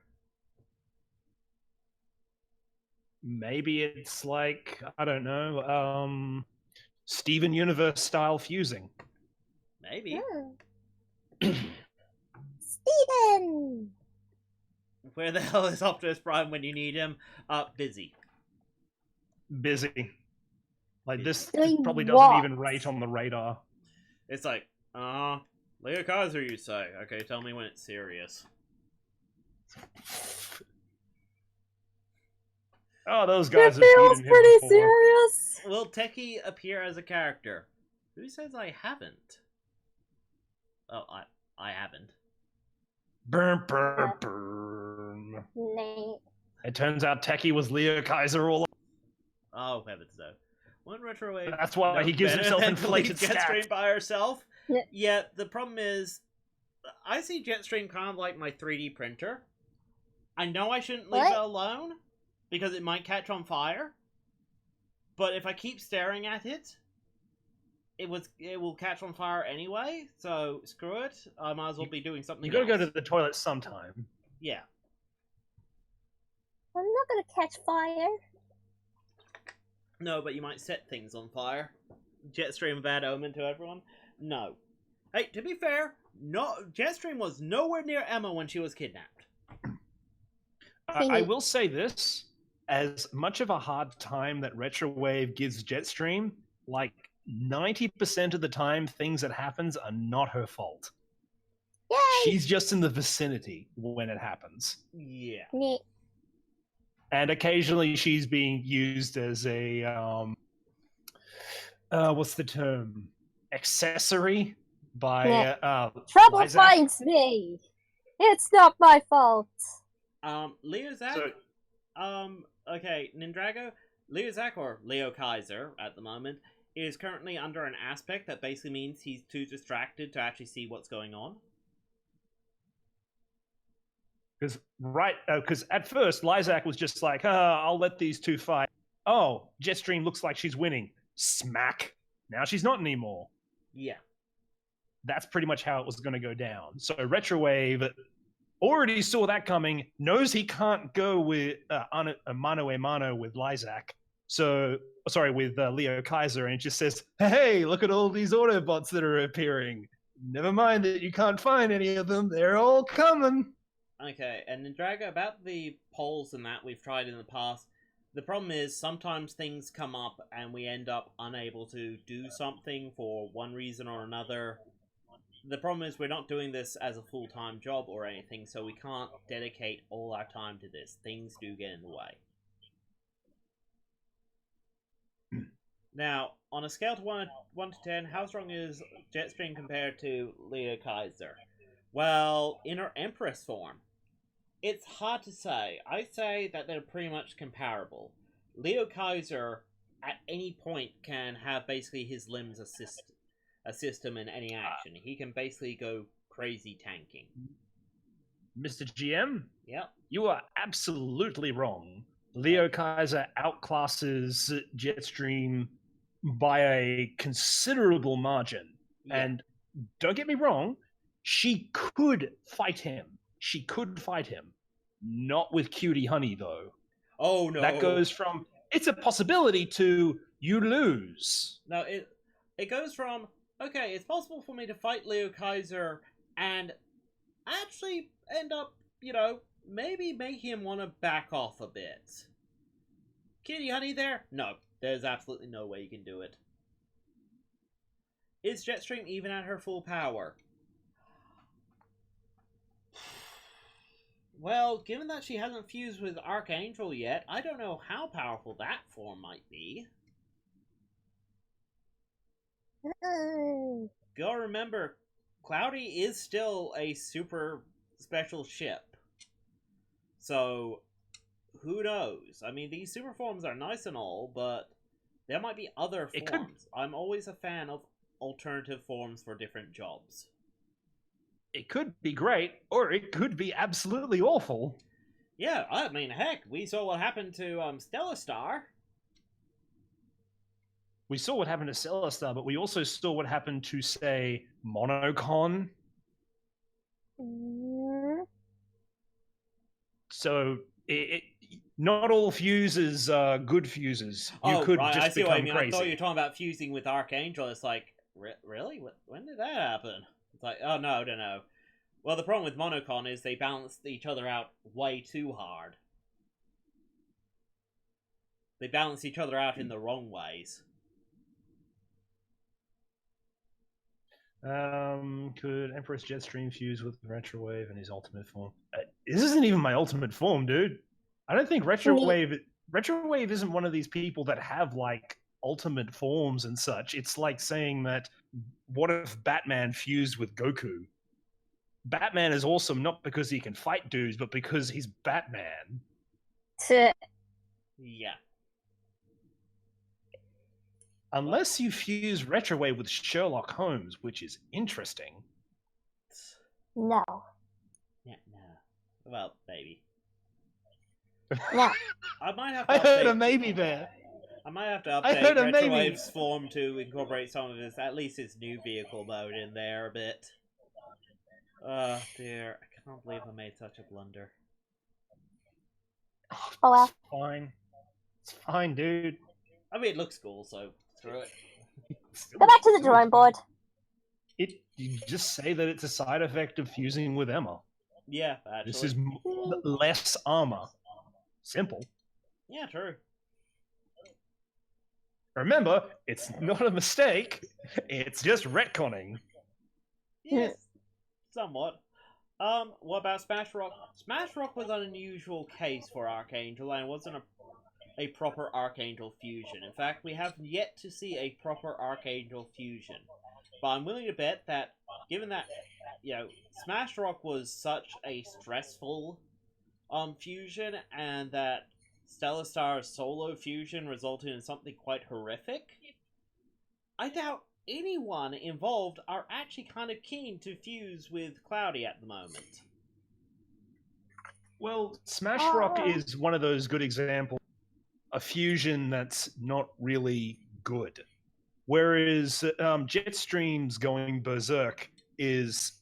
S3: Maybe it's like, I don't know, Steven Universe style fusing.
S2: Maybe.
S1: Steven!
S2: Where the hell is Optimus Prime when you need him? Busy.
S3: Busy. Like, this
S1: Doing
S3: probably
S1: what?
S3: doesn't even rate on the radar.
S2: It's like, Leo Kaiser, you say? Okay, tell me when it's serious.
S3: Oh, those guys
S1: It
S3: have
S1: feels
S3: beaten him
S1: pretty
S3: before.
S1: serious.
S2: Will Techie appear as a character? Who says I haven't? Oh, I haven't.
S3: Burn, burn, burn.
S1: Nate.
S3: It turns out Techie was Leo Kaiser all.
S2: Oh, heavens no. One retrowave.
S3: That's why he gives himself inflated
S2: Jetstream
S3: stats.
S2: by herself.
S1: Yeah.
S2: Yeah, the problem is, I see Jetstream kind of like my 3D printer. I know I shouldn't leave
S1: What?
S2: it alone because it might catch on fire. But if I keep staring at it, it will catch on fire anyway. So screw it. I might as well be doing something.
S3: You gotta go
S2: else.
S3: to the toilet sometime.
S2: Yeah.
S1: I'm not gonna catch fire.
S2: No, but you might set things on fire. Jetstream bad omen to everyone? No. Hey, to be fair, no, Jetstream was nowhere near Emma when she was kidnapped.
S3: I will say this. As much of a hard time that Retrowave gives Jetstream, like 90% of the time, things that happens are not her fault.
S1: Yay!
S3: She's just in the vicinity when it happens.
S2: Yeah.
S1: Neat.
S3: And occasionally she's being used as a, what's the term? Accessory by,
S1: Trouble
S3: Lysak?
S1: finds me. It's not my fault.
S2: Leo Zach? Okay, Nindrago, Leo Zach, or Leo Kaiser at the moment, is currently under an aspect that basically means he's too distracted to actually see what's going on.
S3: Because at first, Lysak was just like, I'll let these two fight. Oh, Jetstream looks like she's winning. Smack. Now she's not anymore.
S2: Yeah.
S3: That's pretty much how it was going to go down. So Retrowave already saw that coming, knows he can't go with mano a mano with Lysak. With Leo Kaiser, and it just says, hey, look at all these Autobots that are appearing. Never mind that you can't find any of them. They're all coming.
S2: Okay, and Nindrago, about the polls and that we've tried in the past, the problem is sometimes things come up and we end up unable to do something for one reason or another. The problem is we're not doing this as a full-time job or anything, so we can't dedicate all our time to this. Things do get in the way. Now, on a scale to 1 to 10, how strong is Jetstream compared to Leo Kaiser? Well, in her Empress form, it's hard to say. I'd say that they're pretty much comparable. Leo Kaiser, at any point, can have basically his limbs assist him in any action. He can basically go crazy tanking.
S3: Mr. GM?
S2: Yep.
S3: You are absolutely wrong. Leo Kaiser outclasses Jetstream by a considerable margin.
S2: Yeah.
S3: And don't get me wrong, she could fight him. Not with Cutie Honey, though.
S2: Oh, no.
S3: That goes from, it's a possibility to, you lose.
S2: No, it goes from, okay, it's possible for me to fight Leo Kaiser and actually end up, maybe make him want to back off a bit. Cutie Honey there? No, there's absolutely no way you can do it. Is Jetstream even at her full power? Well, given that she hasn't fused with Archangel yet, I don't know how powerful that form might be. Go remember, Cloudy is still a super special ship. So, who knows? I mean, these super forms are nice and all, but there might be other forms. I'm always a fan of alternative forms for different jobs.
S3: It could be great, or it could be absolutely awful.
S2: Yeah, I mean, heck, we saw what happened to Stellar Star.
S3: We saw what happened to Stellar Star, but we also saw what happened to, say, Monocon. So, not all fuses are good fuses. You could
S2: right,
S3: just
S2: I see
S3: become
S2: what I mean.
S3: crazy.
S2: I thought you were talking about fusing with Archangel. It's like, really? When did that happen? It's like, oh, no, no. Well, the problem with Monocon is they balance each other out way too hard. They balance each other out in the wrong ways.
S3: Could Empress Jetstream fuse with Retrowave in his ultimate form? This isn't even my ultimate form, dude. I don't think Retrowave isn't one of these people that have, like, ultimate forms and such. It's like saying that, what if Batman fused with Goku? Batman is awesome not because he can fight dudes, but because he's Batman.
S2: Yeah.
S3: Unless you fuse Retrowave with Sherlock Holmes, which is interesting.
S1: No.
S2: Yeah, no. Well, maybe.
S1: No.
S2: I might have to
S3: I heard a
S2: update-
S3: maybe there.
S2: I might have to
S3: I heard
S2: update
S3: a maybe.
S2: Retrowave's form to incorporate some of his, at least his new vehicle mode in there a bit. Oh dear, I can't believe I made such a blunder.
S1: Oh well.
S3: It's fine. It's fine, dude.
S2: I mean, it looks cool, so screw it.
S1: Go back to the drawing board.
S3: You just say that it's a side effect of fusing with Emma.
S2: Yeah, actually.
S3: This is less armor. Simple.
S2: Yeah, true.
S3: Remember, it's not a mistake. It's just retconning.
S2: Yes, somewhat. What about Smash Rock? Smash Rock was an unusual case for Archangel, and it wasn't a proper Archangel fusion. In fact, we have yet to see a proper Archangel fusion. But I'm willing to bet that, given that, Smash Rock was such a stressful fusion, and that Stellar Star's solo fusion resulted in something quite horrific, I doubt anyone involved are actually kind of keen to fuse with Cloudy at the moment.
S3: Well, Smash Rock is one of those good examples. A fusion that's not really good. Whereas Jetstream's going berserk is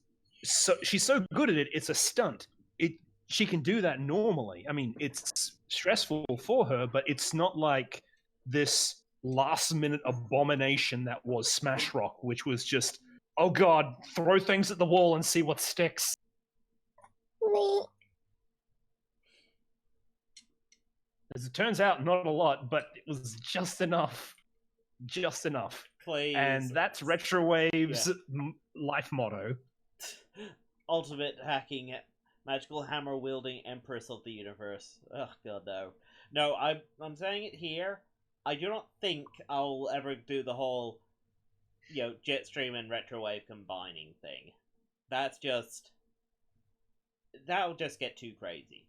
S3: she's so good at it, it's a stunt. She can do that normally. I mean, it's stressful for her, but it's not like this last-minute abomination that was Smash Rock, which was just, oh god, throw things at the wall and see what sticks. As it turns out, not a lot, but it was just enough. Just enough.
S2: Please.
S3: And that's Retrowave's life motto.
S2: Ultimate hacking, magical hammer wielding Empress of the Universe. Oh god, no. No, I'm saying it here. I do not think I'll ever do the whole, Jetstream and Retrowave combining thing. That'll just get too crazy.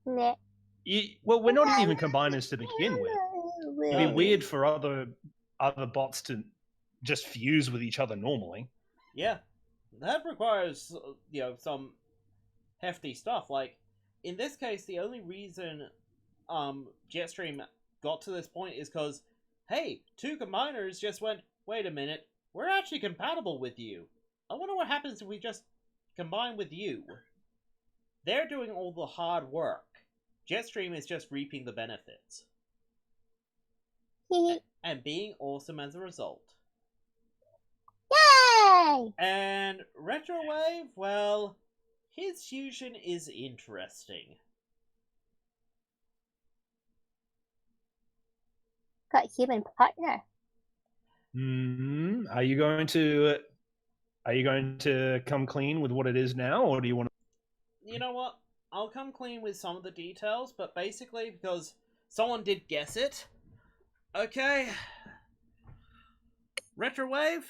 S1: Nah.
S3: Well, we're not even combiners to begin with. It'd be weird for other bots to just fuse with each other normally.
S2: Yeah, that requires some hefty stuff. Like in this case, the only reason Jetstream got to this point is because, hey, two combiners just went, wait a minute, we're actually compatible with you. I wonder what happens if we just combine with you. They're doing all the hard work. Jetstream is just reaping the benefits. And being awesome as a result.
S1: Yay!
S2: And Retrowave, well, his fusion is interesting.
S1: Got a human partner.
S3: Are you going to come clean with what it is now, or do you want to?
S2: You know what? I'll come clean with some of the details, but basically, because someone did guess it. Okay. Retrowave?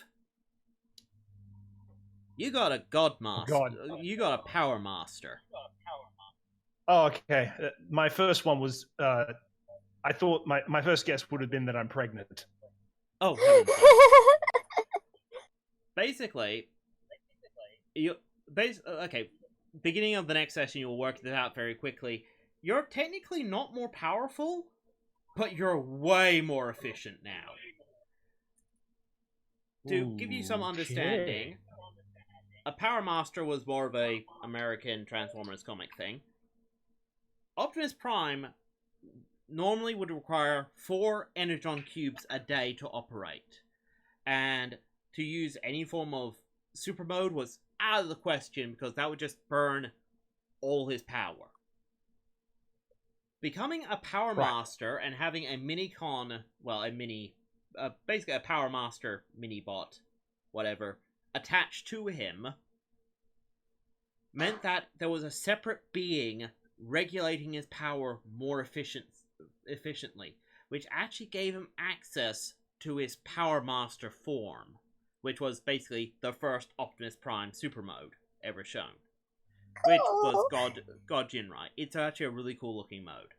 S2: You got a God Master.
S3: God.
S2: You got a Power Master.
S3: Oh, okay. My first one was. I thought my first guess would have been that I'm pregnant.
S2: Oh, heavens, no. Basically, okay. Beginning of the next session, you'll work this out very quickly. You're technically not more powerful, but you're way more efficient now. To give you some understanding, a Power Master was more of a American Transformers comic thing. Optimus Prime normally would require 4 Energon cubes a day to operate, and to use any form of super mode was out of the question because that would just burn all his power. Becoming a Power Master and having a basically a Power Master mini-bot, whatever, attached to him, meant that there was a separate being regulating his power more efficiently, which actually gave him access to his Power Master form, which was basically the first Optimus Prime super mode ever shown, which was God Jinrai. It's actually a really cool looking mode.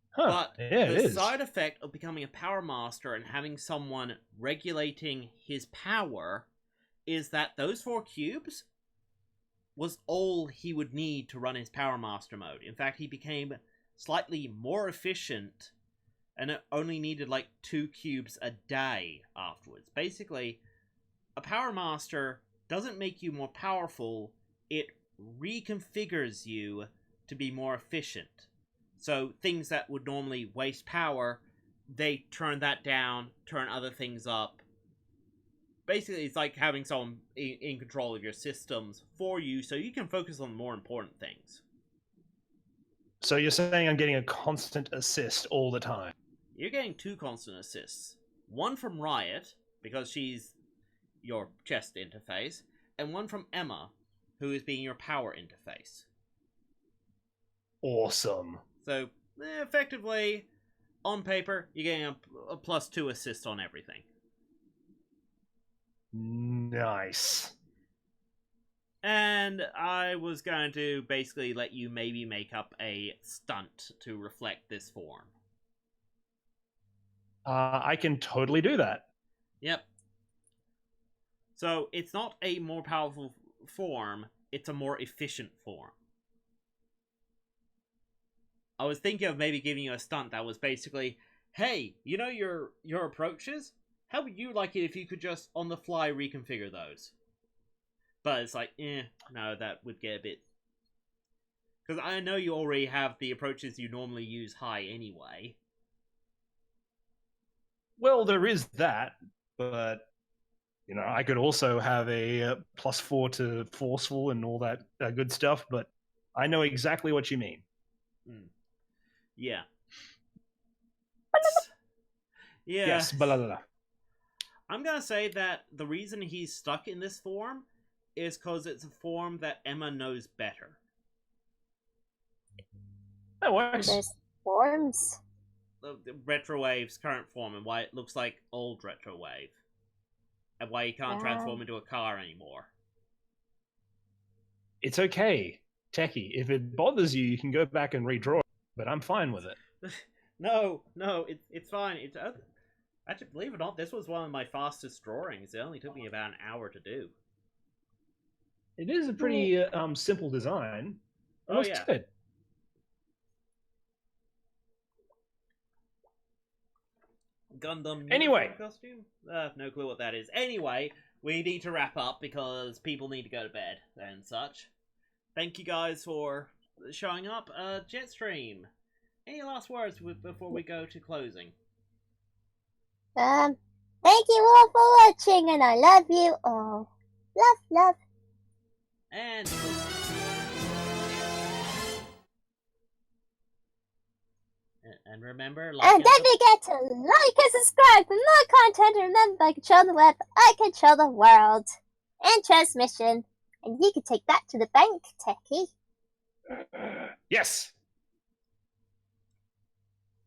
S3: Huh,
S2: But
S3: yeah,
S2: the side effect of becoming a Power Master and having someone regulating his power is that those 4 cubes was all he would need to run his Power Master mode. In fact, he became slightly more efficient and it only needed like 2 cubes a day afterwards. Basically, a Power Master doesn't make you more powerful, it reconfigures you to be more efficient. So things that would normally waste power, they turn that down, turn other things up. Basically, it's like having someone in control of your systems for you, so you can focus on more important things.
S3: So you're saying I'm getting a constant assist all the time?
S2: You're getting 2 constant assists. One from Riot, because she's your chest interface, and one from Emma, who is being your power interface.
S3: Awesome.
S2: So, effectively, on paper, you're getting a +2 assist on everything.
S3: Nice.
S2: And I was going to basically let you maybe make up a stunt to reflect this form.
S3: I can totally do that.
S2: Yep. So, it's not a more powerful form, it's a more efficient form. I was thinking of maybe giving you a stunt that was basically, hey, you know your approaches? How would you like it if you could just on the fly reconfigure those? But it's like, no, that would get a bit... Because I know you already have the approaches you normally use high anyway.
S3: Well, there is that, but I could also have a +4 to forceful and all that good stuff, but I know exactly what you mean.
S2: Yeah.
S3: Yeah. Yes, blah, blah, blah.
S2: I'm going to say that the reason he's stuck in this form is because it's a form that Emma knows better.
S3: That works.
S1: There's forms.
S2: The Retrowave's current form and why it looks like old Retrowave. And why he can't transform into a car anymore.
S3: It's okay, Techie. If it bothers you, you can go back and redraw it, but I'm fine with it.
S2: No, it's fine. It's actually, believe it or not, this was one of my fastest drawings. It only took me about an hour to do.
S3: It is a pretty simple design.
S2: Oh, yeah.
S3: Good.
S2: Gundam
S3: anyway
S2: costume? No clue what that is. Anyway, we need to wrap up because people need to go to bed and such. Thank you guys for showing up. Jetstream, any last words before we go to closing?
S1: Thank you all for watching, and I love you all. Love.
S2: And remember,
S1: and don't forget to like and subscribe for more content. And remember, I control the web, I control the world. And transmission. And you can take that to the bank, Techie.
S3: Yes.